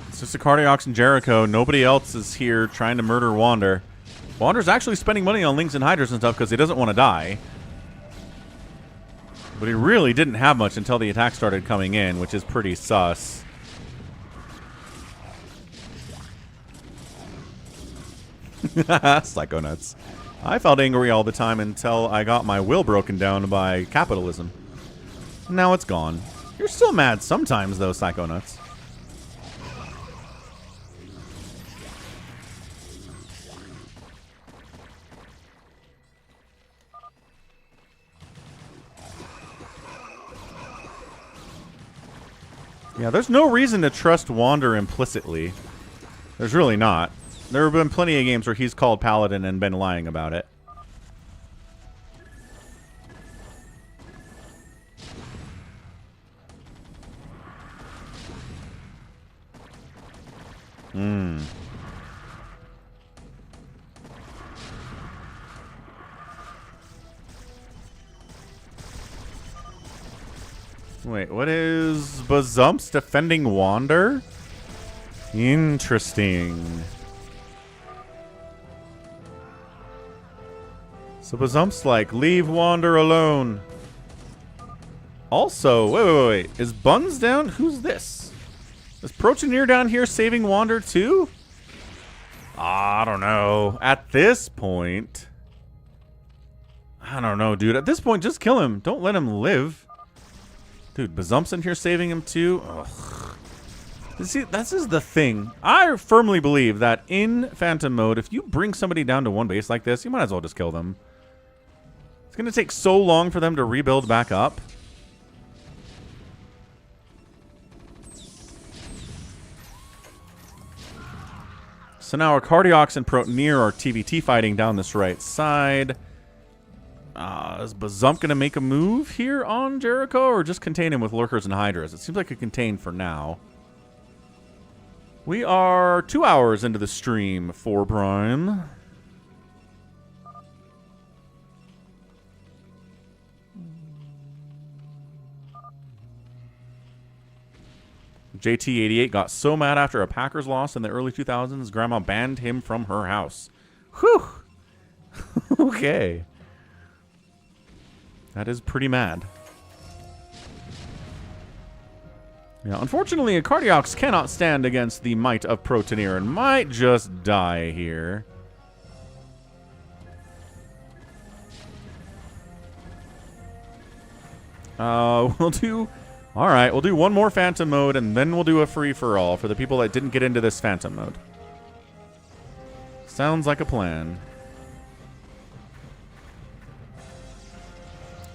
It's just a Cardiox and Jericho. Nobody else is here trying to murder Wander. Wander's actually spending money on Lings and Hydras and stuff because he doesn't want to die. But he really didn't have much until the attack started coming in, which is pretty sus. Psycho nuts. I felt angry all the time until I got my will broken down by capitalism. Now it's gone. You're still mad sometimes, though, Psycho nuts. Yeah, there's no reason to trust Wander implicitly. There's really not. There have been plenty of games where he's called Paladin and been lying about it. Wait, what is Bazump's defending Wander? Interesting. So Bazump's like, leave Wander alone. Also, wait. Is Buns down? Who's this? Is Protoneer down here saving Wander too? I don't know. At this point... I don't know, dude. At this point, just kill him. Don't let him live. Dude, Bazump's in here saving him too? Ugh. See, this is the thing. I firmly believe that in Phantom mode, if you bring somebody down to one base like this, you might as well just kill them. It's going to take so long for them to rebuild back up. So now our Cardiox and Protoneer are TVT fighting down this right side. Is Bazump going to make a move here on Jericho or just contain him with Lurkers and Hydras? It seems like a contain for now. We are 2 hours into the stream for Prime. JT88 got so mad after a Packers loss in the early 2000s, Grandma banned him from her house. Whew. Okay. That is pretty mad. Yeah, unfortunately, Cardiox cannot stand against the might of Protoneer and might just die here. We'll do... Alright, we'll do one more Phantom mode, and then we'll do a free-for-all for the people that didn't get into this Phantom mode. Sounds like a plan.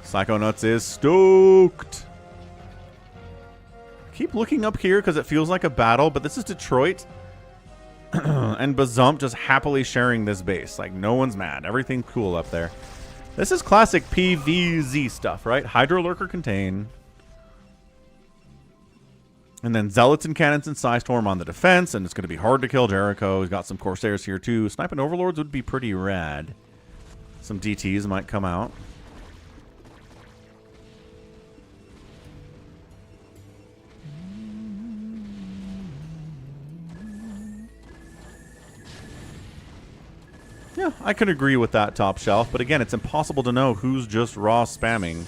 Psychonauts is stoked! Keep looking up here because it feels like a battle, but this is Detroit. And Bazump just happily sharing this base. Like, no one's mad. Everything's cool up there. This is classic PvZ stuff, right? Hydro Lurker contain. And then Zealots and Cannons and Psystorm on the defense, and it's going to be hard to kill Jericho. He's got some Corsairs here, too. Sniping Overlords would be pretty rad. Some DTs might come out. Yeah, I could agree with that, Top Shelf, but again, it's impossible to know who's just raw spamming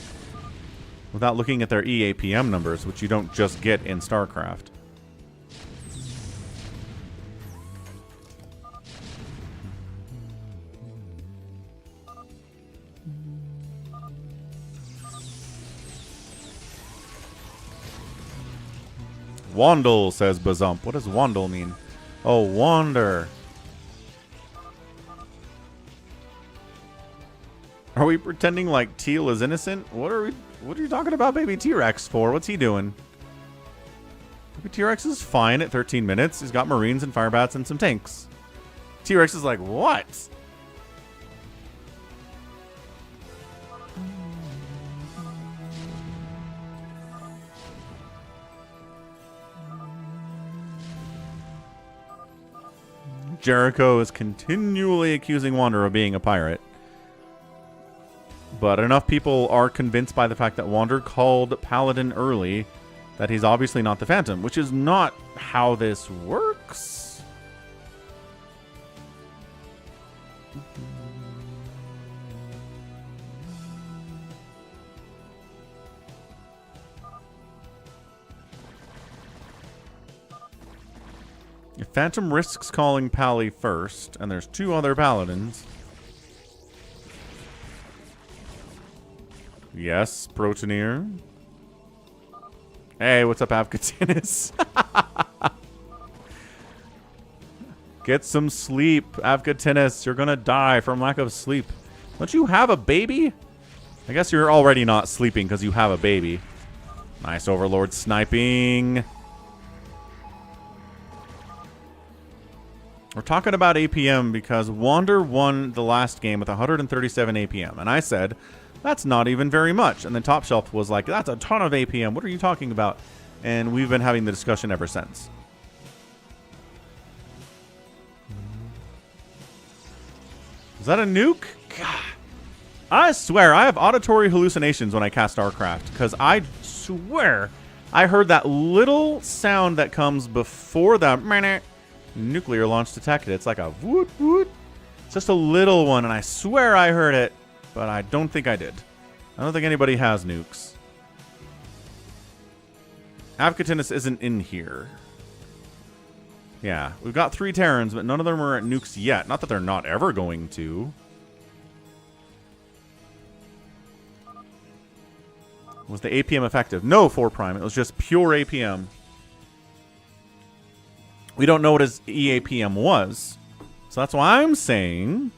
without looking at their EAPM numbers, which you don't just get in StarCraft. Wandle, says Bazump. What does Wandle mean? Oh, wander. Are we pretending like Teal is innocent? What are you talking about baby T-Rex for? What's he doing? Baby T-Rex is fine at 13 minutes. He's got Marines and Firebats and some tanks. T-Rex is like, what? Jericho is continually accusing Wander of being a pirate. But enough people are convinced by the fact that Wander called Paladin early that he's obviously not the Phantom, which is not how this works. If Phantom risks calling Pally first, and there's two other Paladins... Yes, Protoneer. Hey, what's up, Avcatinis? Get some sleep, Avcatinis. You're gonna die from lack of sleep. Don't you have a baby? I guess you're already not sleeping because you have a baby. Nice Overlord sniping. We're talking about APM because Wander won the last game with 137 APM. And I said... that's not even very much. And then Top Shelf was like, that's a ton of APM. What are you talking about? And we've been having the discussion ever since. Is that a nuke? God. I swear, I have auditory hallucinations when I cast StarCraft. Because I swear, I heard that little sound that comes before the nuclear launch detected. It's like a woot woot. It's just a little one, and I swear I heard it. But I don't think I did. I don't think anybody has nukes. Avcatinis isn't in here. Yeah, we've got 3 Terrans, but none of them are at nukes yet. Not that they're not ever going to. Was the APM effective? No, 4 Prime. It was just pure APM. We don't know what his EAPM was. So that's why I'm saying...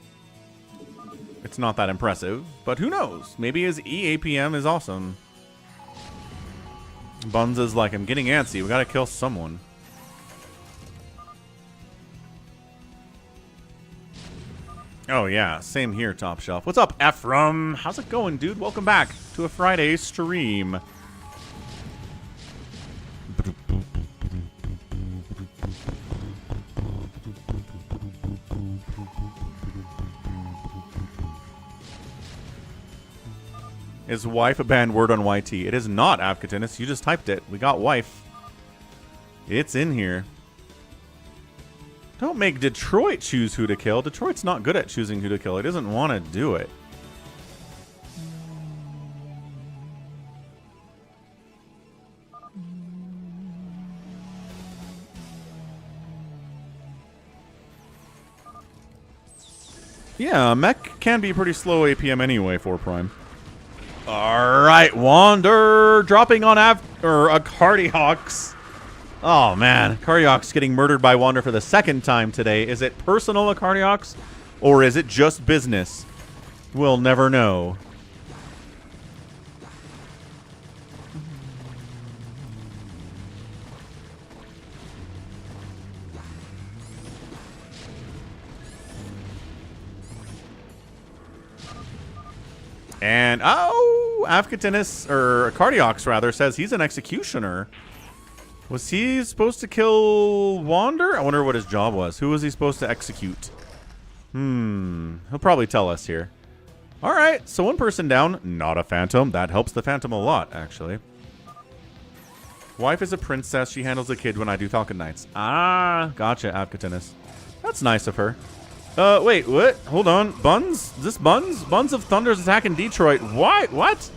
it's not that impressive, but who knows? Maybe his EAPM is awesome. Buns is like, I'm getting antsy. We gotta kill someone. Oh yeah, same here, Top Shelf. What's up, Ephraim? How's it going, dude? Welcome back to a Friday stream. Is wife a banned word on YT? It is not, Avcatinis. You just typed it. We got wife. It's in here. Don't make Detroit choose who to kill. Detroit's not good at choosing who to kill. He doesn't want to do it. Yeah, mech can be pretty slow APM anyway for Prime. Alright, Wander dropping on Cardiox. Oh man, Cardiox getting murdered by Wander for the second time today. Is it personal at Cardiox? Or is it just business? We'll never know. And, oh, Afkatinus, or Cardiox rather, says he's an executioner. Was he supposed to kill Wander? I wonder what his job was. Who was he supposed to execute? He'll probably tell us here. All right, so one person down, not a phantom. That helps the phantom a lot, actually. Wife is a princess. She handles a kid when I do Falcon Knights. Ah, gotcha, Afkatinus. That's nice of her. Wait, what? Hold on. Buns? Is this Buns? Buns of Thunder's attacking Detroit. Why? What?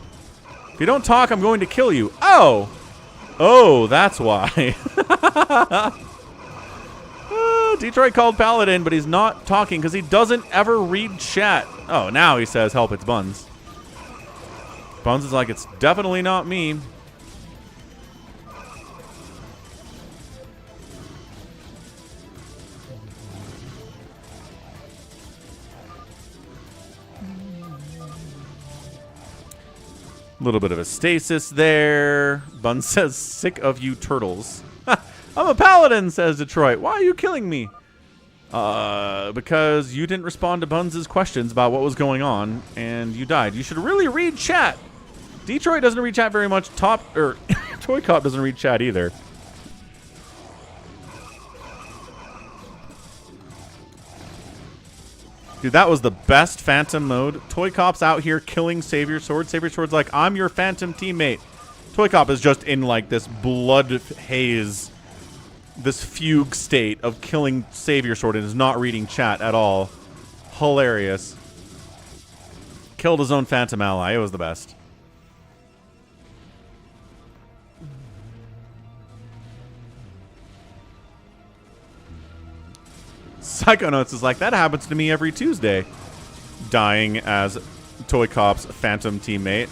If you don't talk, I'm going to kill you. Oh! Oh, that's why. Detroit called Paladin, but he's not talking because he doesn't ever read chat. Oh, now he says, help, it's Buns. Buns is like, it's definitely not me. A little bit of a stasis there. Bun says, sick of you turtles. I'm a paladin, says Detroit. Why are you killing me? Because you didn't respond to Buns' questions about what was going on, and you died. You should really read chat. Detroit doesn't read chat very much. Toy Cop doesn't read chat either. Dude, that was the best Phantom mode. Toy Cop's out here killing Savior Sword. Savior Sword's like, I'm your Phantom teammate. Toy Cop is just in like this blood haze, this fugue state of killing Savior Sword and is not reading chat at all. Hilarious. Killed his own Phantom ally. It was the best. Psychonauts is like, that happens to me every Tuesday. Dying as Toy Cop's Phantom teammate.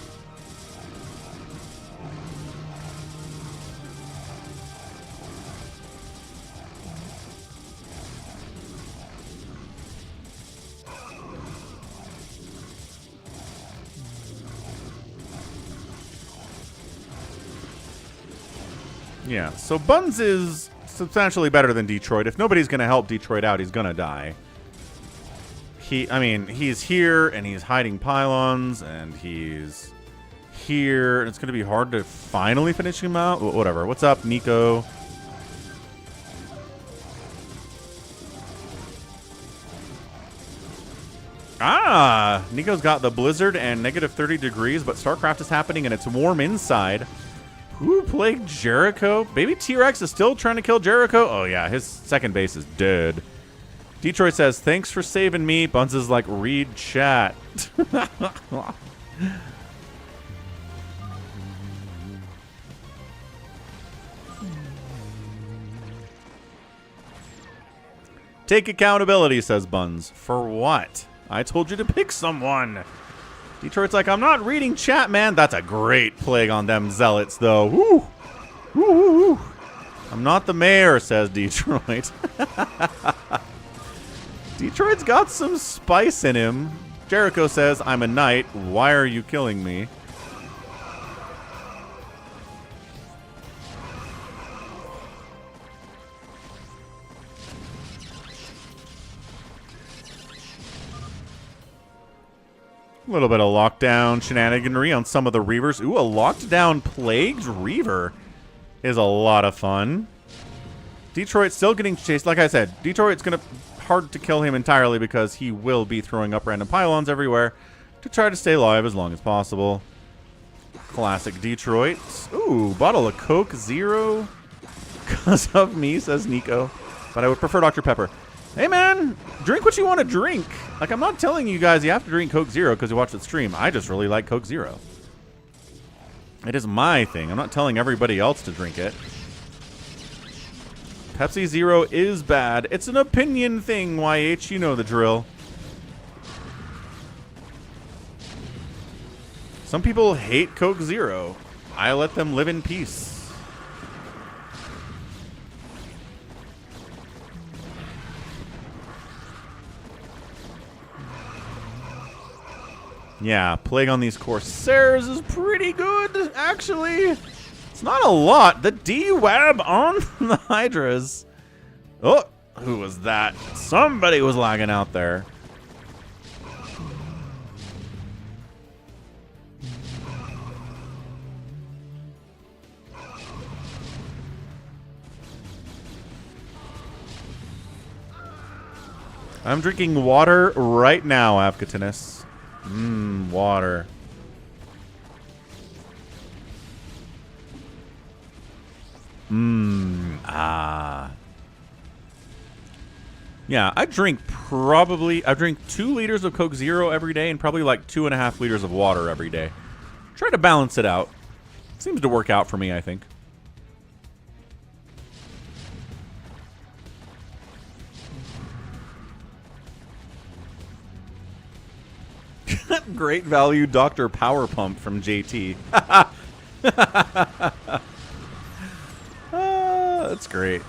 Yeah, so Buns is substantially better than Detroit. If nobody's going to help Detroit out, he's going to die. He's here, and he's hiding pylons, and he's here, and it's going to be hard to finally finish him out. Whatever. What's up, Nico? Ah! Nico's got the blizzard and negative 30 degrees, but StarCraft is happening, and it's warm inside. Who plagued Jericho? Baby T-Rex is still trying to kill Jericho? Oh, yeah. His second base is dead. Detroit says, thanks for saving me. Buns is like, read chat. Take accountability, says Buns. For what? I told you to pick someone. Detroit's like, I'm not reading chat, man. That's a great plague on them zealots, though. Woo! Woo, woo, woo. I'm not the mayor, says Detroit. Detroit's got some spice in him. Jericho says, I'm a knight. Why are you killing me? A little bit of lockdown shenaniganry on some of the Reavers. Ooh, a locked down plagued Reaver is a lot of fun. Detroit's still getting chased. Like I said, Detroit's going to hard to kill him entirely because he will be throwing up random pylons everywhere to try to stay alive as long as possible. Classic Detroit. Ooh, bottle of Coke Zero. Because of me, says Nico. But I would prefer Dr. Pepper. Hey, man, drink what you want to drink. Like, I'm not telling you guys you have to drink Coke Zero because you watch the stream. I just really like Coke Zero. It is my thing. I'm not telling everybody else to drink it. Pepsi Zero is bad. It's an opinion thing, YH. You know the drill. Some people hate Coke Zero. I let them live in peace. Yeah, plague on these Corsairs is pretty good, actually. It's not a lot. The D-Web on the Hydras. Oh, who was that? Somebody was lagging out there. I'm drinking water right now, Avcatinus. Water. Yeah, I drink 2 liters of Coke Zero every day and probably like 2.5 liters of water every day. Try to balance it out. Seems to work out for me, I think. Great value Dr. Power Pump from JT. That's great.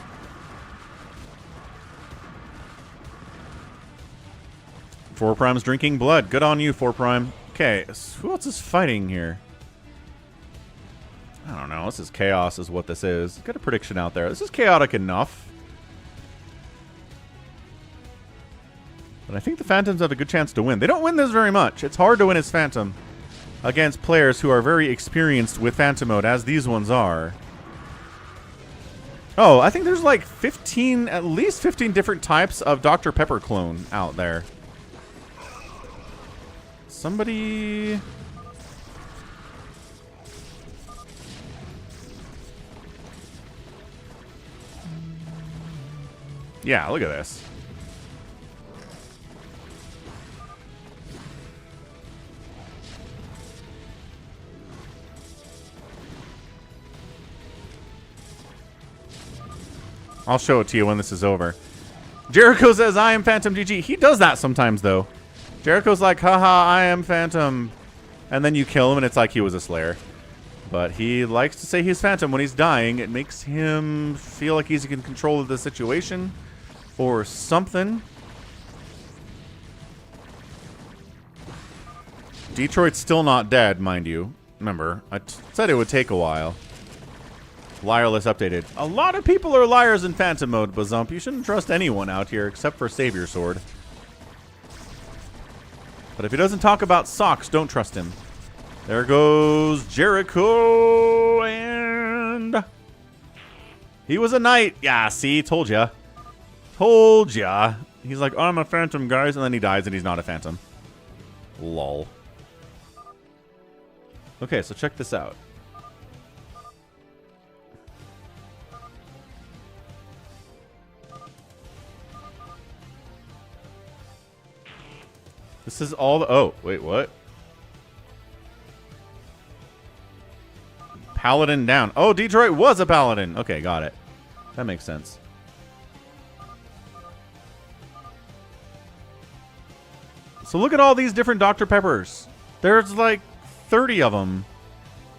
Four Prime's drinking blood. Good on you, Four Prime. Okay, so who else is fighting here? I don't know. This is chaos is what this is. Got a prediction out there. This is chaotic enough. But I think the Phantoms have a good chance to win. They don't win this very much. It's hard to win as Phantom against players who are very experienced with Phantom mode, as these ones are. Oh, I think there's like 15, at least 15 different types of Dr. Pepper clone out there. Somebody... Yeah, look at this. I'll show it to you when this is over. Jericho says, I am Phantom GG. He does that sometimes, though. Jericho's like, haha, I am Phantom. And then you kill him, and it's like he was a Slayer. But he likes to say he's Phantom when he's dying. It makes him feel like he's in control of the situation. Or something. Detroit's still not dead, mind you. Remember, I said it would take a while. Liarless updated. A lot of people are liars in Phantom mode, Bazump. You shouldn't trust anyone out here except for Savior Sword. But if he doesn't talk about socks, don't trust him. There goes Jericho, and he was a knight. Yeah, see, told ya. Told ya. He's like, I'm a Phantom, guys, and then he dies and he's not a Phantom. Lol. Okay, so check this out. This is all the... Oh, wait, what? Paladin down. Oh, Detroit was a Paladin. Okay, got it. That makes sense. So look at all these different Dr. Peppers. There's like 30 of them.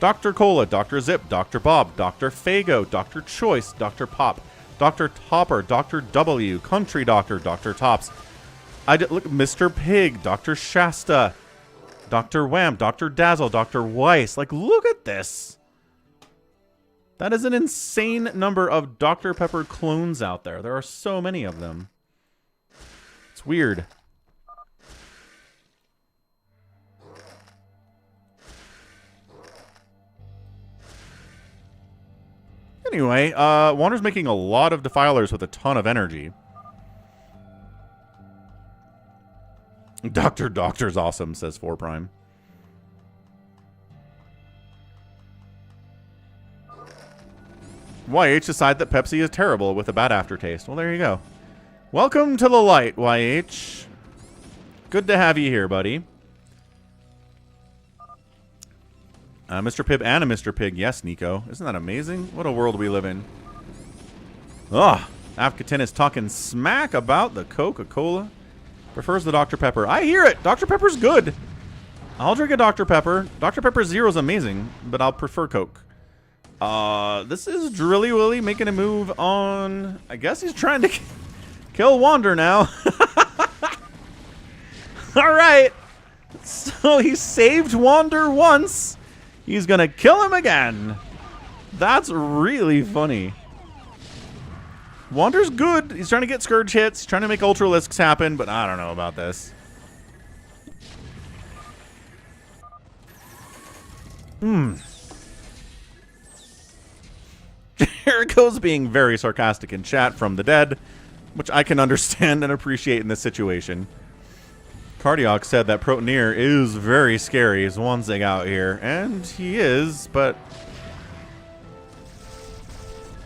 Dr. Cola, Dr. Zip, Dr. Bob, Dr. Fago, Dr. Choice, Dr. Pop, Dr. Topper, Dr. W, Country Doctor, Dr. Tops. Look, Mr. Pig, Dr. Shasta, Dr. Wham, Dr. Dazzle, Dr. Weiss. Like, look at this. That is an insane number of Dr. Pepper clones out there. There are so many of them. It's weird. Anyway, Wander's making a lot of Defilers with a ton of energy. Doctor's awesome, says 4 Prime. YH decided that Pepsi is terrible with a bad aftertaste. Well, there you go. Welcome to the light, YH. Good to have you here, buddy. Mr. Pibb and a Mr. Pig. Yes, Nico. Isn't that amazing? What a world we live in. Ugh. Avcatin is talking smack about the Coca-Cola. Prefers the Dr. Pepper. I hear it. Dr. Pepper's good. I'll drink a Dr. Pepper. Dr. Pepper Zero is amazing, but I'll prefer Coke. This is Drilly Willy making a move on... I guess he's trying to kill Wander now. Alright. So he saved Wander once. He's going to kill him again. That's really funny. Wander's good. He's trying to get Scourge hits. He's trying to make Ultralisks happen, but I don't know about this. Jericho's being very sarcastic in chat from the dead, which I can understand and appreciate in this situation. Cardiac said that Protoneer is very scary. He's Zwanzig out here, and he is, but...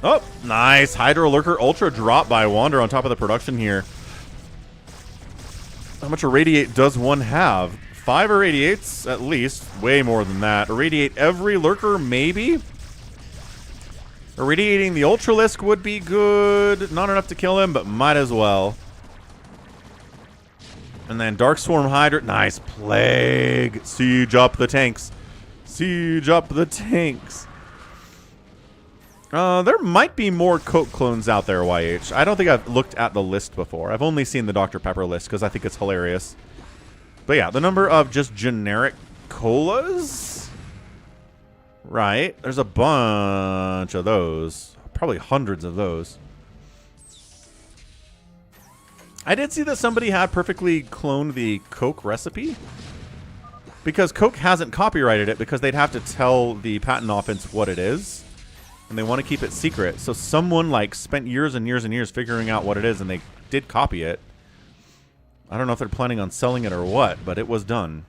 Oh, nice. Hydro Lurker Ultra drop by Wander on top of the production here. How much Irradiate does one have? 5 Irradiates, at least. Way more than that. Irradiate every Lurker, maybe? Irradiating the Ultralisk would be good. Not enough to kill him, but might as well. And then Dark Swarm Hydra. Nice. Plague. Siege up the tanks. Siege up the tanks. There might be more Coke clones out there, YH. I don't think I've looked at the list before. I've only seen the Dr. Pepper list because I think it's hilarious. But yeah, the number of just generic colas. Right. There's a bunch of those. Probably hundreds of those. I did see that somebody had perfectly cloned the Coke recipe. Because Coke hasn't copyrighted it because they'd have to tell the patent office what it is. And they want to keep it secret. So someone like spent years and years and years figuring out what it is, and they did copy it. I don't know if they're planning on selling it or what, but it was done.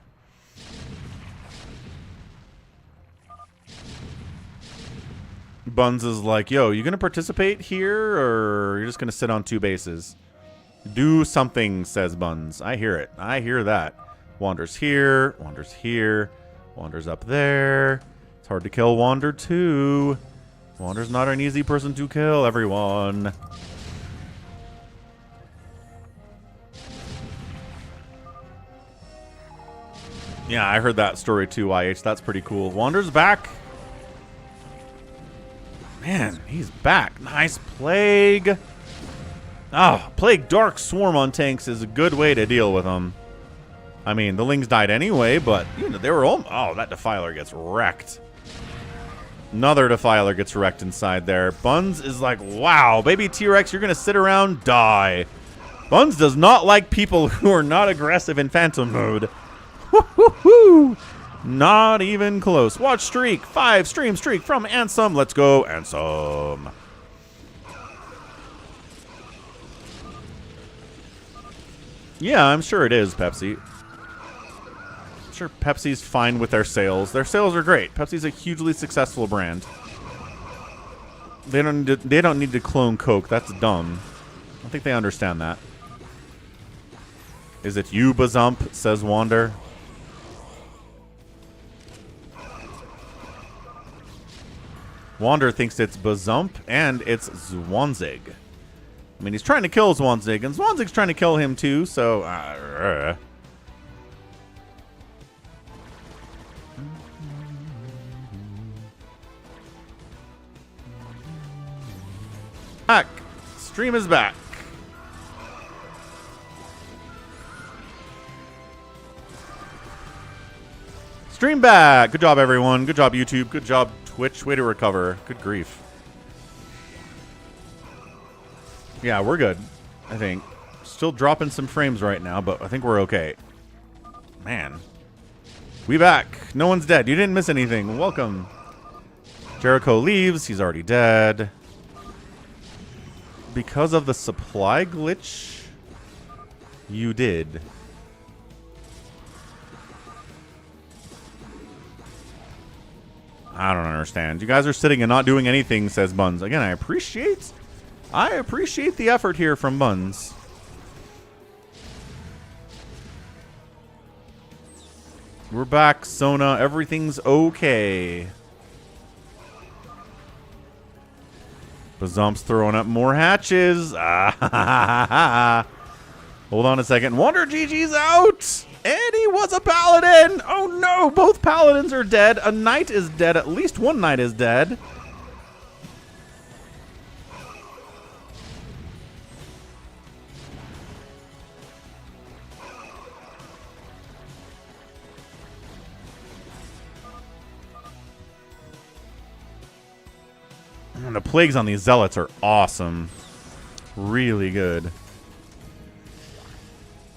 Buns is like, yo, you gonna participate here, or you're just gonna sit on 2 bases? Do something, says Buns. I hear it. I hear that. Wander's here. Wander's here. Wander's up there. It's hard to kill Wander too. Wander's not an easy person to kill, everyone. Yeah, I heard that story too, YH. That's pretty cool. Wander's back. Man, he's back. Nice Plague. Oh, Plague Dark Swarm on tanks is a good way to deal with them. I mean, the Lings died anyway, but you know, they were all... Oh, that Defiler gets wrecked. Another Defiler gets wrecked inside there. Buns is like, wow, baby T-Rex, you're going to sit around, die. Buns does not like people who are not aggressive in Phantom mode. Woo-hoo-hoo! Not even close. Watch streak. 5 stream streak from Ansem. Let's go, Ansem. Yeah, I'm sure it is, Pepsi. I'm sure Pepsi's fine with their sales. Their sales are great. Pepsi's a hugely successful brand. They don't need to clone Coke. That's dumb. I don't think they understand that. Is it you, Bazump? Says Wander. Wander thinks it's Bazump and it's Zwanzig. I mean, he's trying to kill Zwanzig, and Zwanzig's trying to kill him too, so... Back. Stream is back. Stream back. Good job, everyone. Good job, YouTube. Good job, Twitch. Way to recover. Good grief. Yeah, we're good, I think. Still dropping some frames right now, but I think we're okay. Man. We back. No one's dead. You didn't miss anything. Welcome. Jericho leaves. He's already dead. Because of the supply glitch, you did. I don't understand. You guys are sitting and not doing anything, says Buns. Again, I appreciate the effort here from Buns. We're back, Sona. Everything's okay. Bazump's throwing up more hatches. Hold on a second. Wander GG's out. And he was a paladin! Oh no, both paladins are dead. A knight is dead. At least one knight is dead. And the plagues on these zealots are awesome. Really good.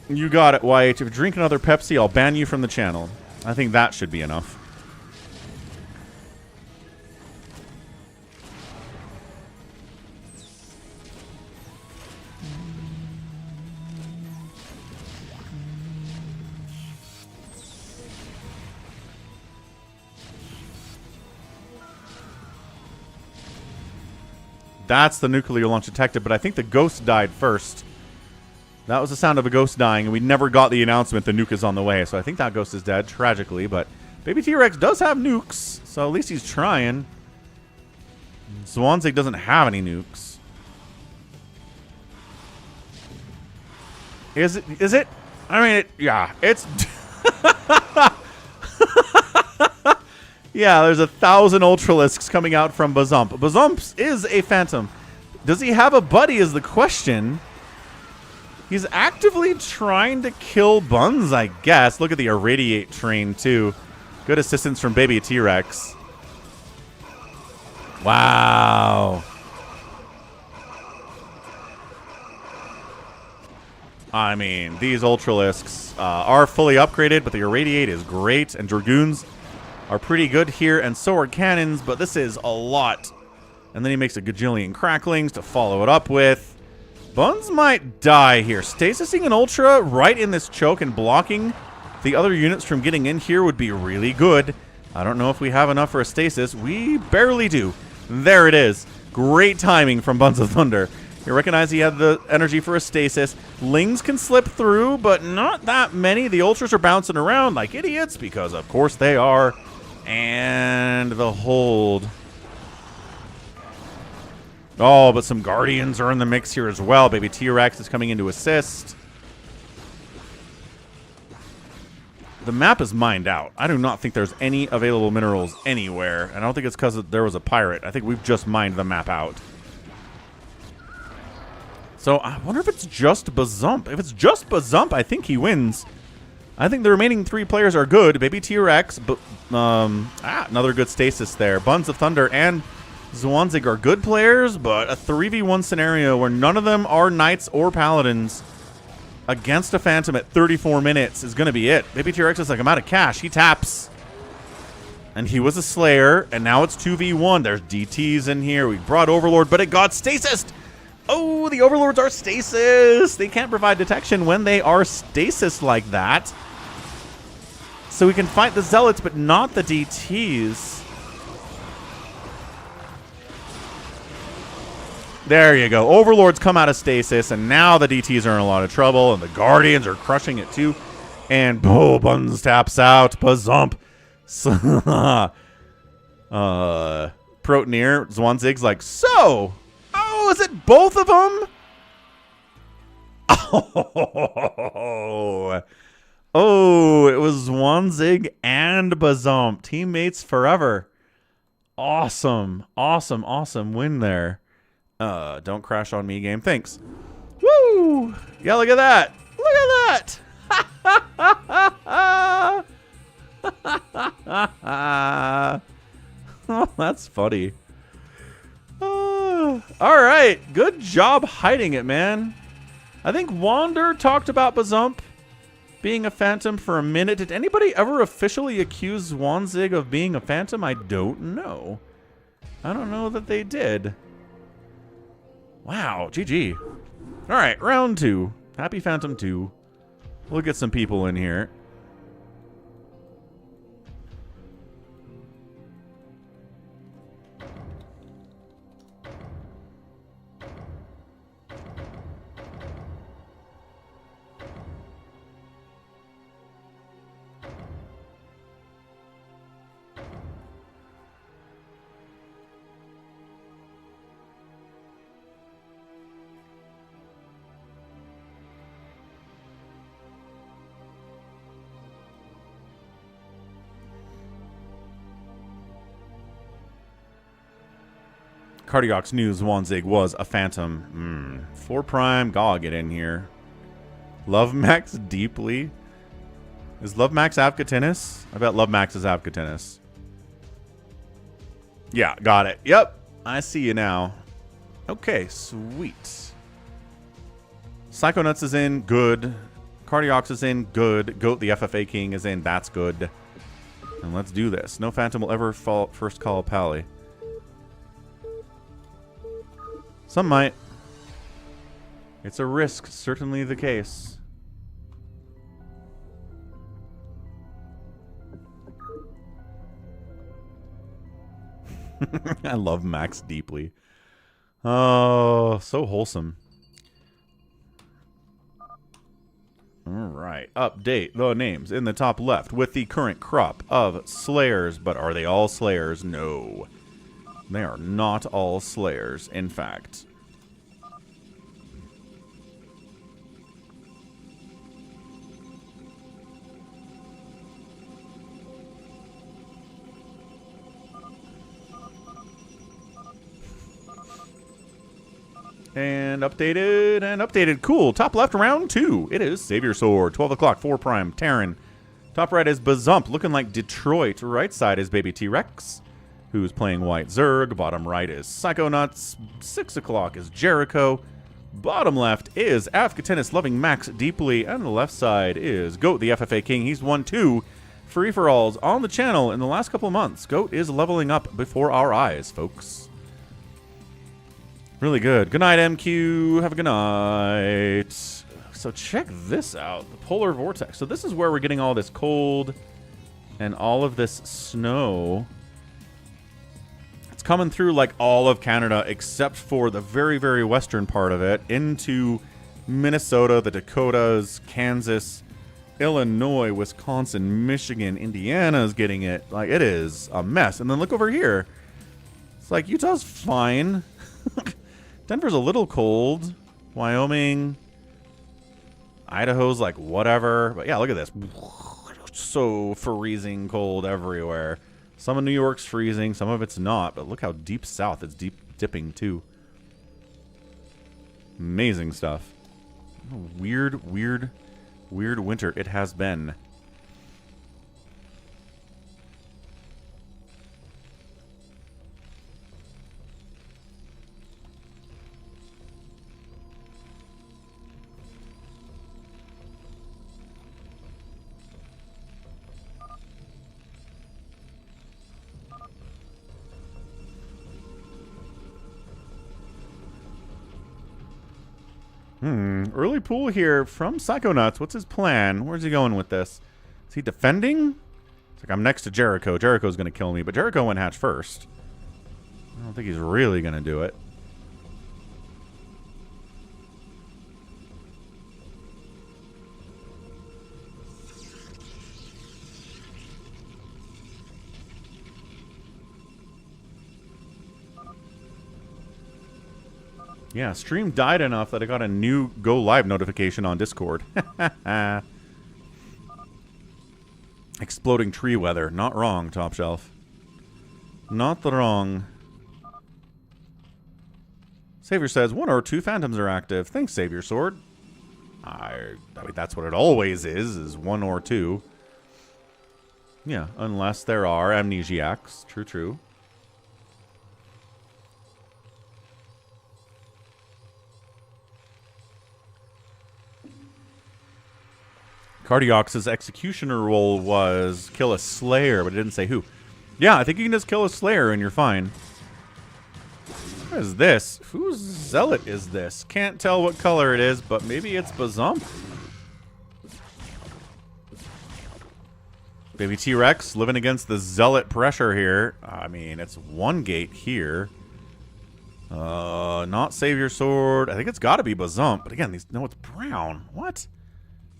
You got it, YH. If you drink another Pepsi, I'll ban you from the channel. I think that should be enough. That's the nuclear launch detected, but I think the ghost died first. That was the sound of a ghost dying, and we never got the announcement the nuke is on the way, so I think that ghost is dead, tragically, but Baby T-Rex does have nukes, so at least he's trying. Zwanzig doesn't have any nukes. Is it? I mean, yeah, it's... Yeah, there's 1,000 Ultralisks coming out from Bazump. Bazump is a phantom. Does he have a buddy is the question. He's actively trying to kill Buns, I guess. Look at the Irradiate train, too. Good assistance from Baby T-Rex. Wow. I mean, these Ultralisks are fully upgraded, but the Irradiate is great, and Dragoons are pretty good here, and so are cannons, but this is a lot. And then he makes a gajillion cracklings to follow it up with. Buns might die here. Stasising an Ultra right in this choke and blocking the other units from getting in here would be really good. I don't know if we have enough for a stasis. We barely do. There it is. Great timing from Buns of Thunder. You recognize he had the energy for a stasis. Lings can slip through, but not that many. The Ultras are bouncing around like idiots, because of course they are. And the hold. Oh, but some Guardians are in the mix here as well. Baby T-Rex is coming in to assist. The map is mined out. I do not think there's any available minerals anywhere. And I don't think it's because there was a pirate. I think we've just mined the map out. So I wonder if it's just Bazump. If it's just Bazump, I think he wins. I think the remaining 3 players are good. Baby T-Rex, but another good stasis there. Buns of Thunder and Zwanzig are good players, but a 3v1 scenario where none of them are knights or paladins against a phantom at 34 minutes is going to be it. Baby T-Rex is like, I'm out of cash. He taps. And he was a slayer, and now it's 2v1. There's DTs in here. We brought Overlord, but it got stasis. Oh, the Overlords are stasis. They can't provide detection when they are stasis like that. So we can fight the Zealots, but not the DTs. There you go. Overlords come out of stasis, and now the DTs are in a lot of trouble, and the Guardians are crushing it too. And Buns taps out. Bazump. Protoneer. Zwanzig's like, so... Oh, is it both of them? Oh, it was Zwanzig and Bazump. Teammates forever. Awesome. Awesome, awesome win there. Don't crash on me, game. Thanks. Woo! Yeah, look at that. Look at that. Oh, that's funny. All right. Good job hiding it, man. I think Wander talked about Bazump being a phantom for a minute. Did anybody ever officially accuse Zwanzig of being a phantom? I don't know. I don't know that they did. Wow. GG. All right. Round 2. Happy Phantom 2. We'll get some people in here. Cardiac's News Wanzig was a phantom. 4 Prime, gotta get in here. Love Max deeply. Is Love Max Avcatinus? I bet Love Max is Avcatinus. Yeah, got it. Yep, I see you now. Okay, sweet. Psychonauts is in, good. Cardiox is in, good. Goat the FFA King is in, that's good. And let's do this. No Phantom will ever fall first call Pally. Some might. It's a risk, certainly the case. I love Max deeply. Oh, so wholesome. Alright, update the names in the top left with the current crop of Slayers. But are they all Slayers? No. They are not all Slayers, in fact. And updated, and updated. Cool. Top left, round 2. It is Savior Sword. 12 o'clock, 4 Prime, Terran. Top right is Bazump, looking like Detroit. Right side is Baby T-Rex, who's playing White Zerg. Bottom right is Psychonauts. 6 o'clock is Jericho. Bottom left is Avcatinus, loving Max deeply. And the left side is Goat, the FFA King. He's won 2 free-for-alls on the channel in the last couple of months. Goat is leveling up before our eyes, folks. Really good. Good night, MQ. Have a good night. So check this out. The polar vortex. So this is where we're getting all this cold and all of this snow. It's coming through like all of Canada except for the very, very western part of it into Minnesota, the Dakotas, Kansas, Illinois, Wisconsin, Michigan, Indiana's getting it. Like, it is a mess. And then look over here. It's like Utah's fine. Denver's a little cold. Wyoming. Idaho's like whatever. But yeah, look at this. So freezing cold everywhere. Some of New York's freezing. Some of it's not. But look how deep south it's dipping too. Amazing stuff. Weird winter it has been. Early pool here from Psychonauts. What's his plan? Where's he going with this? Is he defending? It's like, I'm next to Jericho. Jericho's going to kill me, but Jericho went hatch first. I don't think he's really going to do it. Yeah, stream died enough that I got a new go live notification on Discord. Exploding tree weather. Not wrong, Top Shelf. Not wrong. Savior says 1 or 2 phantoms are active. Thanks, Savior Sword. I mean, that's what it always is 1 or 2. Yeah, unless there are amnesiacs. True. Cardiox's executioner role was kill a Slayer, but it didn't say who. Yeah, I think you can just kill a Slayer and you're fine. What is this? Whose Zealot is this? Can't tell what color it is, but maybe it's Bazump? Baby T-Rex living against the Zealot pressure here. I mean, it's 1 gate here. Not Savior Sword. I think it's got to be Bazump, but again, no, it's brown. What?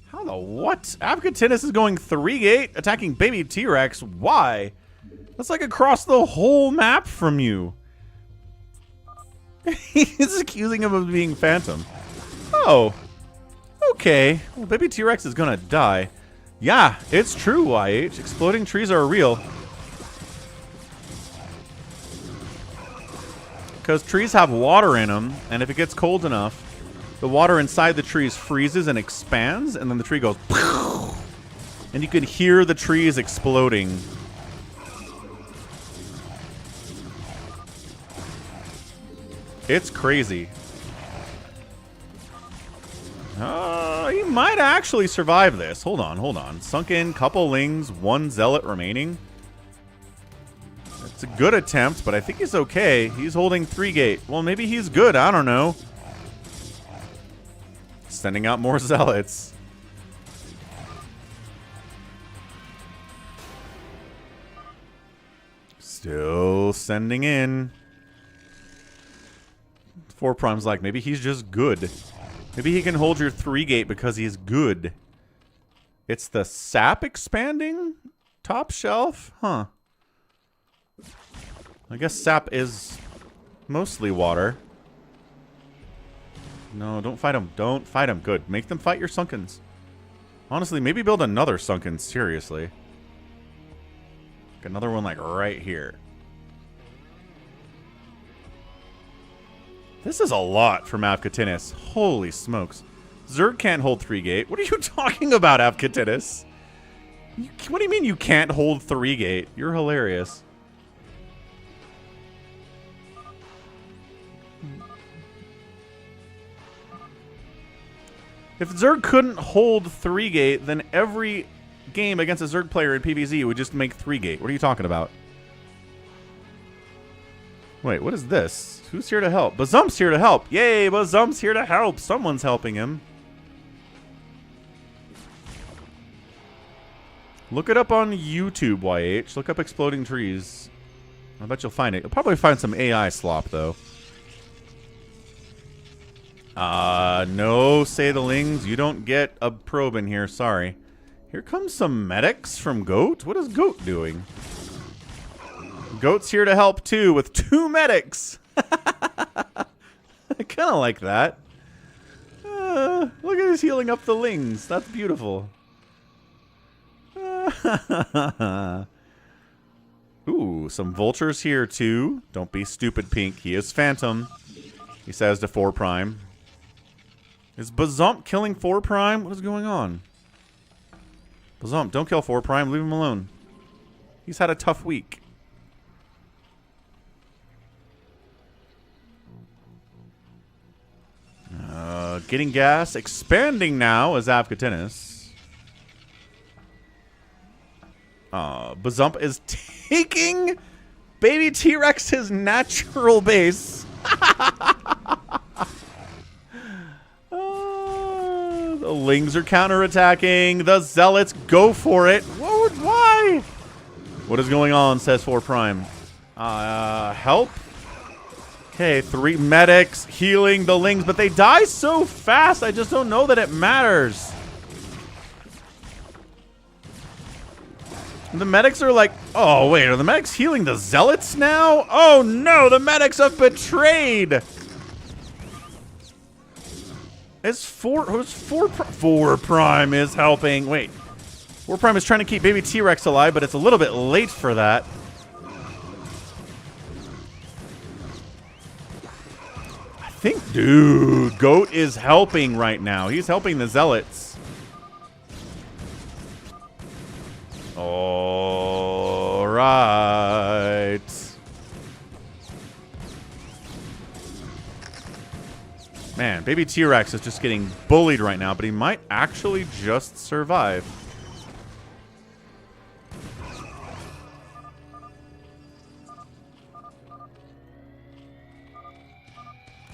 How the what? Avcatinus is going 3 gate, attacking Baby T-Rex. Why? That's like across the whole map from you. He's accusing him of being Phantom. Oh. Okay. Well, Baby T-Rex is gonna die. Yeah, it's true, YH. Exploding trees are real. Because trees have water in them, and if it gets cold enough, the water inside the trees freezes and expands, and then the tree goes... And you can hear the trees exploding. It's crazy. He might actually survive this. Hold on, hold on. Sunken, couple lings, 1 zealot remaining. It's a good attempt, but I think he's okay. He's holding 3 gate. Well, maybe he's good. I don't know. Sending out more zealots. Still sending in. 4 Prime's like, maybe he's just good. Maybe he can hold your 3 gate because he's good. It's the sap expanding? Top shelf? Huh. I guess sap is mostly water. No, don't fight him. Don't fight him. Good. Make them fight your Sunkens. Honestly, maybe build another Sunken, seriously. Like another one like right here. This is a lot from Avkatinis. Holy smokes. Zerg can't hold 3 gate. What are you talking about, Avkatinis? What do you mean you can't hold 3 gate? You're hilarious. If Zerg couldn't hold 3 gate, then every game against a Zerg player in PvZ would just make 3 gate. What are you talking about? Wait, what is this? Who's here to help? Bazump's here to help. Yay, Bazump's here to help. Someone's helping him. Look it up on YouTube, YH. Look up exploding trees. I bet you'll find it. You'll probably find some AI slop, though. No, say the lings. You don't get a probe in here. Sorry. Here comes some medics from Goat. What is Goat doing? Goat's here to help, too, with 2 medics. I kind of like that. Look at us healing up the lings. That's beautiful. Ooh, some vultures here, too. Don't be stupid, Pink. He is Phantom. He says to 4 Prime. Is Bazump killing 4 Prime? What is going on? Bazump, don't kill 4 Prime. Leave him alone. He's had a tough week. Getting gas. Expanding now as Avkatinis. Bazump is taking baby T-Rex's natural base. The lings are counterattacking. The zealots go for it. Why? What is going on, says 4 Prime. Help? Okay, 3 medics healing the lings, but they die so fast, I just don't know that it matters. The medics are like, oh, wait, are the medics healing the zealots now? Oh, no, the medics have betrayed. It's 4 Prime is helping. Wait, 4 Prime is trying to keep baby T-Rex alive, but it's a little bit late for that. I think, dude, Goat is helping right now. He's helping the zealots. All right. Man, baby T-Rex is just getting bullied right now, but he might actually just survive.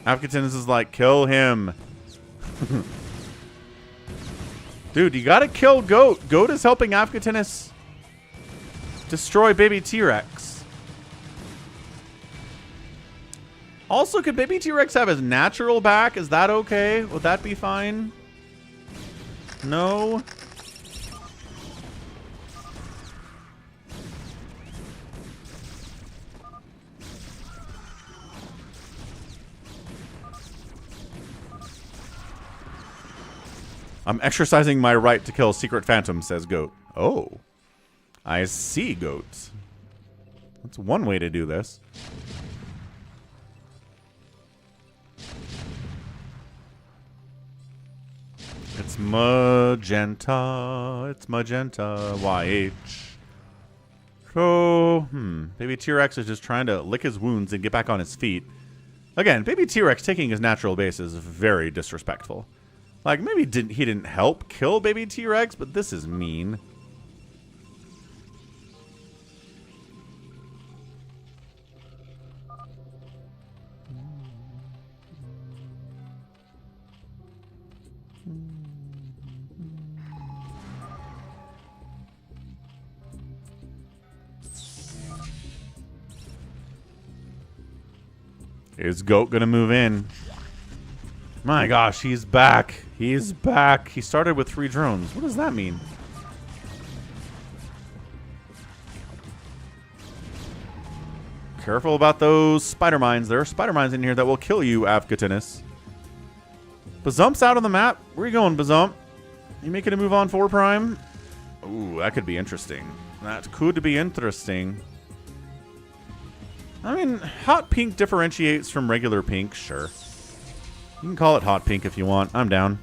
Avkatinis is like, kill him. Dude, you gotta kill Goat. Goat is helping Avkatinis destroy baby T-Rex. Also, could baby T-Rex have his natural back? Is that okay? Would that be fine? No? I'm exercising my right to kill Secret Phantom, says Goat. Oh. I see, Goat. That's one way to do this. It's magenta. It's magenta. YH. So, Baby T-Rex is just trying to lick his wounds and get back on his feet. Again, Baby T-Rex taking his natural base is very disrespectful. Like, maybe he didn't help kill Baby T-Rex, but this is mean. Is Goat gonna move in? My gosh, he's back. He's back. He started with 3 drones. What does that mean? Careful about those spider mines. There are spider mines in here that will kill you, Avcatinus. Bazump's out on the map. Where are you going, Bazump? You making a move on 4 Prime? Ooh, that could be interesting. That could be interesting. I mean, hot pink differentiates from regular pink, sure. You can call it hot pink if you want. I'm down.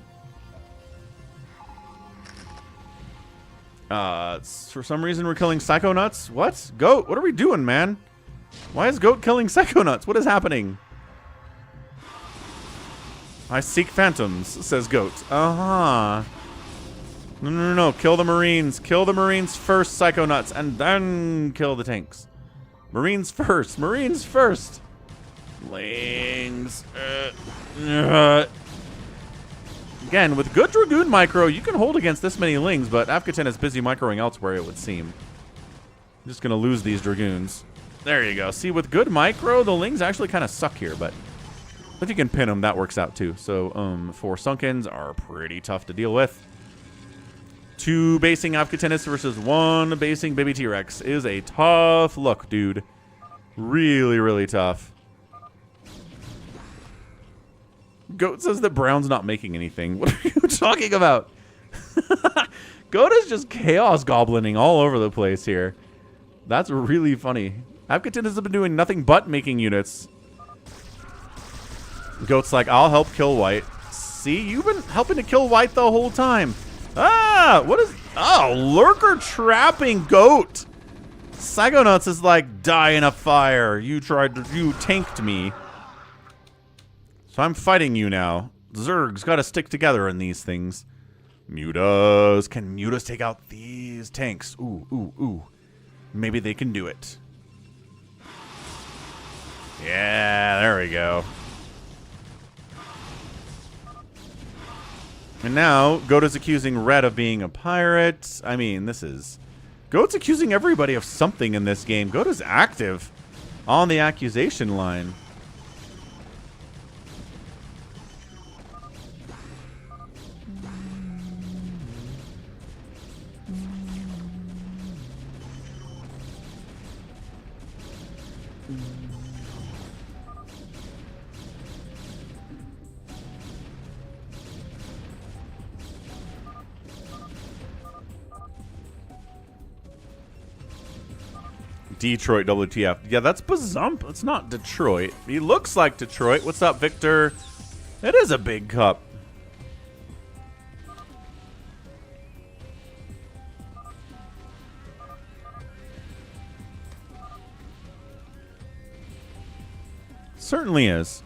For some reason we're killing Psychonauts. What? Goat, what are we doing, man? Why is Goat killing Psychonauts? What is happening? I seek phantoms, says Goat. Uh-huh. No. Kill the Marines. Kill the Marines first, Psychonauts, and then kill the tanks. Marines first. Marines first. Lings. Again, with good Dragoon micro, you can hold against this many Lings, but Avcatin is busy microing elsewhere, it would seem. I'm just going to lose these Dragoons. There you go. See, with good micro, the Lings actually kind of suck here, but if you can pin them, that works out too. So, 4 Sunkens are pretty tough to deal with. 2 basing Avcatinus versus 1 basing Baby T-Rex is a tough look, dude. Really, really tough. Goat says that Brown's not making anything. What are you talking about? Goat is just chaos goblining all over the place here. That's really funny. Avcatin has been doing nothing but making units. Goat's like, I'll help kill White. See, you've been helping to kill White the whole time. Ah, what is... Oh, lurker trapping Goat. Psychonauts is like, die in a fire. You tanked me. So I'm fighting you now. Zerg's got to stick together in these things. Mutas. Can Mutas take out these tanks? Ooh. Maybe they can do it. Yeah, there we go. And now, Goat is accusing Red of being a pirate. I mean, this is... Goat's accusing everybody of something in this game. Goat is active on the accusation line. Detroit WTF. Yeah, that's Bazump. It's not Detroit. He looks like Detroit. What's up, Victor? It is a big cup. Certainly is.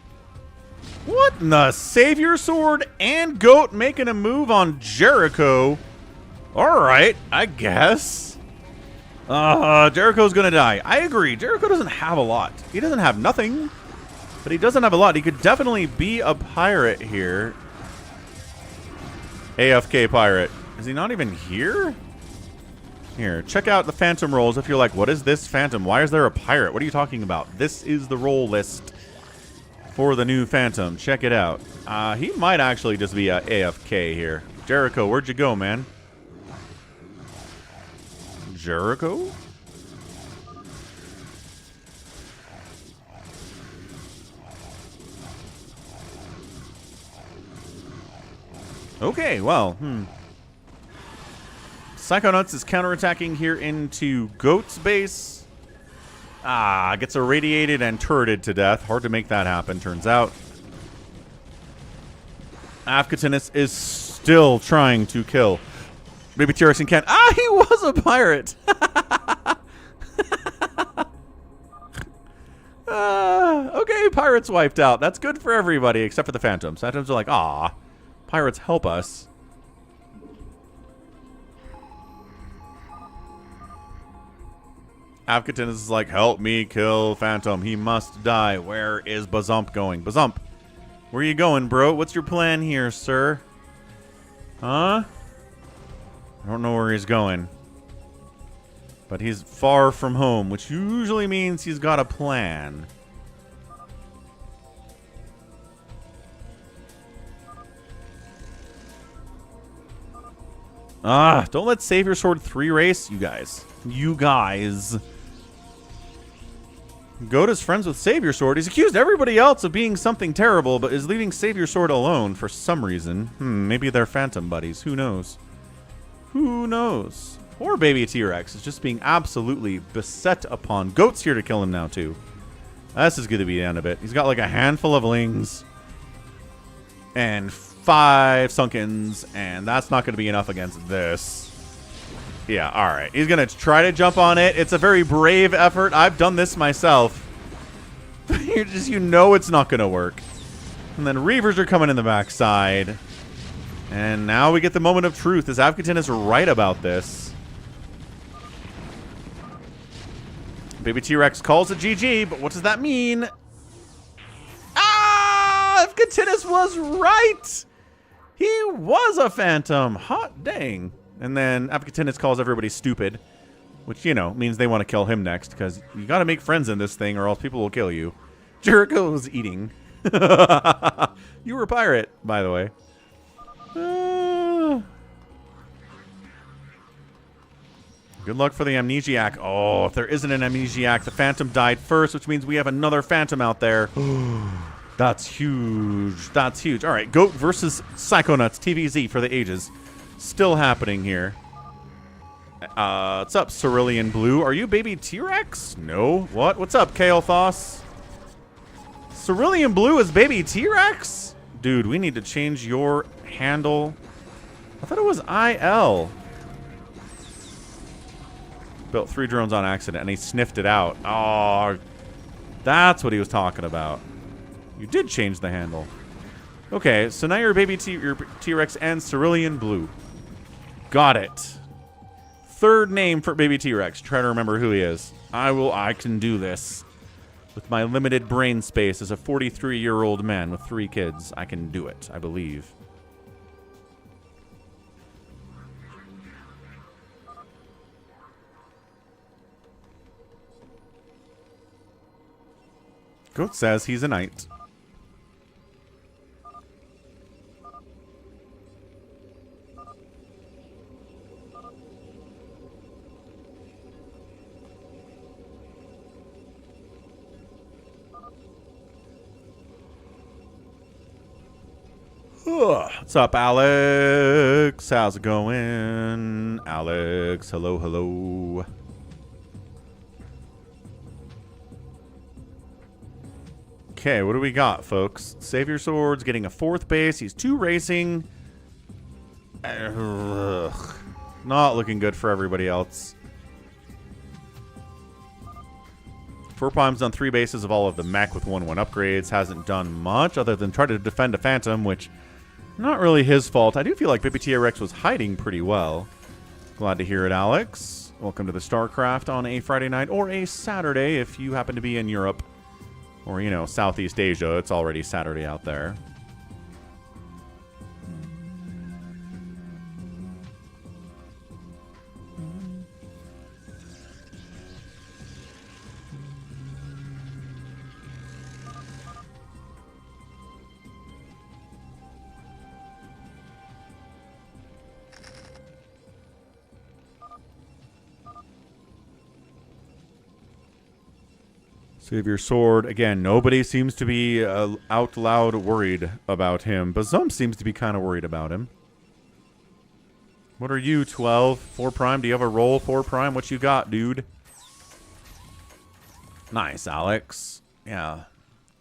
What in the Savior Sword and Goat making a move on Jericho? Alright, I guess. Jericho's gonna die. I agree. Jericho doesn't have a lot. He doesn't have nothing, but he doesn't have a lot. He could definitely be a pirate here. AFK pirate. Is he not even here? Here, check out the Phantom rolls if you're like, what is this Phantom? Why is there a pirate? What are you talking about? This is the roll list for the new Phantom. Check it out. He might actually just be a AFK here. Jericho, where'd you go, man? Jericho? Okay, well, Psychonauts is counterattacking here into Goat's base. Gets irradiated and turreted to death. Hard to make that happen, turns out. Afkatinus is still trying to kill Baby T-Rex and Ken. Ah, he was a pirate. Okay, pirates wiped out. That's good for everybody except for the Phantoms. Phantoms are like, ah, pirates help us. Afkatinus is like, help me kill Phantom. He must die. Where is Bazump going? Bazump, where you going, bro? What's your plan here, sir? Huh? I don't know where he's going. But he's far from home, which usually means he's got a plan. Ah, don't let Savior Sword 3 race, you guys. You guys. Goda's friends with Savior Sword. He's accused everybody else of being something terrible, but is leaving Savior Sword alone for some reason. Maybe they're Phantom buddies. Who knows? Who knows? Poor Baby T-Rex is just being absolutely beset upon. Goat's here to kill him now, too. This is going to be the end of it. He's got like a handful of lings and 5 sunkens, and that's not going to be enough against this. Yeah, all right. He's going to try to jump on it. It's a very brave effort. I've done this myself. You know it's not going to work. And then Reavers are coming in the backside. And now we get the moment of truth. Is Afkatinus right about this? Baby T-Rex calls it GG, but what does that mean? Ah! Afkatinus was right! He was a Phantom. Hot dang. And then Afkatinus calls everybody stupid, which, you know, means they want to kill him next, because you got to make friends in this thing or else people will kill you. Jericho was eating. You were a pirate, by the way. Good luck for the Amnesiac. Oh, if there isn't an Amnesiac, the Phantom died first, which means we have another Phantom out there. That's huge. That's huge. All right, Goat versus Psychonauts, TVZ for the ages. Still happening here. What's up, Cerulean Blue? Are you Baby T-Rex? No. What? What's up, Kale Thoss? Cerulean Blue is Baby T-Rex? Dude, we need to change your handle. I thought it was IL. Built 3 drones on accident, and he sniffed it out. Oh, that's what he was talking about. You did change the handle. Okay, so now you're Baby T-Rex and Cerulean Blue. Got it. Third name for Baby T-Rex. Try to remember who he is. I can do this. With my limited brain space as a 43-year-old man with 3 kids, I can do it, I believe. Goat says he's a knight. What's up, Alex? How's it going? Alex, hello, hello. Okay, what do we got, folks? Savior Sword's getting a 4th base. He's 2 racing. Ugh. Not looking good for everybody else. 4 Prime's done 3 bases of all of the mech with 1/1 upgrades. Hasn't done much other than try to defend a Phantom, which not really his fault. I do feel like Baby T-Rex was hiding pretty well. Glad to hear it, Alex. Welcome to the StarCraft on a Friday night or a Saturday if you happen to be in Europe. Or, you know, Southeast Asia. It's already Saturday out there. Savior Sword. Again, nobody seems to be out loud worried about him. But some seems to be kind of worried about him. What are you, 12? 4 Prime? Do you have a roll, 4 Prime? What you got, dude? Nice, Alex. Yeah.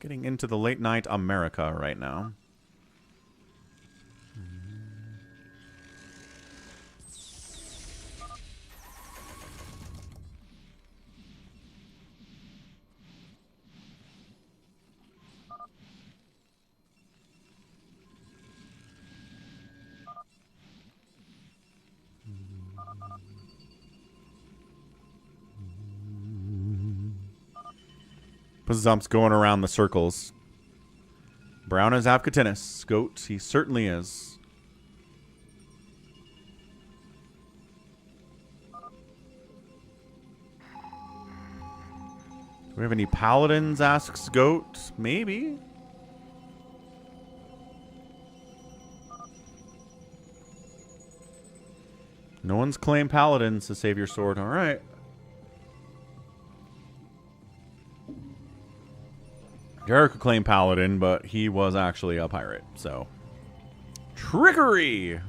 Getting into the late night America right now. Bazump's going around the circles. Brown is Avcatinus. Goat, he certainly is. Do we have any paladins, asks Goat? Maybe. No one's claimed paladins to save your sword. All right. Jericho claimed paladin, but he was actually a pirate, so. Trickery!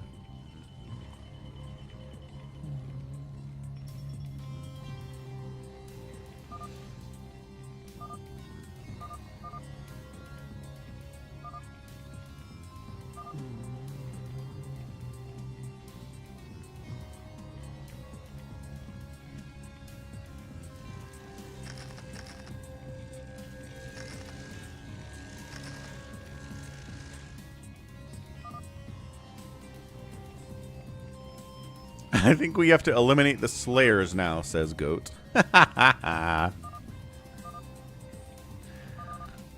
I think we have to eliminate the slayers now, says Goat.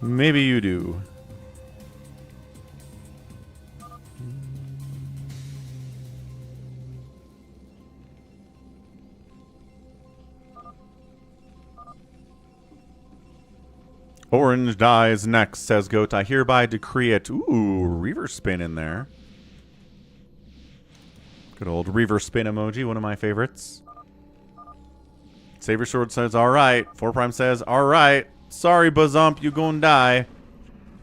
Maybe you do. Orange dies next, says Goat. I hereby decree it. Ooh, reverse spin in there. Good old reverse spin emoji, one of my favorites. Saber Sword says, alright. 4 Prime says, alright. Sorry, Bazump, you gon' die.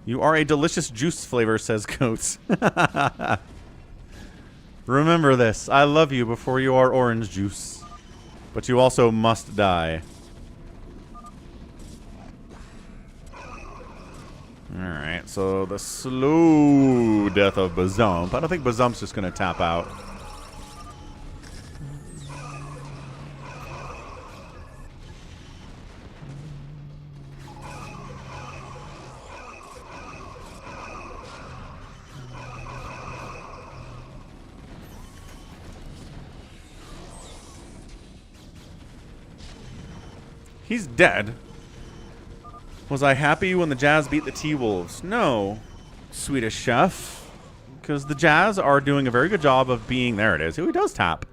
You are a delicious juice flavor, says Goat. Remember this. I love you before you are orange juice. But you also must die. Alright, so the slow death of Bazump. I don't think Bazump's just going to tap out. He's dead. Was I happy when the Jazz beat the T-Wolves? No, Swedish chef. Because the Jazz are doing a very good job of being... There it is. Who does tap?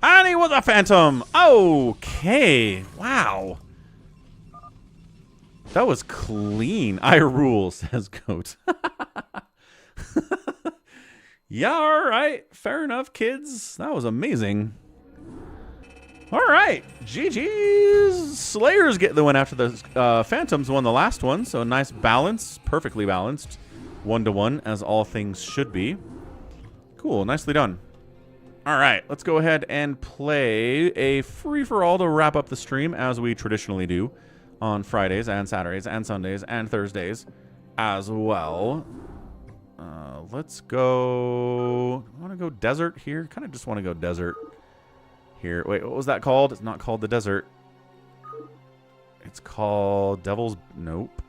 And he was a phantom. Okay. Wow. That was clean. I rule, says Goat. Yeah, all right. Fair enough, kids. That was amazing. All right, GG's. Slayers get the win after the Phantoms won the last one. So nice balance, perfectly balanced. 1-to-1, as all things should be. Cool, nicely done. All right, let's go ahead and play a free-for-all to wrap up the stream, as we traditionally do on Fridays and Saturdays and Sundays and Thursdays as well. Let's go... I want to go desert here. Kind of just want to go desert. Here, wait, what was that called? It's not called the desert. It's called Devil's... Nope.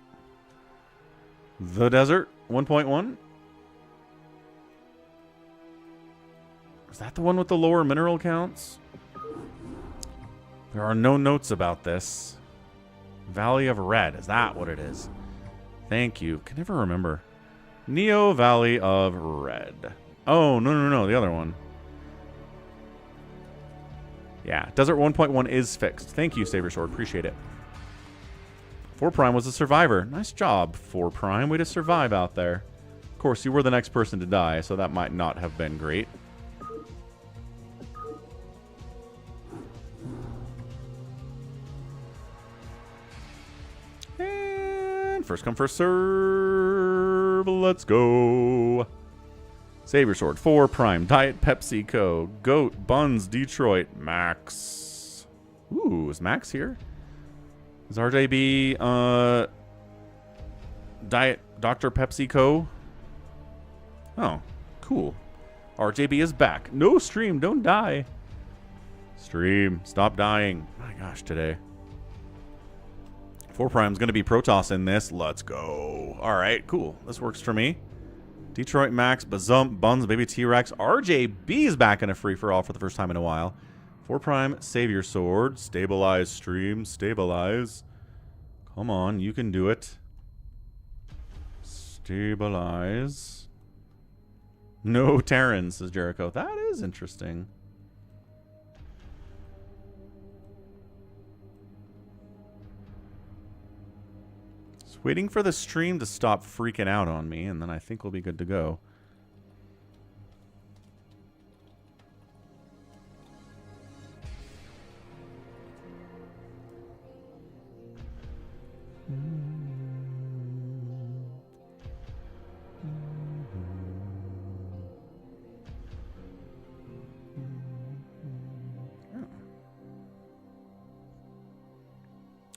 The Desert 1.1? Is that the one with the lower mineral counts? There are no notes about this. Valley of Red, is that what it is? Thank you. Can never remember. Neo Valley of Red. Oh, no, the other one. Yeah, Desert 1.1 is fixed. Thank you, Saber Sword. Appreciate it. 4 Prime was a survivor. Nice job, 4 Prime. Way to survive out there. Of course, you were the next person to die, so that might not have been great. And first come, first serve. Let's go. Saber Sword, 4 Prime, Diet Pepsi Co, Goat, Buns, Detroit, Max. Ooh, is Max here? Is RJB, Diet Dr. Pepsi Co? Oh, cool. RJB is back. No, stream, don't die. Stream, stop dying. My gosh, today. 4 Prime's going to be Protoss in this. Let's go. All right, cool. This works for me. Detroit Max, Bazump, Buns, Baby T-Rex. RJB is back in a free-for-all for the first time in a while. 4 Prime, Savior Sword. Stabilize stream. Stabilize. Come on, you can do it. Stabilize. No Terrans, says Jericho. That is interesting. Just waiting for the stream to stop freaking out on me, and then I think we'll be good to go.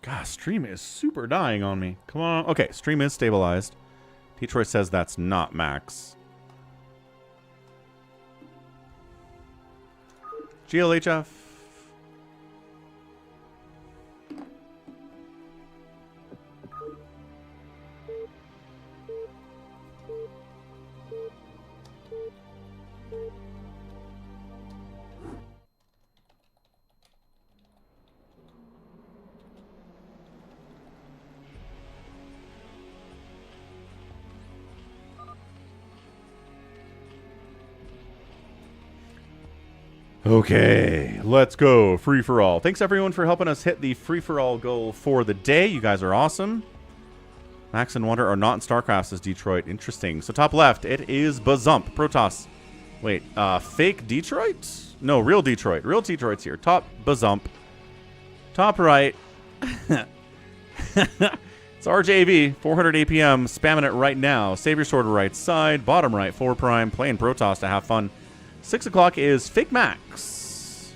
God, stream is super dying on me. Come on. Okay, stream is stabilized. Detroit says that's not max. GLHF. Okay, let's go. Free-for-all. Thanks, everyone, for helping us hit the free-for-all goal for the day. You guys are awesome. Max and Wonder are not in StarCraft, says Detroit. Interesting. So top left, it is Bazump. Protoss. Wait, fake Detroit? No, real Detroit. Real Detroit's here. Top Bazump. Top right. It's RJV, 400 APM, spamming it right now. Save your sword right side. Bottom right, 4 prime, playing Protoss to have fun. 6 o'clock is Fake Max.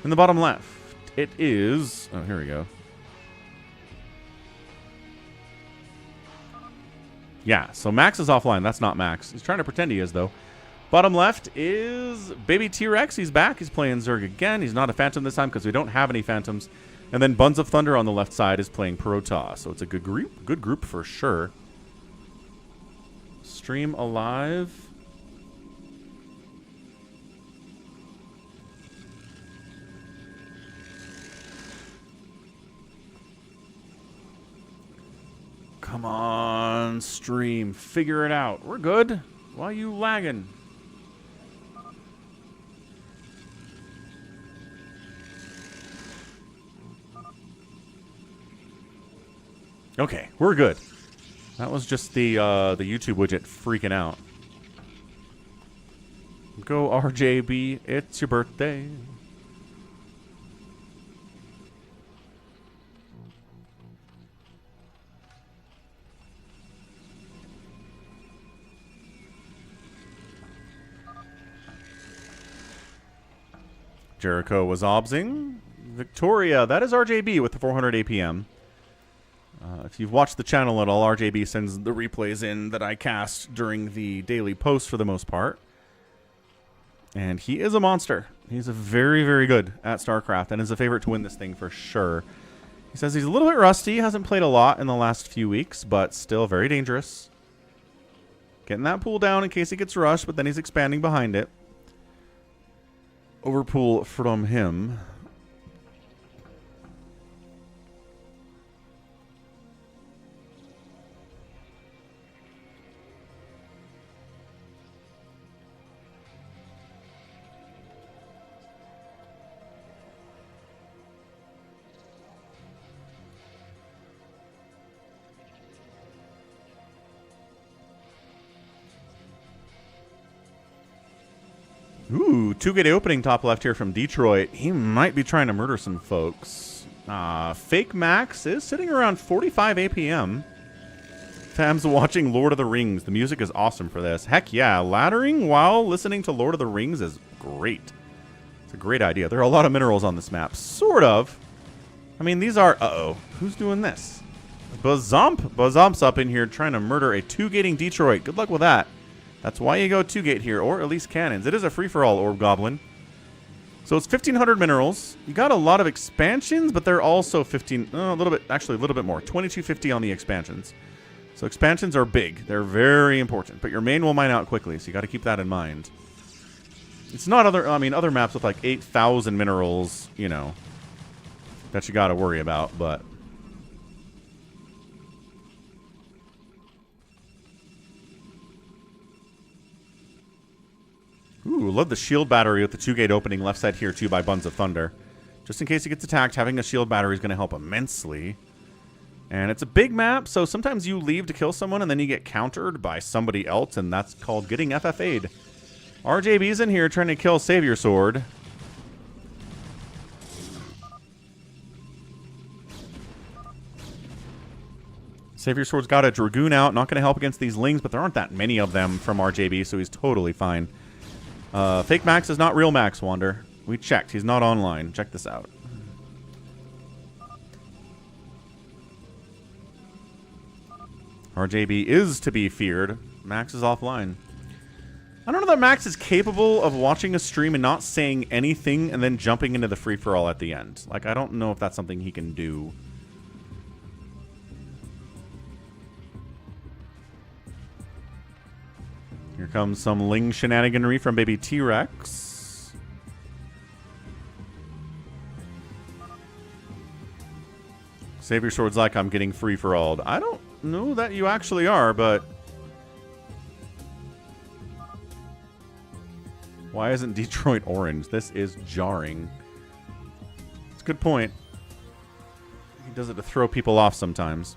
In the bottom left, it is... Oh, here we go. Yeah, so Max is offline. That's not Max. He's trying to pretend he is, though. Bottom left is Baby T-Rex. He's back. He's playing Zerg again. He's not a Phantom this time because we don't have any Phantoms. And then Buns of Thunder on the left side is playing Protoss. So it's a good group. Good group for sure. Stream alive. Come on, stream. Figure it out. We're good. Why are you lagging? Okay, we're good. That was just the YouTube widget freaking out. Go RJB, it's your birthday. Jericho was obsing. Victoria, that is RJB with the 400 APM. If you've watched the channel at all, RJB sends the replays in that I cast during the daily post for the most part. And he is a monster. He's a very, very good at StarCraft and is a favorite to win this thing for sure. He says he's a little bit rusty, hasn't played a lot in the last few weeks, but still very dangerous. Getting that pool down in case he gets rushed, but then he's expanding behind it. Overpool from him. Ooh, 2-gate opening top left here from Detroit. He might be trying to murder some folks. Fake Max is sitting around 45 APM. Fam's watching Lord of the Rings. The music is awesome for this. Heck yeah, laddering while listening to Lord of the Rings is great. It's a great idea. There are a lot of minerals on this map. Sort of. I mean, these are... Uh-oh. Who's doing this? Bazump. Bazump's up in here trying to murder a 2-gating Detroit. Good luck with that. That's why you go 2-gate here, or at least cannons. It is a free-for-all, Orb Goblin. So it's 1,500 minerals. You got a lot of expansions, but they're also 15... a little bit, actually a little bit more. 2,250 on the expansions. So expansions are big. They're very important. But your main will mine out quickly, so you got to keep that in mind. It's not other... I mean, other maps with like 8,000 minerals, you know, that you got to worry about, but... Ooh, love the shield battery with the 2-gate opening left side here, too, by Buns of Thunder. Just in case he gets attacked, having a shield battery is going to help immensely. And it's a big map, so sometimes you leave to kill someone and then you get countered by somebody else, and that's called getting FFA'd. RJB's in here trying to kill Savior Sword. Savior Sword's got a Dragoon out, not going to help against these Lings, but there aren't that many of them from RJB, so he's totally fine. Fake Max is not real Max, Wander. We checked. He's not online. Check this out. RJB is to be feared. Max is offline. I don't know that Max is capable of watching a stream and not saying anything and then jumping into the free-for-all at the end. Like, I don't know if that's something he can do. Here comes some Ling shenaniganry from baby T-Rex. Savior Sword's like, I'm getting free-for-alled. I don't know that you actually are, but... Why isn't Detroit orange? This is jarring. It's a good point. He does it to throw people off sometimes.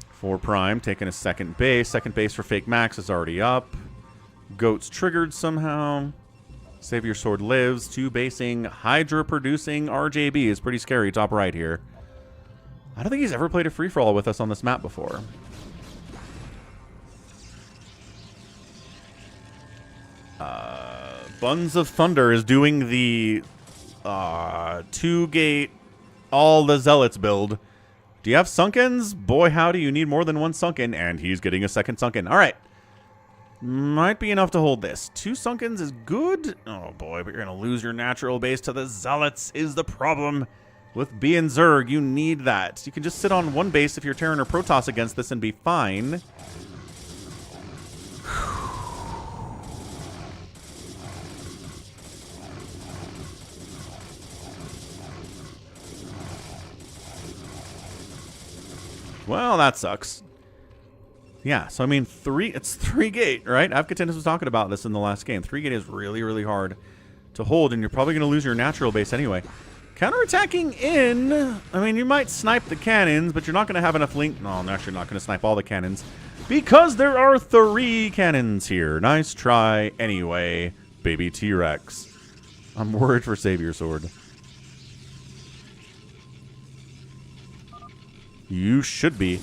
For Prime, taking a second base. Second base for Fake Max is already up. Goat's triggered somehow. Savior Sword lives. 2 basing. Hydra producing RJB is pretty scary. Top right here. I don't think he's ever played a free-for-all with us on this map before. Buns of Thunder is doing the 2-gate all the Zealots build. Do you have Sunkens? Boy, howdy, you need more than 1 Sunken, and he's getting a second Sunken. All right. Might be enough to hold this. 2 Sunkens is good. Oh, boy, but you're going to lose your natural base to the Zealots is the problem. With B and Zerg, you need that. You can just sit on 1 base if you're Terran or Protoss against this and be fine. Well, that sucks. Yeah, so I mean, it's 3-gate, right? Avkatindus was talking about this in the last game. 3-gate is really, really hard to hold, and you're probably going to lose your natural base anyway. Counterattacking in, I mean, you might snipe the cannons, but you're not going to have enough link. No, I'm actually not going to snipe all the cannons because there are 3 cannons here. Nice try anyway, baby T-Rex. I'm worried for Savior Sword. You should be.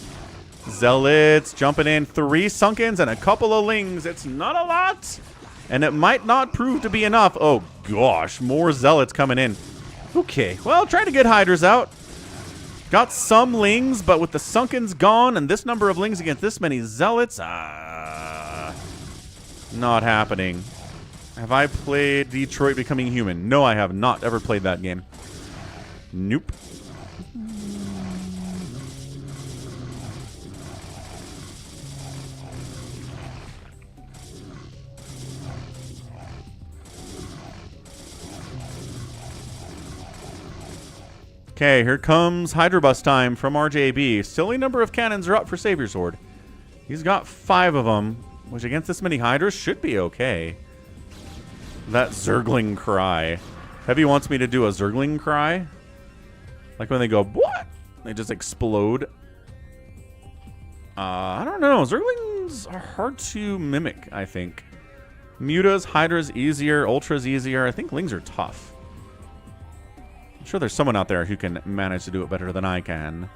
Zealots jumping in. 3 Sunkens and a couple of Lings. It's not a lot. And it might not prove to be enough. Oh, gosh. More Zealots coming in. Okay. Well, trying to get Hydras out. Got some Lings, but with the Sunkens gone and this number of Lings against this many Zealots, not happening. Have I played Detroit Becoming Human? No, I have not ever played that game. Nope. Okay, here comes Hydra Bus time from RJB. Silly number of cannons are up for Savior Sword. He's got 5 of them, which against this many Hydras should be okay. That Zergling cry. Heavy wants me to do a Zergling cry. Like when they go, what? They just explode. I don't know. Zerglings are hard to mimic, I think. Mutas, Hydra's easier. Ultra's easier. I think Lings are tough. I'm sure there's someone out there who can manage to do it better than I can.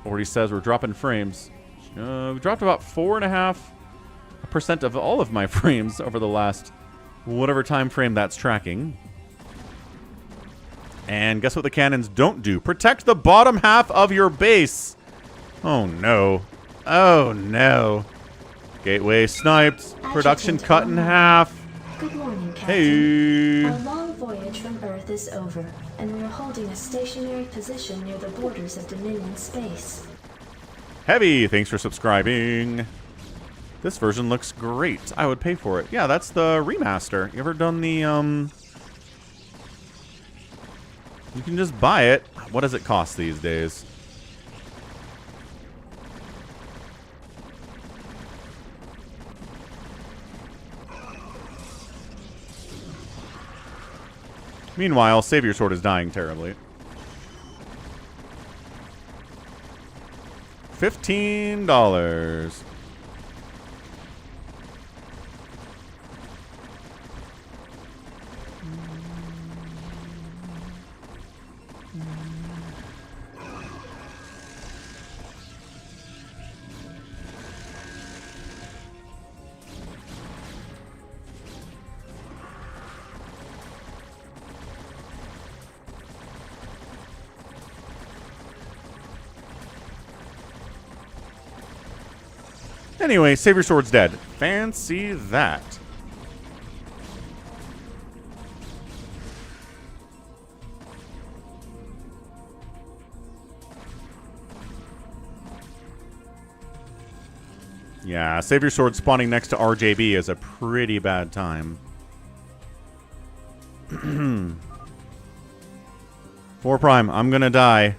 Already says we're dropping frames. We dropped about 4.5% of all of my frames over the last whatever time frame that's tracking. And guess what the cannons don't do? Protect the bottom half of your base. Oh no. Oh no. Gateway sniped. Production cut in half. Good morning, Captain. Hey. Our long voyage from Earth is over, and we are holding a stationary position near the borders of Dominion space. Heavy, thanks for subscribing. This version looks great. I would pay for it. Yeah, that's the remaster. You ever done the You can just buy it. What does it cost these days? Meanwhile, Savior Sword is dying terribly. $15. Anyway, Savior Sword's dead. Fancy that. Yeah, Savior Sword spawning next to RJB is a pretty bad time. 4 Prime, I'm gonna die.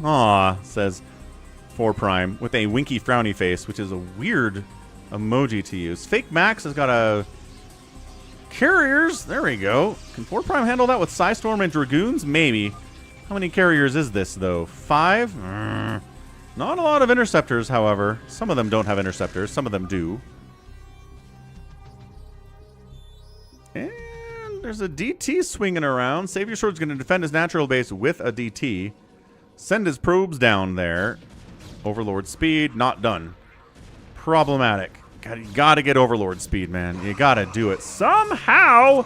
Aw, says 4 Prime with a winky frowny face, which is a weird emoji to use. Fake Max has got a carriers. There we go. Can 4 Prime handle that with Psystorm and Dragoons? Maybe. How many carriers is this, though? 5? Not a lot of interceptors, however. Some of them don't have interceptors. Some of them do. And there's a DT swinging around. Savior Sword's going to defend his natural base with a DT. Send his probes down there. Overlord speed, not done. Problematic. You gotta get Overlord speed, man. You gotta do it. Somehow,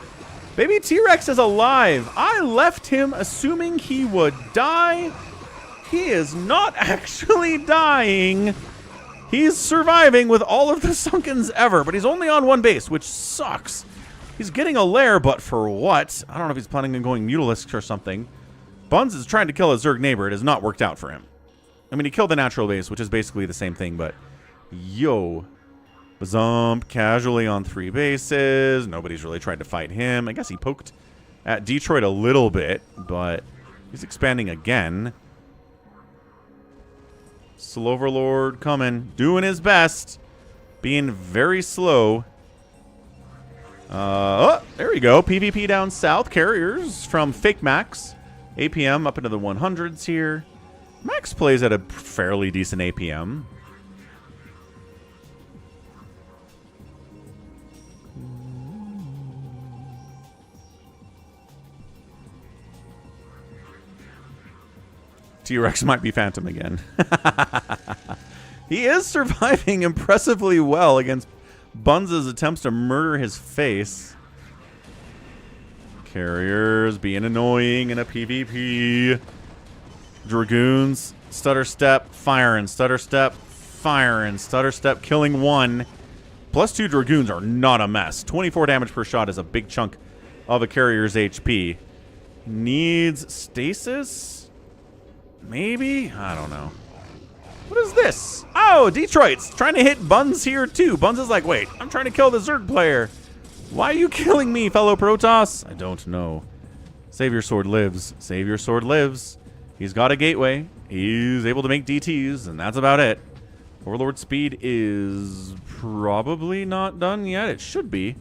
baby T-Rex is alive. I left him assuming he would die. He is not actually dying. He's surviving with all of the Sunkens ever, but he's only on 1 base, which sucks. He's getting a lair, but for what? I don't know if he's planning on going Mutalisk or something. Buns is trying to kill a Zerg neighbor. It has not worked out for him. I mean, he killed the natural base, which is basically the same thing, but yo. Bazump casually on 3 bases. Nobody's really tried to fight him. I guess he poked at Detroit a little bit, but he's expanding again. Slow Overlord coming, doing his best, being very slow. Oh, there we go. PvP down south. Carriers from Fake Max. APM up into the 100s here. Max plays at a fairly decent APM. T-Rex might be Phantom again. He is surviving impressively well against Buns' attempts to murder his face. Carriers being annoying in a PvP. Dragoons, stutter step, firing, stutter step, firing, stutter step, killing 1. +2 Dragoons are not a mess. 24 damage per shot is a big chunk of a carrier's HP. Needs stasis? Maybe? I don't know. What is this? Oh, Detroit's trying to hit Buns here too. Buns is like, wait, I'm trying to kill the Zerg player. Why are you killing me, fellow Protoss? I don't know. Savior Sword lives. Savior Sword lives. He's got a gateway. He's able to make DTs, and that's about it. Overlord speed is probably not done yet. It should be.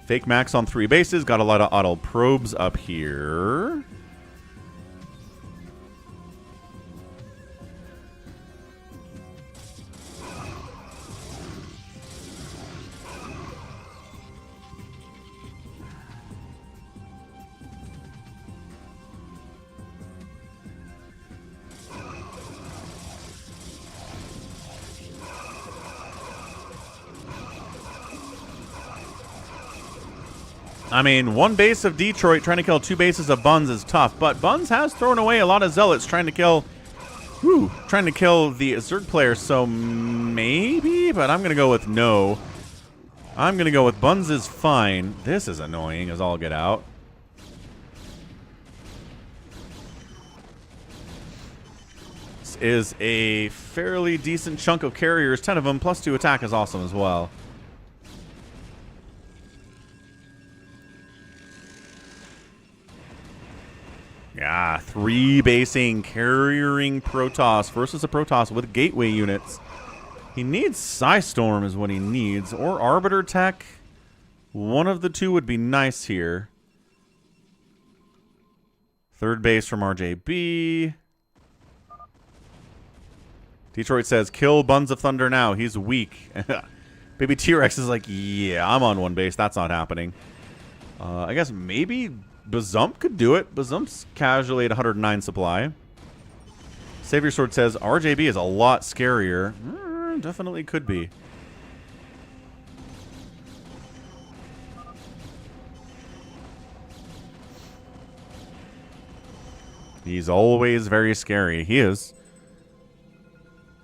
Fake Max on 3 bases. Got a lot of auto probes up here. I mean, 1 base of Detroit trying to kill 2 bases of Buns is tough, but Buns has thrown away a lot of Zealots trying to kill the Zerg player, so maybe, but I'm going to go with no. I'm going to go with Buns is fine. This is annoying as all get out. T-Rex is a fairly decent chunk of carriers. 10 of them, plus 2 attack is awesome as well. Yeah, 3 basing, carrying Protoss versus a Protoss with gateway units. He needs Psystorm is what he needs, or Arbiter Tech. One of the two would be nice here. Third base from RJB. Detroit says, kill Buns of Thunder now. He's weak. Baby T-Rex is like, yeah, I'm on 1 base. That's not happening. I guess maybe Bazump could do it. Bazump's casually at 109 supply. Savior Sword says, RJB is a lot scarier. Definitely could be. He's always very scary. He is.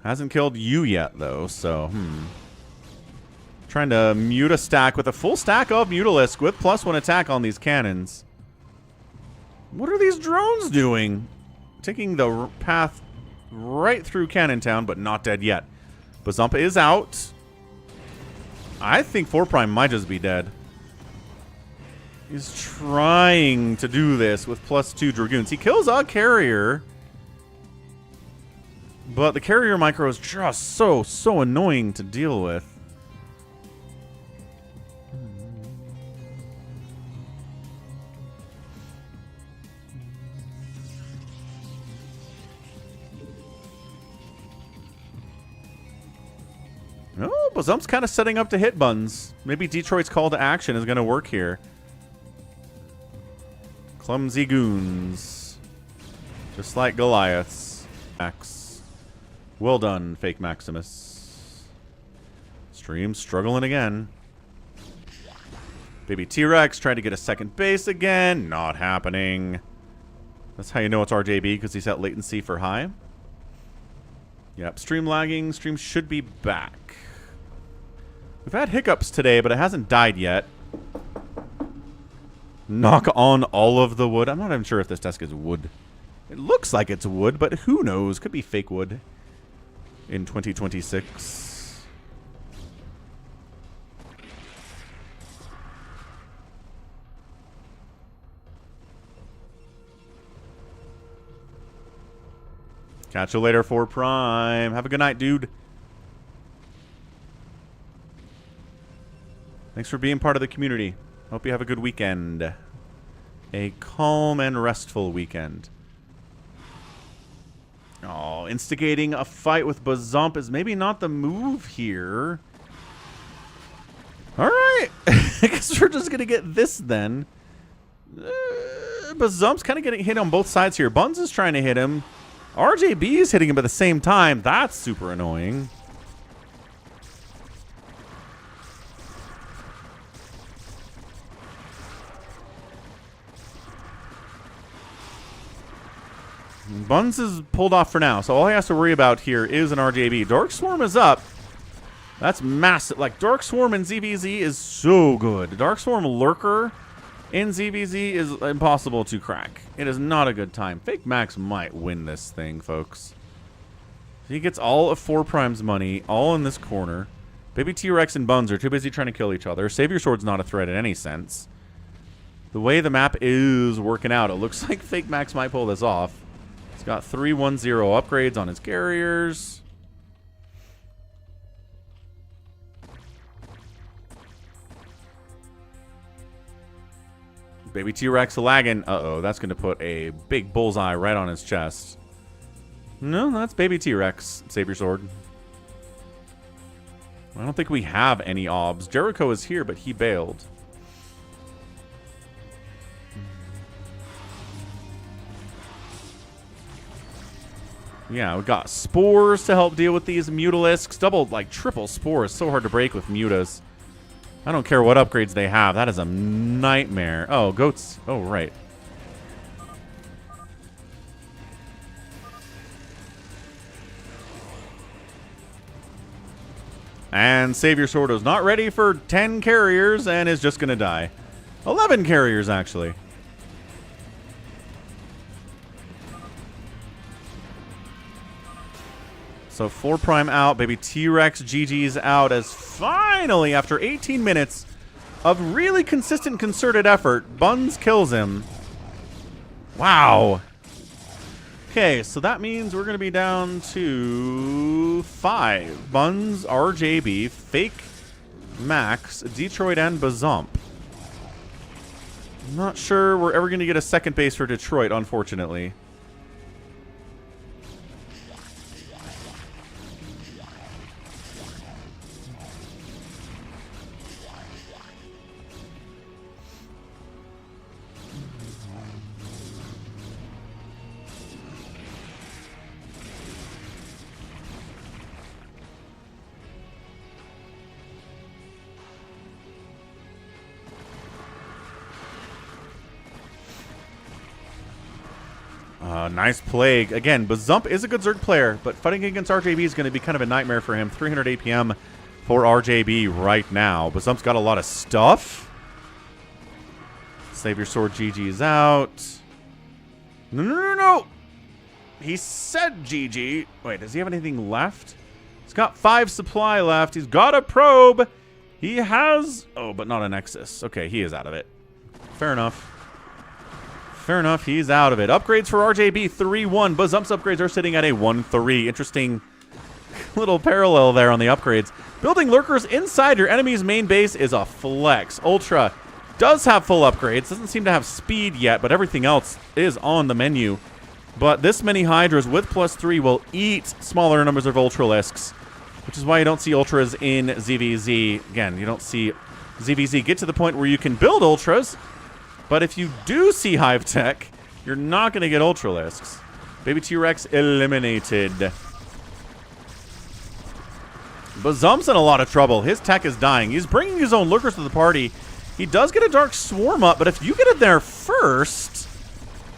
Hasn't killed you yet, though, so, Trying to mute a stack with a full stack of Mutalisk with +1 attack on these cannons. What are these drones doing? Taking the path right through Cannon Town, but not dead yet. Bazumpa is out. I think 4 Prime might just be dead. He's trying to do this with +2 Dragoons. He kills a carrier. But the carrier micro is just so annoying to deal with. Oh, Bazump's kind of setting up to hit Buns. Maybe Detroit's call to action is going to work here. Clumsy goons. Just like Goliaths. Max. Well done, Fake Maximus. Stream struggling again. Baby T-Rex trying to get a second base again. Not happening. That's how you know it's RJB, because he set latency for high. Yep, stream lagging. Stream should be back. We've had hiccups today, but it hasn't died yet. Knock on all of the wood. I'm not even sure if this desk is wood. It looks like it's wood, but who knows? Could be fake wood in 2026. Catch you later, 4 Prime. Have a good night, dude. Thanks for being part of the community. Hope you have a good weekend. A calm and restful weekend. Oh, instigating a fight with Bazump is maybe not the move here. Alright. I guess we're just going to get this then. Bazump's kind of getting hit on both sides here. Buns is trying to hit him. RJB is hitting him at the same time. That's super annoying. Buns is pulled off for now, so all he has to worry about here is an RJB. Dark Swarm is up. That's massive. Like, Dark Swarm in ZVZ is so good. Dark Swarm Lurker in ZVZ is impossible to crack. It is not a good time. Fake Max might win this thing, folks. He gets all of 4 Prime's money, all in this corner. Baby T-Rex and Buns are too busy trying to kill each other. Savior Sword's not a threat in any sense. The way the map is working out, it looks like Fake Max might pull this off. He's got 3-1-0 upgrades on his carriers. Baby T-Rex lagging. Uh-oh, that's going to put a big bullseye right on his chest. No, that's Baby T-Rex. Savior Sword. I don't think we have any obs. Jericho is here, but he bailed. Yeah, we got spores to help deal with these Mutalisks. Double, like triple spores. So hard to break with Mutas. I don't care what upgrades they have. That is a nightmare. Oh, goats. Oh, right. And Savior Sword is not ready for 10 carriers and is just going to die. 11 carriers, actually. So 4 Prime out, baby T-Rex GG's out as finally, after 18 minutes of really consistent concerted effort, Buns kills him. Wow. Okay, so that means we're going to be down to 5. Buns, RJB, Fake Max, Detroit, and Bazump. I'm not sure we're ever going to get a second base for Detroit, unfortunately. Nice plague. Again, Bazump is a good Zerg player, but fighting against RJB is going to be kind of a nightmare for him. 300 APM for RJB right now. Bazump's got a lot of stuff. Save your sword, GG is out. No. He said GG. Wait, does he have anything left? He's got 5 supply left. He's got a probe. He has... Oh, but not a Nexus. Okay, he is out of it. Fair enough. Fair enough, he's out of it. Upgrades for RJB, 3-1. Bazump's upgrades are sitting at a 1-3. Interesting little parallel there on the upgrades. Building lurkers inside your enemy's main base is a flex. Ultra does have full upgrades. Doesn't seem to have speed yet, but everything else is on the menu. But this many Hydras with +3 will eat smaller numbers of Ultralisks, which is why you don't see Ultras in ZVZ. Again, you don't see ZVZ get to the point where you can build Ultras. But if you do see Hive Tech, you're not going to get Ultralisks. Baby T-Rex eliminated. Bazump's in a lot of trouble. His tech is dying. He's bringing his own lurkers to the party. He does get a Dark Swarm up, but if you get it there first...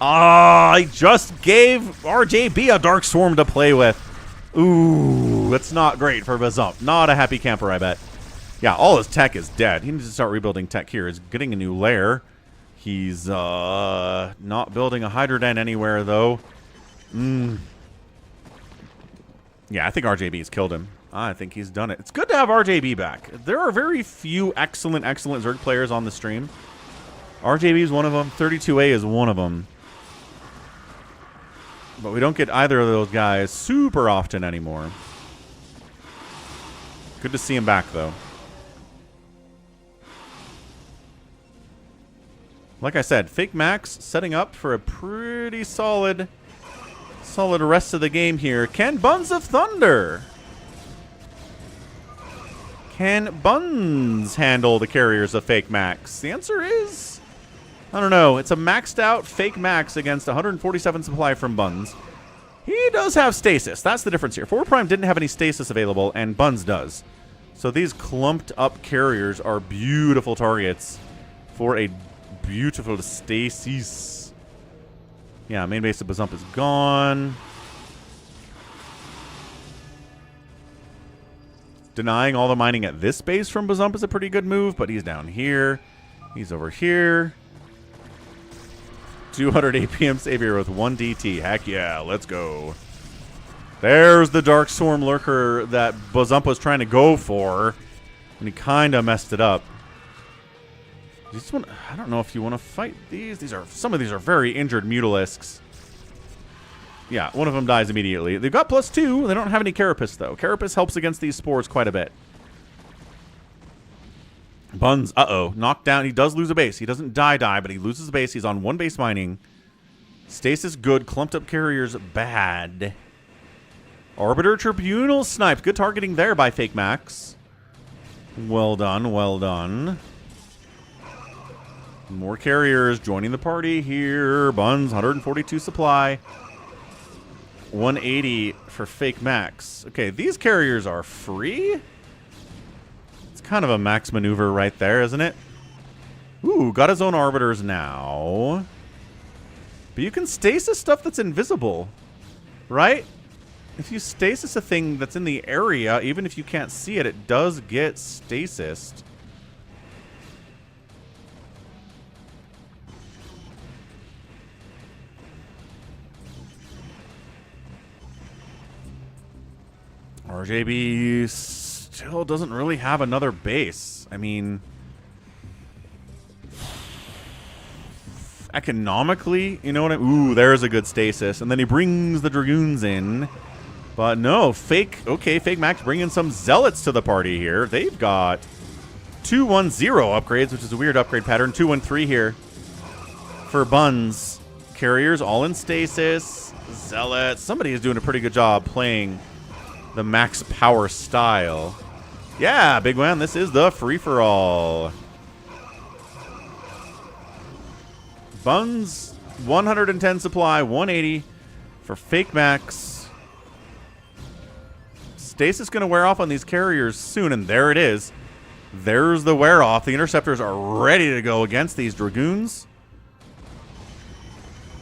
I just gave RJB a Dark Swarm to play with. Ooh, that's not great for Bazump. Not a happy camper, I bet. Yeah, all his tech is dead. He needs to start rebuilding tech here. He's getting a new lair. He's not building a Hydra Den anywhere, though. Yeah, I think RJB's killed him. I think he's done it. It's good to have RJB back. There are very few excellent Zerg players on the stream. RJB is one of them. 32A is one of them. But we don't get either of those guys super often anymore. Good to see him back, though. Like I said, Fake Max setting up for a pretty solid rest of the game here. Can Buns of Thunder? Can Buns handle the carriers of Fake Max? The answer is, I don't know. It's a maxed out Fake Max against 147 supply from Buns. He does have stasis. That's the difference here. 4 Prime didn't have any stasis available, and Buns does. So these clumped up carriers are beautiful targets for a beautiful stasis. Yeah, main base of Bazump is gone. Denying all the mining at this base from Bazump is a pretty good move, but he's down here. He's over here. 200 APM savior with 1 DT. Heck yeah, let's go. There's the Dark Swarm lurker that Bazump was trying to go for, and he kind of messed it up. I don't know if you want to fight these. Some of these are very injured Mutalisks. Yeah, one of them dies immediately. They've got +2. They don't have any Carapace, though. Carapace helps against these spores quite a bit. Buns, knocked down. He does lose a base. He doesn't die, but he loses a base. He's on 1 base mining. Stasis good. Clumped up carriers bad. Arbiter Tribunal sniped. Good targeting there by Fake Max. Well done, well done. More carriers joining the party here. Buns, 142 supply. 180 for Fake Max. Okay, these carriers are free? It's kind of a max maneuver right there, isn't it? Ooh, got his own arbiters now. But you can stasis stuff that's invisible, right? If you stasis a thing that's in the area, even if you can't see it, it does get stasised. RJB still doesn't really have another base. I mean, economically, you know what I mean? Ooh, there's a good stasis. And then he brings the Dragoons in. But no, Fake Max bringing some Zealots to the party here. They've got 210 upgrades, which is a weird upgrade pattern. 213 here for Buns. Carriers all in stasis. Zealots. Somebody is doing a pretty good job playing the max power style. Yeah, big one. This is the free-for-all. Buns, 110 supply, 180 for Fake Max. Stasis going to wear off on these carriers soon, and there it is. There's the wear off. The interceptors are ready to go against these Dragoons.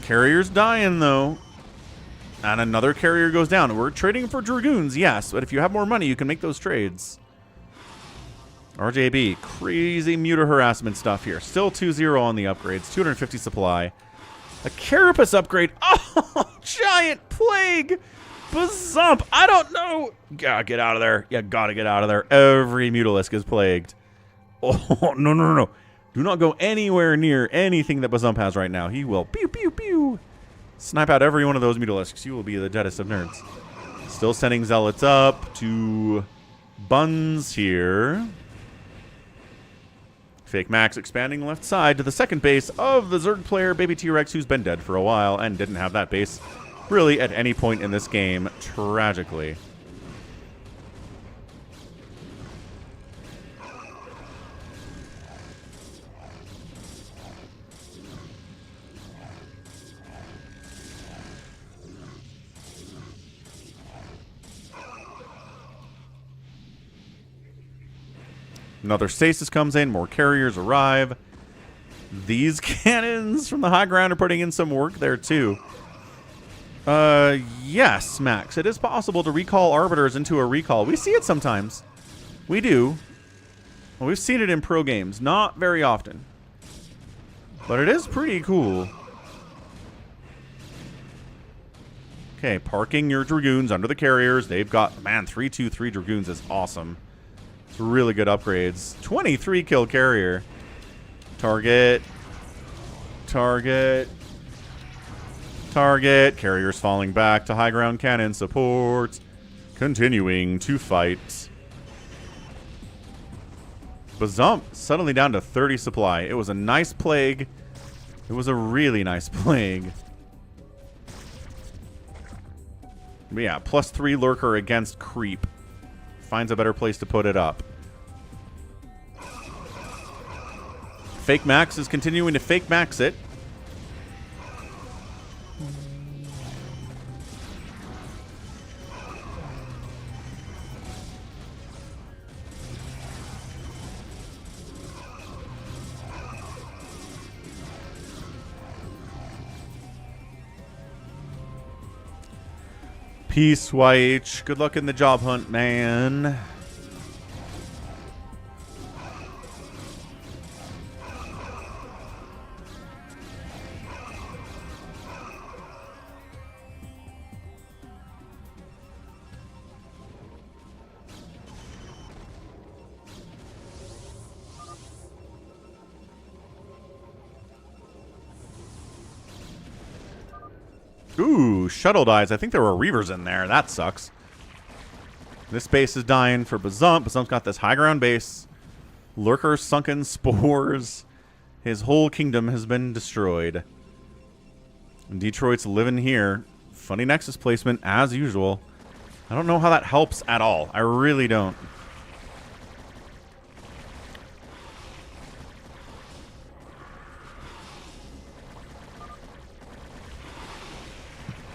Carrier's dying, though. And another carrier goes down. We're trading for Dragoons, yes, but if you have more money, you can make those trades. RJB, crazy muta harassment stuff here. Still 2-0 on the upgrades. 250 supply. A Carapace upgrade. Oh, giant plague. Bazump. I don't know. Gotta get out of there. You gotta get out of there. Every Mutalisk is plagued. Oh, no. Do not go anywhere near anything that Bazump has right now. He will pew, pew, pew. Snipe out every one of those Mutalisks. You will be the deadest of nerds. Still sending Zealots up to Buns here. Fake Max expanding left side to the second base of the Zerg player, Baby T-Rex, who's been dead for a while and didn't have that base really at any point in this game, tragically. Another stasis comes in. More carriers arrive. These cannons from the high ground are putting in some work there, too. Yes, Max. It is possible to recall arbiters into a recall. We see it sometimes. We do. Well, we've seen it in pro games. Not very often. But it is pretty cool. Okay, parking your Dragoons under the carriers. They've got, man, 3-2-3 Dragoons is awesome. It's really good upgrades. 23 kill carrier. Target. Target. Target. Carriers falling back to high ground cannon support. Continuing to fight. Bazump suddenly down to 30 supply. It was a nice plague. It was a really nice plague. But yeah, +3 lurker against creep. Finds a better place to put it up. Fake Max is continuing to Fake Max it. Peace, YH. Good luck in the job hunt, man. Ooh, shuttle dies. I think there were Reavers in there. That sucks. This base is dying for Bazump. Bazump's got this high ground base. Lurker, sunken spores. His whole kingdom has been destroyed. And Detroit's living here. Funny Nexus placement, as usual. I don't know how that helps at all. I really don't.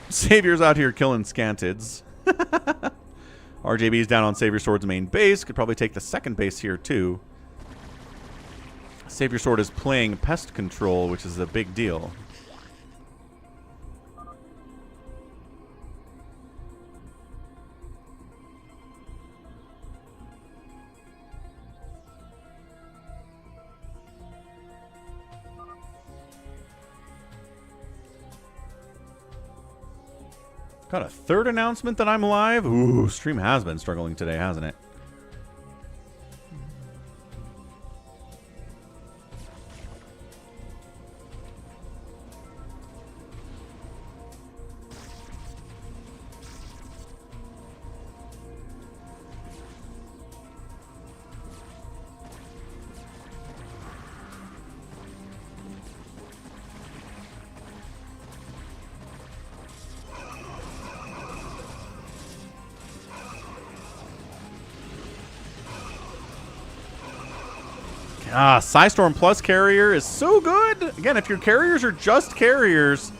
Savior's out here killing Scantids. RJB's down on Savior Sword's main base. Could probably take the second base here, too. Savior Sword is playing pest control, which is a big deal. Got a third announcement that I'm live. Ooh, stream has been struggling today, hasn't it? Psystorm Plus carrier is so good. Again, if your carriers are just carriers,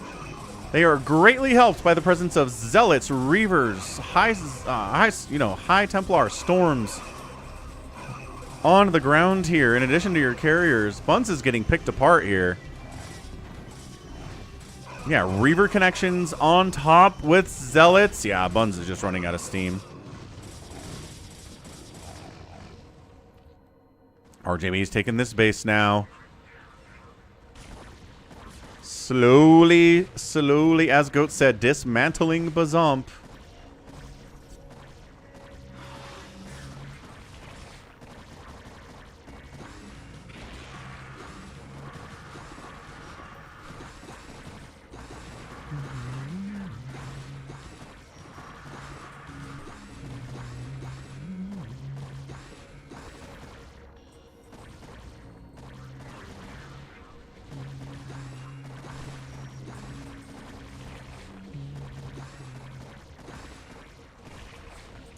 they are greatly helped by the presence of zealots, reavers, high Templar storms on the ground here. In addition to your carriers, Buns is getting picked apart here. Yeah, reaver connections on top with zealots. Yeah, Buns is just running out of steam. RJB's taking this base now. Slowly, as Goat said, dismantling Bazump.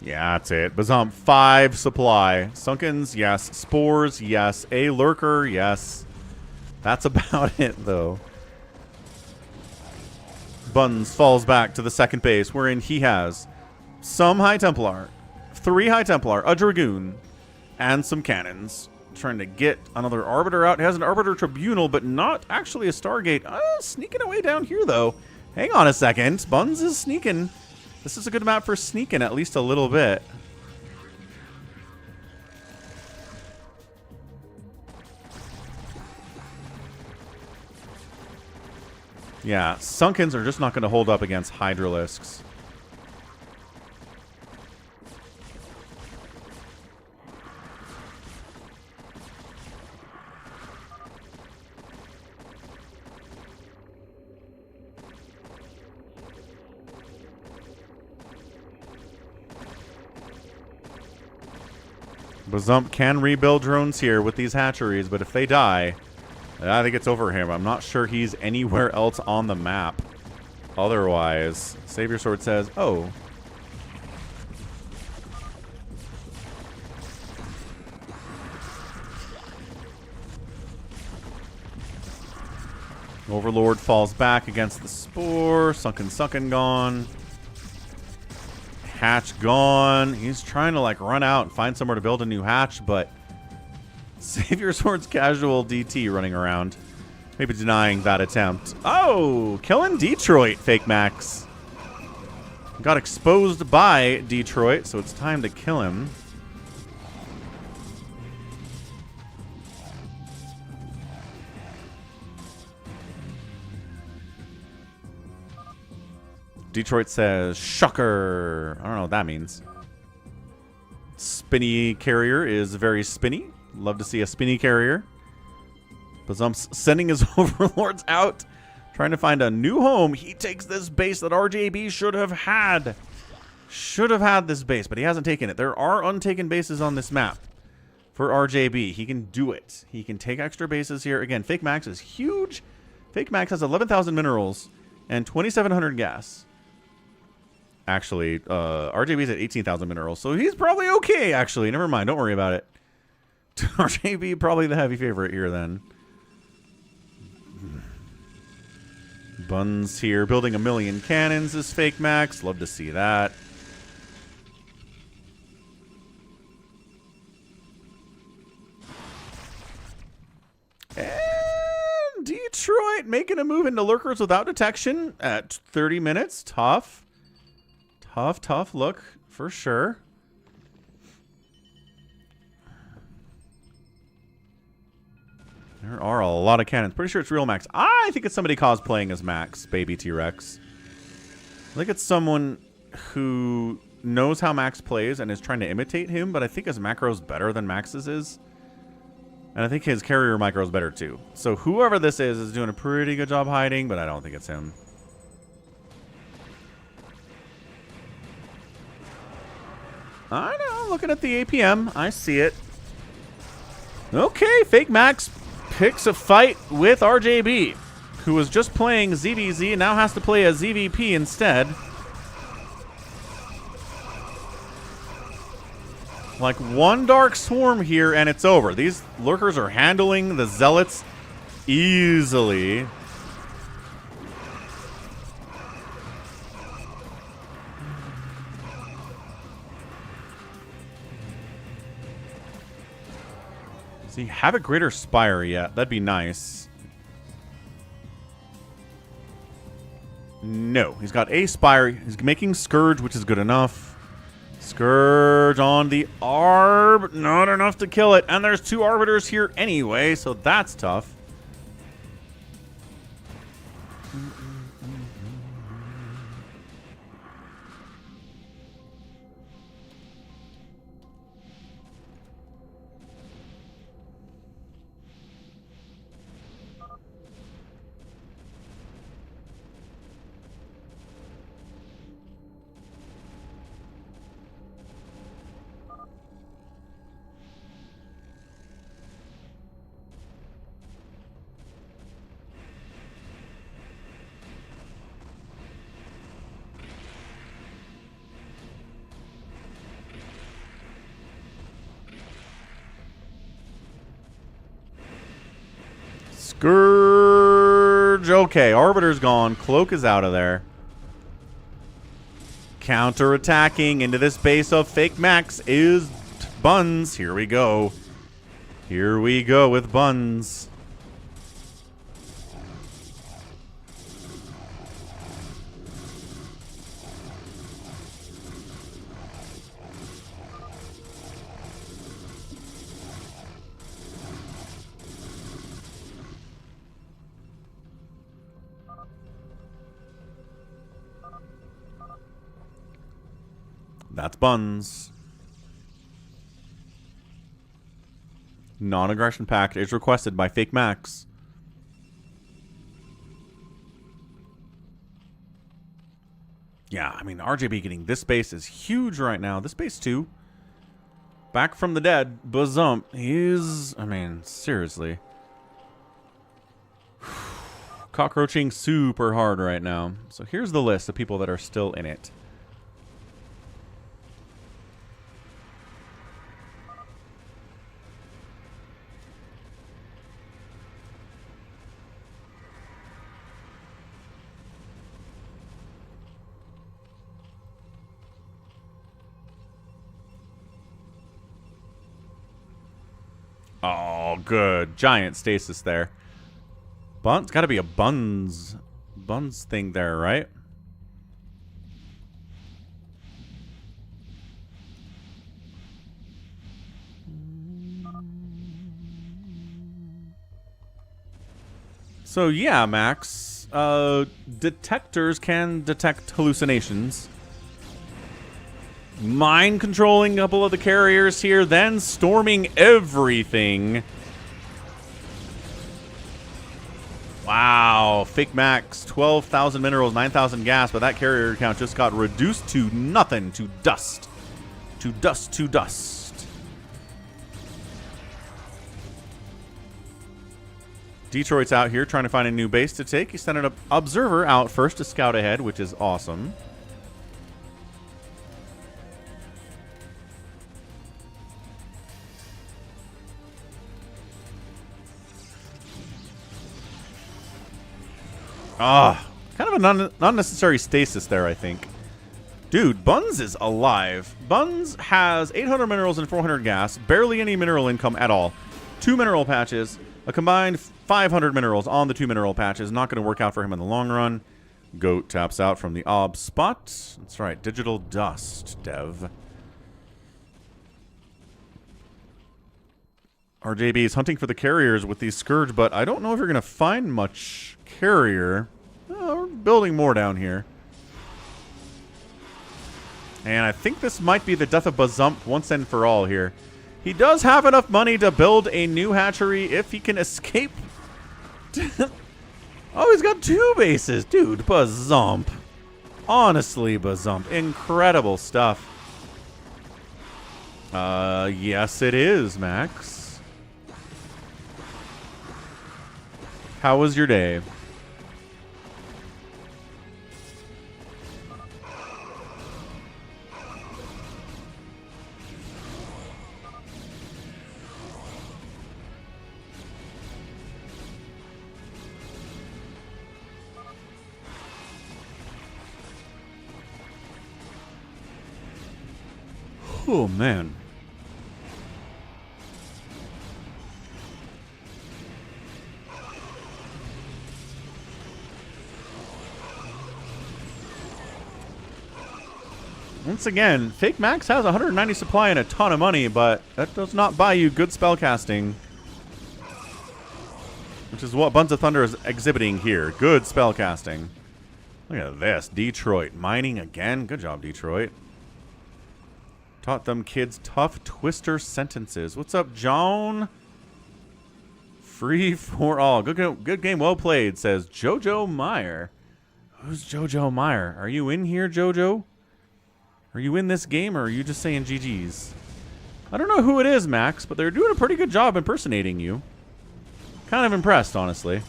Yeah, that's it. Bazump, 5 supply. Sunkens, yes. Spores, yes. A lurker, yes. That's about it, though. Buns falls back to the second base, wherein he has some High Templar, 3 High Templar, a Dragoon, and some cannons. Trying to get another Arbiter out. He has an Arbiter Tribunal, but not actually a Stargate. Sneaking away down here, though. Hang on a second. Buns is sneaking. This is a good map for sneaking, at least a little bit. Yeah, Sunkens are just not going to hold up against Hydralisks. Bazump can rebuild drones here with these hatcheries, but if they die, I think it's over him. I'm not sure he's anywhere else on the map. Otherwise, Savior Sword says, oh. Overlord falls back against the Spore. Sunken gone. Hatch gone. He's trying to like run out and find somewhere to build a new hatch, but Savior Sword's casual DT running around. Maybe denying that attempt. Oh, killing Detroit, Fake Max. Got exposed by Detroit, so it's time to kill him. Detroit says, shocker. I don't know what that means. Spinny carrier is very spinny. Love to see a spinny carrier. Bazump's sending his overlords out, trying to find a new home. He takes this base that RJB should have had. Should have had this base, but he hasn't taken it. There are untaken bases on this map for RJB. He can do it. He can take extra bases here. Again, Fake Max is huge. Fake Max has 11,000 minerals and 2,700 gas. Actually, RJB's at 18,000 minerals, so he's probably okay, actually. Never mind. Don't worry about it. RJB probably the heavy favorite here, then. Buns here, building 1,000,000 cannons is Fake Max. Love to see that. And Detroit making a move into lurkers without detection at 30 minutes. Tough. Tough look for sure. There are a lot of cannons. Pretty sure it's real Max. I think it's somebody cosplaying as Max, baby T-Rex. I think it's someone who knows how Max plays and is trying to imitate him, but I think his macro is better than Max's is. And I think his carrier micro is better too. So whoever this is doing a pretty good job hiding, but I don't think it's him. I know, looking at the APM, I see it. Okay, Fake Max picks a fight with RJB, who was just playing ZVZ and now has to play a ZVP instead. Like one Dark Swarm here and it's over. These lurkers are handling the Zealots easily. Does he have a Greater Spire yet? That'd be nice. No, he's got a Spire. He's making Scourge, which is good enough. Scourge on the Arb. Not enough to kill it. And there's 2 Arbiters here anyway, so that's tough. Scourge. Okay, Arbiter's gone. Cloak is out of there. Counter-attacking into this base of Fake Max is Buns. Here we go. Here we go with Buns. That's Buns. Non-aggression pact is requested by Fake Max. Yeah, I mean, RJB getting this base is huge right now. This base too. Back from the dead, Bazump. He's, I mean, seriously. Cockroaching super hard right now. So here's the list of people that are still in it. Oh, good. Giant stasis there. It's got to be a Buns thing there, right? So, yeah, Max. Detectors can detect hallucinations. Mind controlling a couple of the carriers here, then storming everything. Wow, Fake Max, 12,000 minerals, 9,000 gas, but that carrier count just got reduced to nothing, to dust. To dust, to dust. Detroit's out here trying to find a new base to take. He sent an observer out first to scout ahead, which is awesome. Ah, kind of a unnecessary stasis there, I think. Dude, Buns is alive. Buns has 800 minerals and 400 gas. Barely any mineral income at all. 2 mineral patches. A combined 500 minerals on the 2 mineral patches. Not going to work out for him in the long run. Goat taps out from the ob spot. That's right, digital dust, Dev. RJB is hunting for the carriers with these Scourge, but I don't know if you're going to find much carrier. Oh, we're building more down here. And I think this might be the death of Bazump once and for all here. He does have enough money to build a new hatchery if he can escape. Oh, he's got 2 bases. Dude, Bazump. Honestly, Bazump. Incredible stuff. Yes it is, Max. How was your day? Oh, man. Once again, Fake Max has 190 supply and a ton of money, but that does not buy you good spellcasting. Which is what Buns of Thunder is exhibiting here. Good spellcasting. Look at this. Detroit. Mining again. Good job, Detroit. Taught them kids tough twister sentences. What's up, John? Free for all. Good game, well played, says Jojo Meyer. Who's Jojo Meyer? Are you in here, Jojo? Are you in this game, or are you just saying GG's? I don't know who it is, Max, but they're doing a pretty good job impersonating you. Kind of impressed, honestly.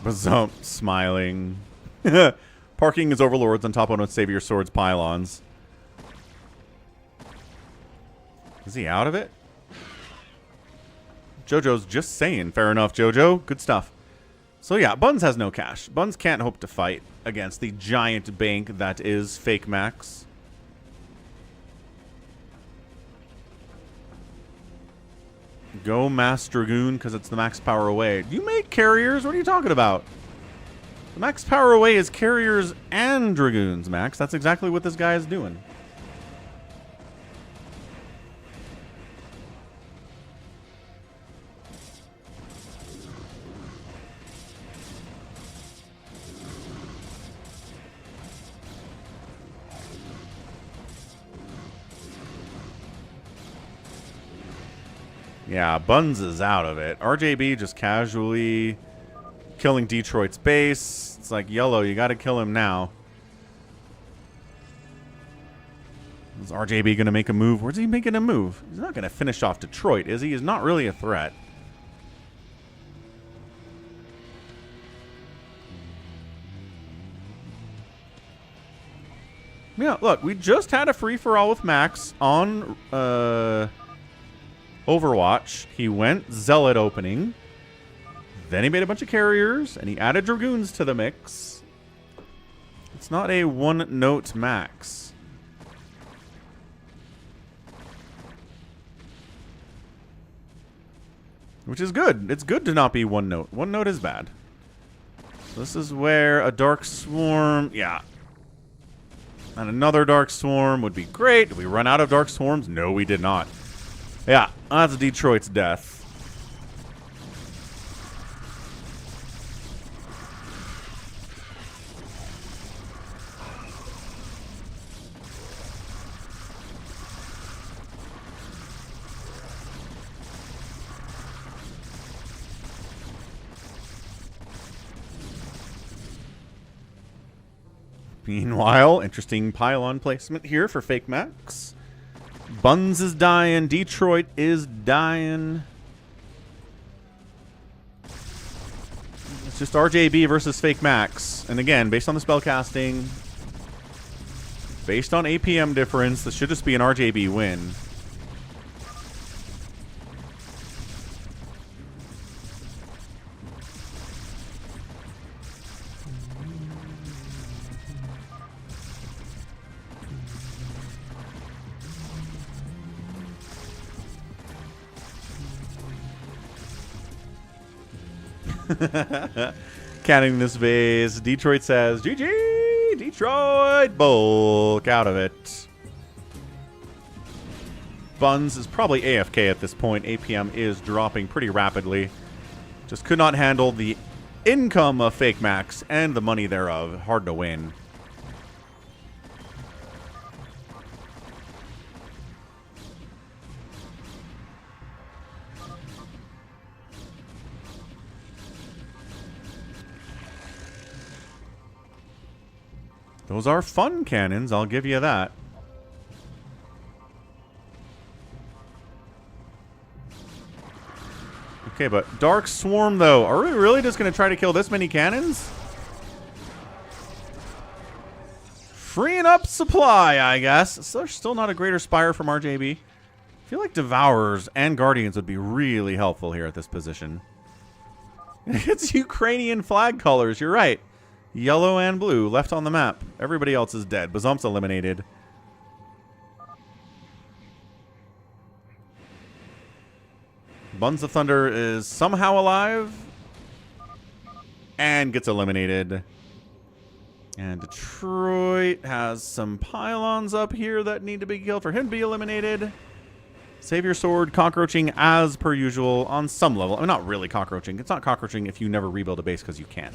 Bazump smiling. Parking his overlords on top of one Savior Sword's pylons. Is he out of it? Jojo's just saying. Fair enough, Jojo. Good stuff. So yeah, Buns has no cash. Buns can't hope to fight against the giant bank that is Fake Max. Go Mass Dragoon, because it's the max power away. You make carriers? What are you talking about? The max power away is carriers and dragoons, Max. That's exactly what this guy is doing. Yeah, Buns is out of it. RJB just casually killing Detroit's base. It's like, Yellow, you got to kill him now. Is RJB going to make a move? Where's he making a move? He's not going to finish off Detroit, is he? He's not really a threat. Yeah, look, we just had a free-for-all with Max on Overwatch. He went Zealot opening. Then he made a bunch of carriers, and he added Dragoons to the mix. It's not a one-note Max. Which is good. It's good to not be one note. One note is bad. So this is where a Dark Swarm... Yeah. And another Dark Swarm would be great. Did we run out of Dark Swarms? No, we did not. Yeah, that's Detroit's death. Meanwhile, interesting pylon placement here for Fake Max. Buns is dying. Detroit is dying. It's just RJB versus Fake Max. And again, based on the spellcasting, based on APM difference, this should just be an RJB win. Canning this base. Detroit says, GG! Detroit! Bulk out of it. Buns is probably AFK at this point. APM is dropping pretty rapidly. Just could not handle the income of Fake Max and the money thereof. Hard to win. Those are fun cannons, I'll give you that. Okay, but Dark Swarm, though. Are we really just going to try to kill this many cannons? Freeing up supply, I guess. So there's still not a Greater Spire from RJB. I feel like Devourers and Guardians would be really helpful here at this position. It's Ukrainian flag colors, you're right. Yellow and blue left on the map. Everybody else is dead. Bazump's eliminated. Buns of Thunder is somehow alive and gets eliminated. And Detroit has some pylons up here that need to be killed for him to be eliminated. Save your sword, cockroaching as per usual on some level. I mean, not really cockroaching. It's not cockroaching if you never rebuild a base because you can't.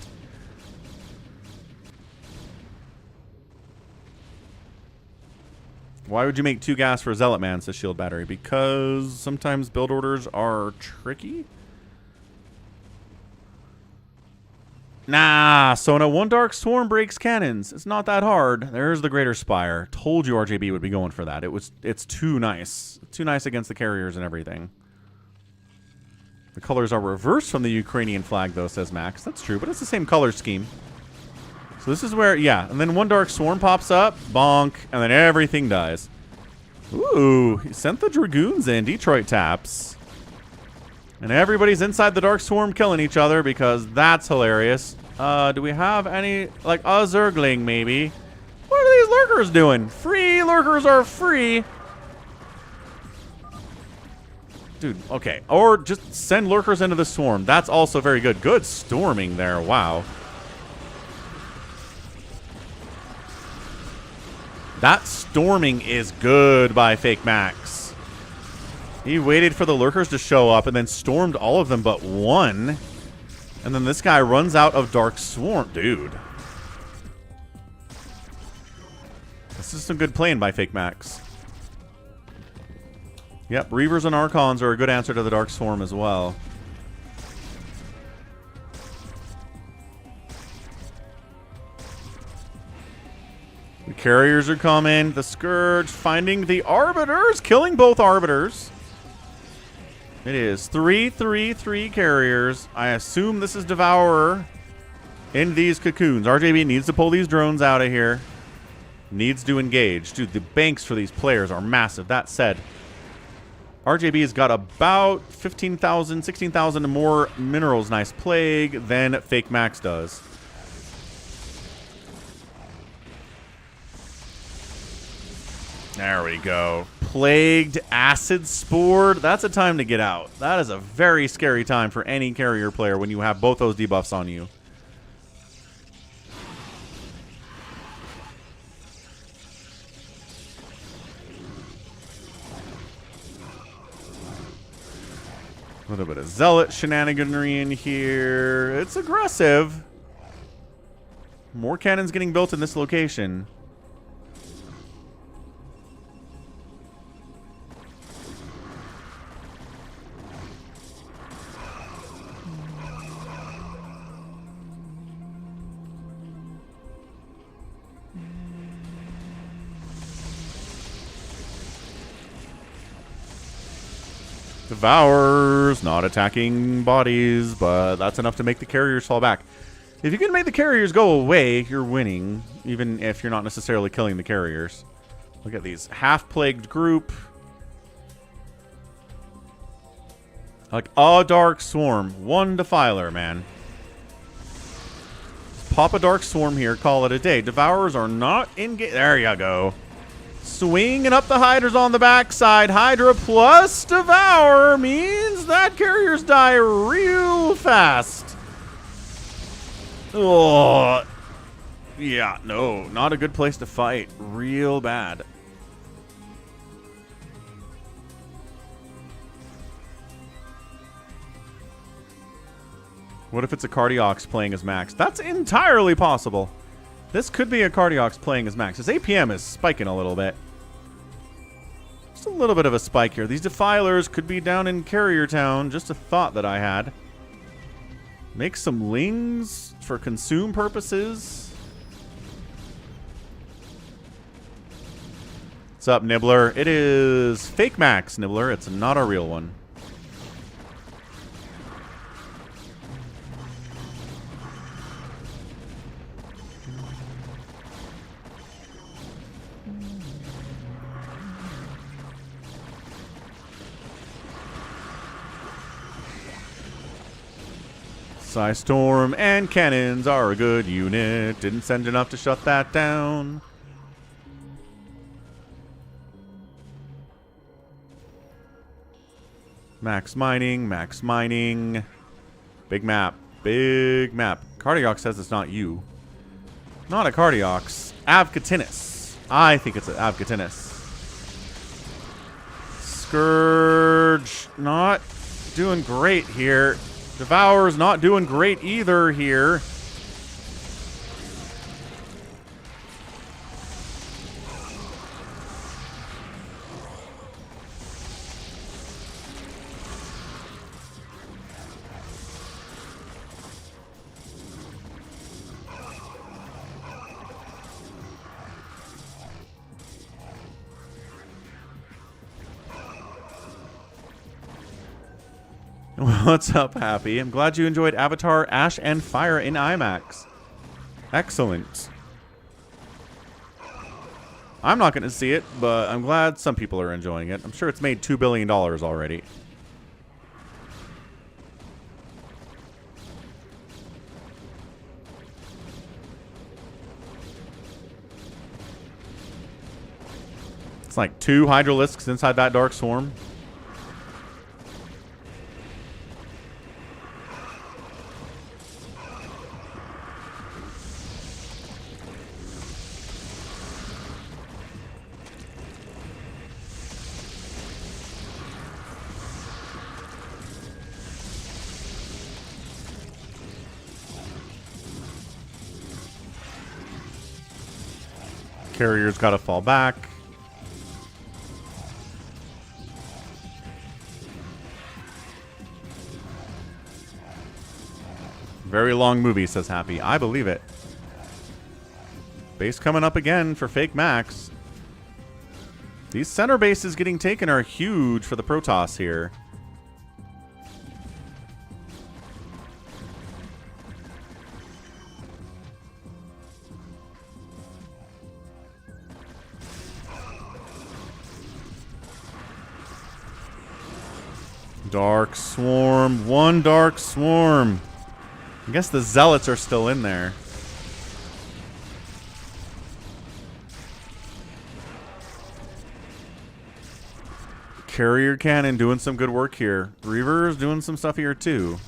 Why would you make 2 gas for Zealot Man, says Shield Battery? Because sometimes build orders are tricky? Nah, Sona, 1 Dark Swarm breaks cannons. It's not that hard. There's the Greater Spire. Told you RJB would be going for that. It's too nice. Too nice against the carriers and everything. The colors are reversed from the Ukrainian flag, though, says Max. That's true, but it's the same color scheme. So this is where, yeah, and then 1 Dark Swarm pops up, bonk, and then everything dies. Ooh, he sent the Dragoons in. Detroit taps. And everybody's inside the Dark Swarm killing each other because that's hilarious. Do we have any, like, a Zergling, maybe? What are these lurkers doing? Free lurkers are free. Dude, okay. Or just send lurkers into the swarm. That's also very good. Good storming there. Wow. That storming is good by Fake Max. He waited for the lurkers to show up and then stormed all of them but 1. And then this guy runs out of Dark Swarm. Dude. This is some good playing by Fake Max. Yep, Reavers and Archons are a good answer to the Dark Swarm as well. The carriers are coming. The Scourge finding the Arbiters, killing both Arbiters. It is 3-3-3 carriers. I assume this is Devourer in these cocoons. RJB needs to pull these drones out of here. Needs to engage. Dude, the banks for these players are massive. That said, RJB has got about 15,000, 16,000 more minerals, nice plague, than Fake Max does. There we go. Plagued Acid Spore. That's a time to get out. That is a very scary time for any carrier player when you have both those debuffs on you. A little bit of Zealot shenaniganry in here. It's aggressive. More cannons getting built in this location. Devours, not attacking bodies, but that's enough to make the carriers fall back. If you can make the carriers go away, you're winning, even if you're not necessarily killing the carriers. Look at these. Half-plagued group. Like a Dark Swarm. 1 Defiler, man. Just pop a Dark Swarm here, call it a day. Devourers are not in game. There you go. Swinging up the Hydras on the backside. Hydra plus Devour means that carriers die real fast. Oh, yeah, no, not a good place to fight. Real bad. What if it's a Cardiox playing as Max? That's entirely possible. This could be a Cardiox playing as Max. His APM is spiking a little bit. Just a little bit of a spike here. These Defilers could be down in Carrier Town. Just a thought that I had. Make some lings for consume purposes. What's up, Nibbler? It is fake Max, Nibbler. It's not a real one. Storm and cannons are a good unit. Didn't send enough to shut that down. Max mining, max mining. Big map, big map. Cardiox says it's not you. Not a Cardiox. Avcatinus. I think it's an Avcatinus. Scourge, not doing great here. Devour's not doing great either here. What's up, Happy? I'm glad you enjoyed Avatar, Ash, and Fire in IMAX. Excellent. I'm not going to see it, but I'm glad some people are enjoying it. I'm sure it's made $2 billion already. It's like 2 Hydralisks inside that Dark Swarm. Carrier's got to fall back. Very long movie, says Happy. I believe it. Base coming up again for fake Max. These center bases getting taken are huge for the Protoss here. Dark Swarm. One Dark Swarm. I guess the Zealots are still in there. Carrier Cannon doing some good work here. Reaver's doing some stuff here too.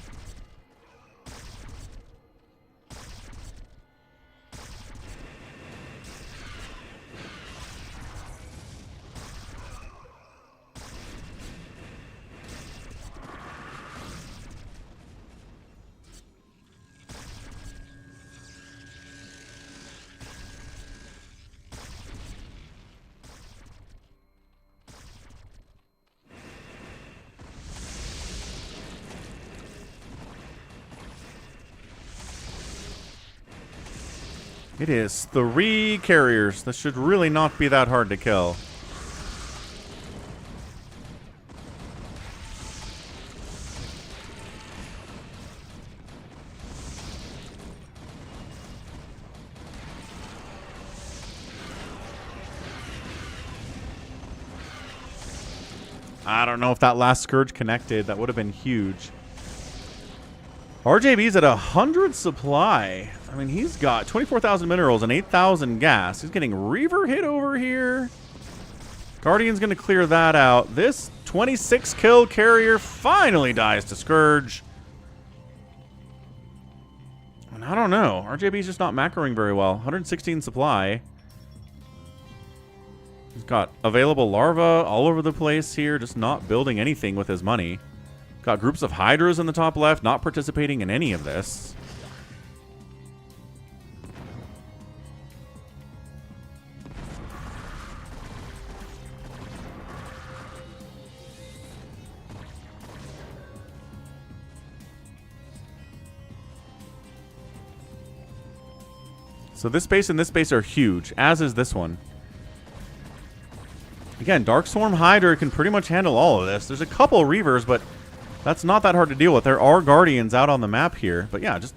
It is 3 carriers. This should really not be that hard to kill. I don't know if that last Scourge connected. That would have been huge. RJB's at 100 supply. I mean, he's got 24,000 minerals and 8,000 gas. He's getting Reaver hit over here. Guardian's going to clear that out. This 26 kill carrier finally dies to Scourge. And I don't know. RJB's just not macroing very well. 116 supply. He's got available larvae all over the place here, just not building anything with his money. Got groups of hydras in the top left, not participating in any of this. So this base and this base are huge, as is this one. Again, Darkstorm Hydra can pretty much handle all of this. There's a couple Reavers, but that's not that hard to deal with. There are Guardians out on the map here. But yeah, just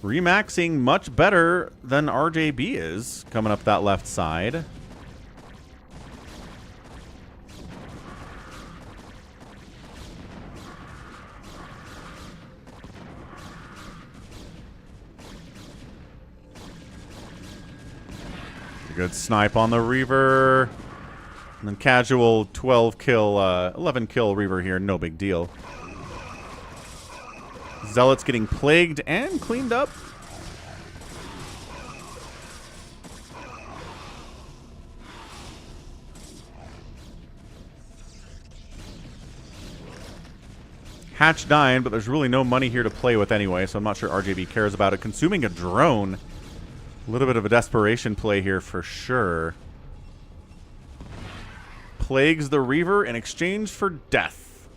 remaxing much better than RJB is coming up that left side. Good snipe on the Reaver. And then casual 11 kill Reaver here, no big deal. Zealots getting plagued and cleaned up. Hatch dying, but there's really no money here to play with anyway, so I'm not sure RJB cares about it. Consuming a drone. A little bit of a desperation play here for sure. Plagues the Reaver in exchange for death.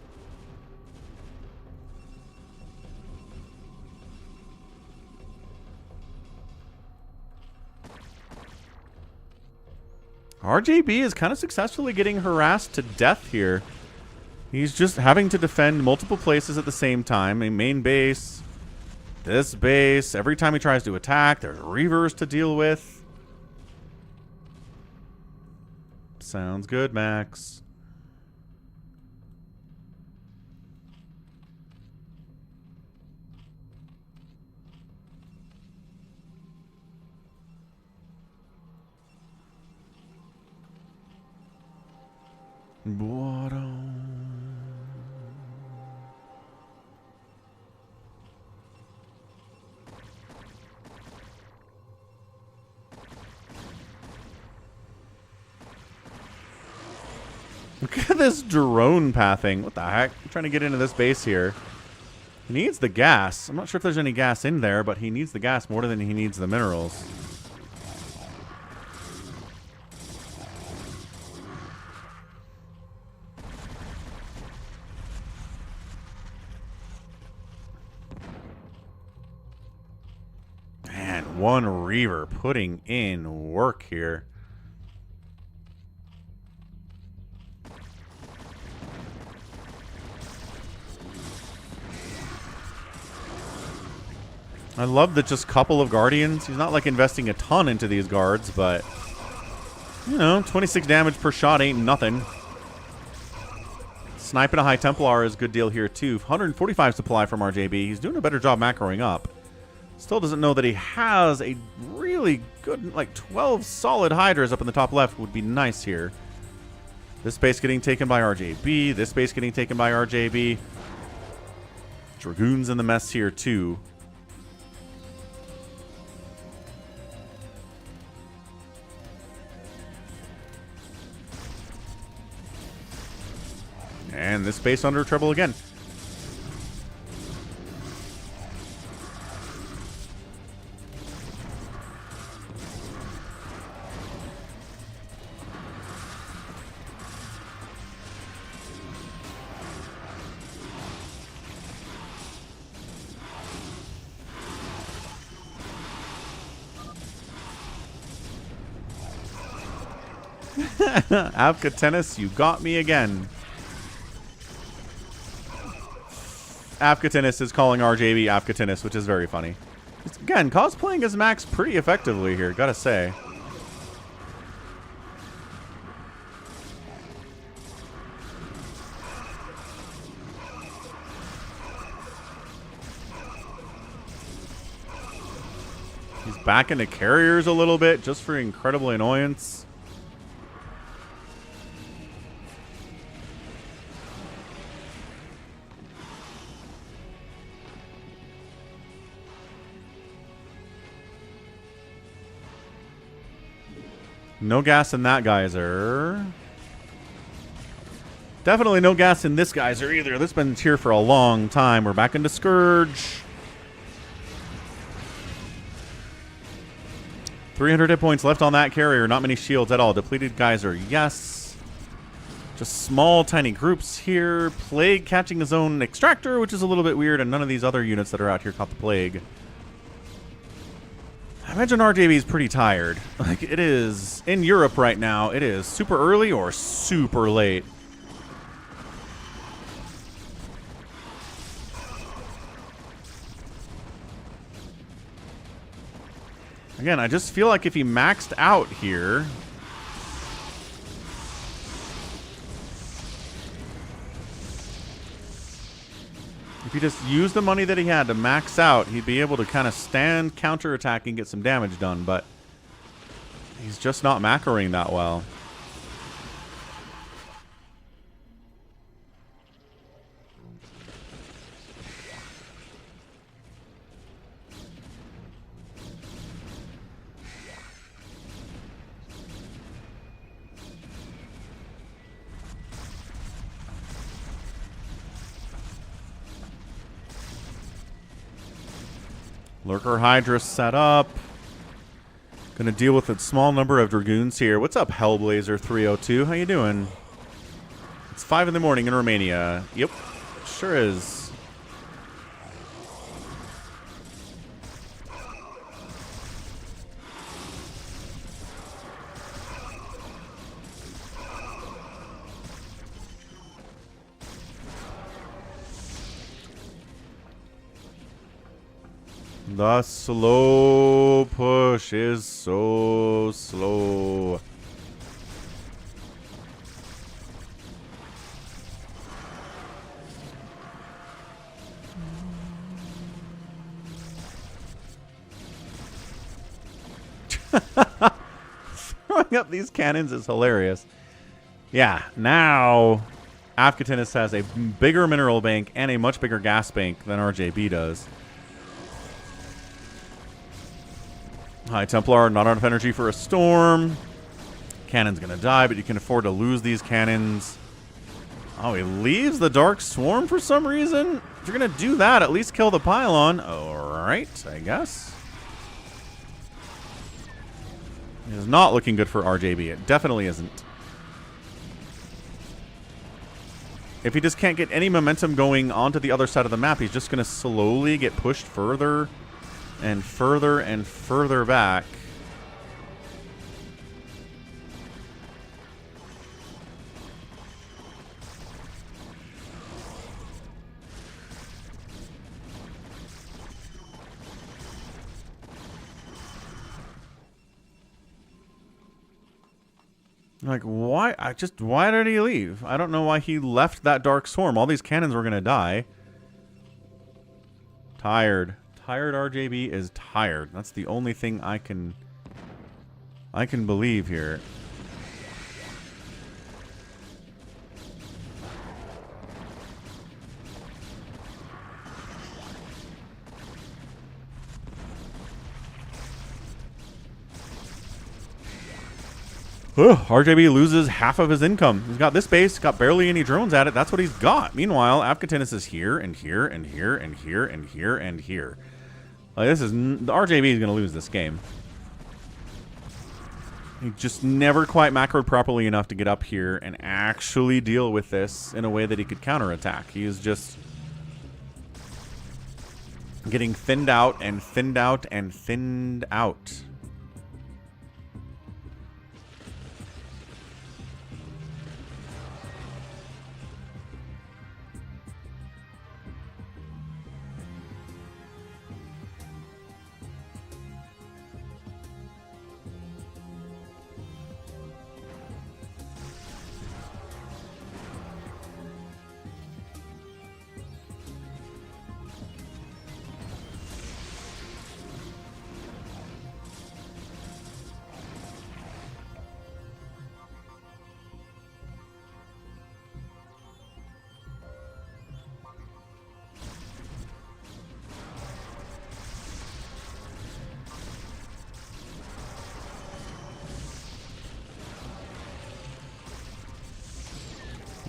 RJB is kind of successfully getting harassed to death here. He's just having to defend multiple places at the same time. A main base, this base. Every time he tries to attack, there's Reavers to deal with. Sounds good, Max. Look at this drone pathing. What the heck? I'm trying to get into this base here. He needs the gas. I'm not sure if there's any gas in there, but he needs the gas more than he needs the minerals. Man, one Reaver putting in work here. I love that just couple of Guardians. He's not like investing a ton into these guards, but you know, 26 damage per shot ain't nothing. Sniping a High Templar is a good deal here too. 145 supply from RJB. He's doing a better job macroing up. Still doesn't know that he has a really good, like 12 solid Hydras up in the top left would be nice here. This base getting taken by RJB. This base getting taken by RJB. Dragoons in the mess here too. And this base under trouble again. Avka Tennis, you got me again. Avka Tennis is calling RJB Avka Tennis, which is very funny. Again, cosplaying as Max pretty effectively here, gotta say. He's back into carriers a little bit, just for incredible annoyance. No gas in that geyser. Definitely no gas in this geyser either. This has been here for a long time. We're back into Scourge. 300 hit points left on that carrier. Not many shields at all. Depleted geyser, yes. Just small, tiny groups here. Plague catching his own extractor, which is a little bit weird, and none of these other units that are out here caught the plague. I imagine RJB is pretty tired. Like, it is, in Europe right now, it is super early or super late. Again, I just feel like if he maxed out here... If he just used the money that he had to max out, he'd be able to kind of stand, counterattack, and get some damage done, but... He's just not macroing that well. Lurker Hydra set up. Gonna deal with a small number of Dragoons here. What's up, Hellblazer 302? How you doing? It's 5 in the morning in Romania. Yep, sure is. The slow push is so slow. Throwing up these cannons is hilarious. Yeah, now Afghanistan has a bigger mineral bank and a much bigger gas bank than RJB does. High Templar, not enough energy for a storm. Cannon's gonna die, but you can afford to lose these cannons. Oh, he leaves the Dark Swarm for some reason? If you're gonna do that, at least kill the pylon. Alright, I guess. It is not looking good for RJB. It definitely isn't. If he just can't get any momentum going onto the other side of the map, he's just gonna slowly get pushed further and further and further back. Like, why? Why did he leave? I don't know why he left that Dark Swarm. All these cannons were gonna die. Tired. Tired RJB is tired. That's the only thing I can believe here. RJB loses half of his income. He's got this base, got barely any drones at it. That's what he's got. Meanwhile, Afghanistan is here and here and here and here and here and here. Like, this is the RJB is going to lose this game. He just never quite macroed properly enough to get up here and actually deal with this in a way that he could counterattack. He is just getting thinned out and thinned out and thinned out.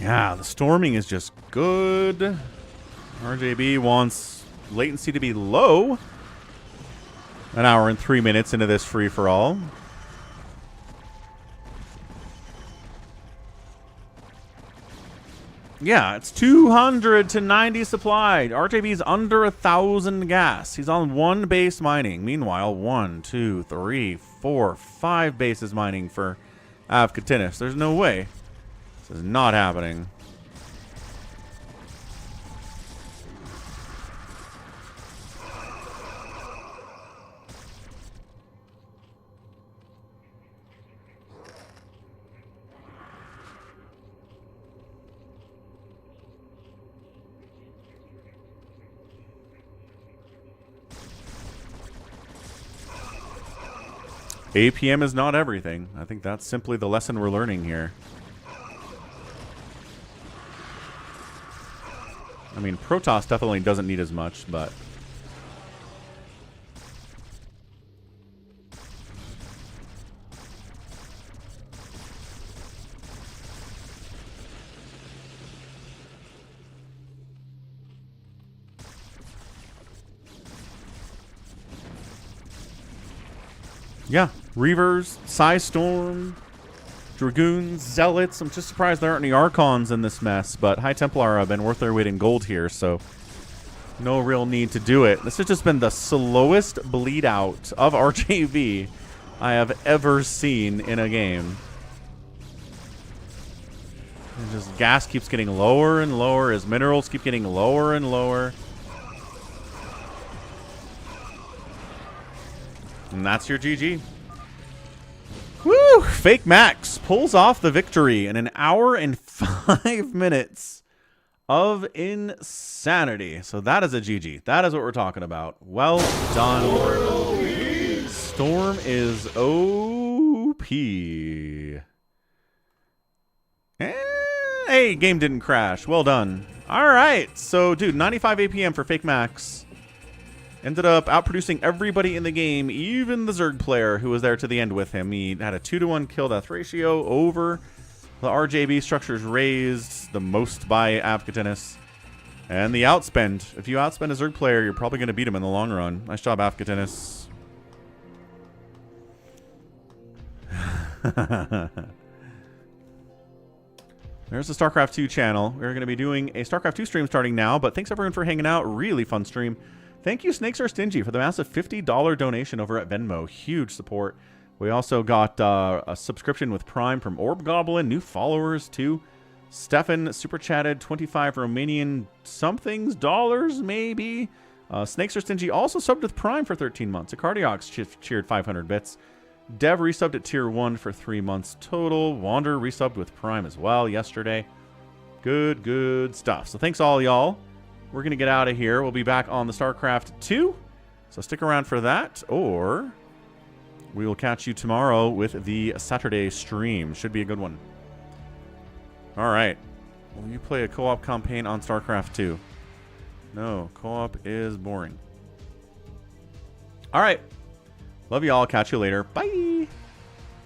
Yeah, the storming is just good. RJB wants latency to be low. An hour and 3 minutes into this free-for-all. Yeah, it's 200 to 90 supplied. RJB's under 1,000 gas. He's on 1 base mining. Meanwhile, 1, 2, 3, 4, 5 bases mining for Avkatinis. There's no way. This is not happening. APM is not everything. I think that's simply the lesson we're learning here. I mean, Protoss definitely doesn't need as much, but... yeah, Reavers, Psystorm, Dragoons, Zealots. I'm just surprised there aren't any Archons in this mess, but High Templar have been worth their weight in gold here, so no real need to do it. This has just been the slowest bleed out of RJV I have ever seen in a game. And just gas keeps getting lower and lower as minerals keep getting lower and lower. And that's your GG. Woo! Fake Max pulls off the victory in an hour and 5 minutes of insanity. So that is a GG. That is what we're talking about. Well done. Storm is OP. Hey, game didn't crash. Well done. All right. So, dude, 95 APM for Fake Max. Ended up outproducing everybody in the game, even the Zerg player who was there to the end with him. He had a 2-to-1 kill-death ratio over the RJB structures raised, the most by Avkatinis. And the outspend. If you outspend a Zerg player, you're probably going to beat him in the long run. Nice job, Avkatinis. There's the StarCraft 2 channel. We're going to be doing a StarCraft 2 stream starting now, but thanks everyone for hanging out. Really fun stream. Thank you, Snakes Are Stingy, for the massive $50 donation over at Venmo. Huge support. We also got a subscription with Prime from Orb Goblin. New followers, too. Stefan super chatted 25 Romanian somethings dollars, maybe. Snakes Are Stingy also subbed with Prime for 13 months. A Cardiox cheered 500 bits. Dev resubbed at Tier 1 for 3 months total. Wander resubbed with Prime as well yesterday. Good stuff. So thanks all y'all. We're going to get out of here. We'll be back on the StarCraft 2. So stick around for that, or we will catch you tomorrow with the Saturday stream. Should be a good one. All right. Will you play a co-op campaign on StarCraft 2? No, co-op is boring. All right. Love you all. Catch you later. Bye.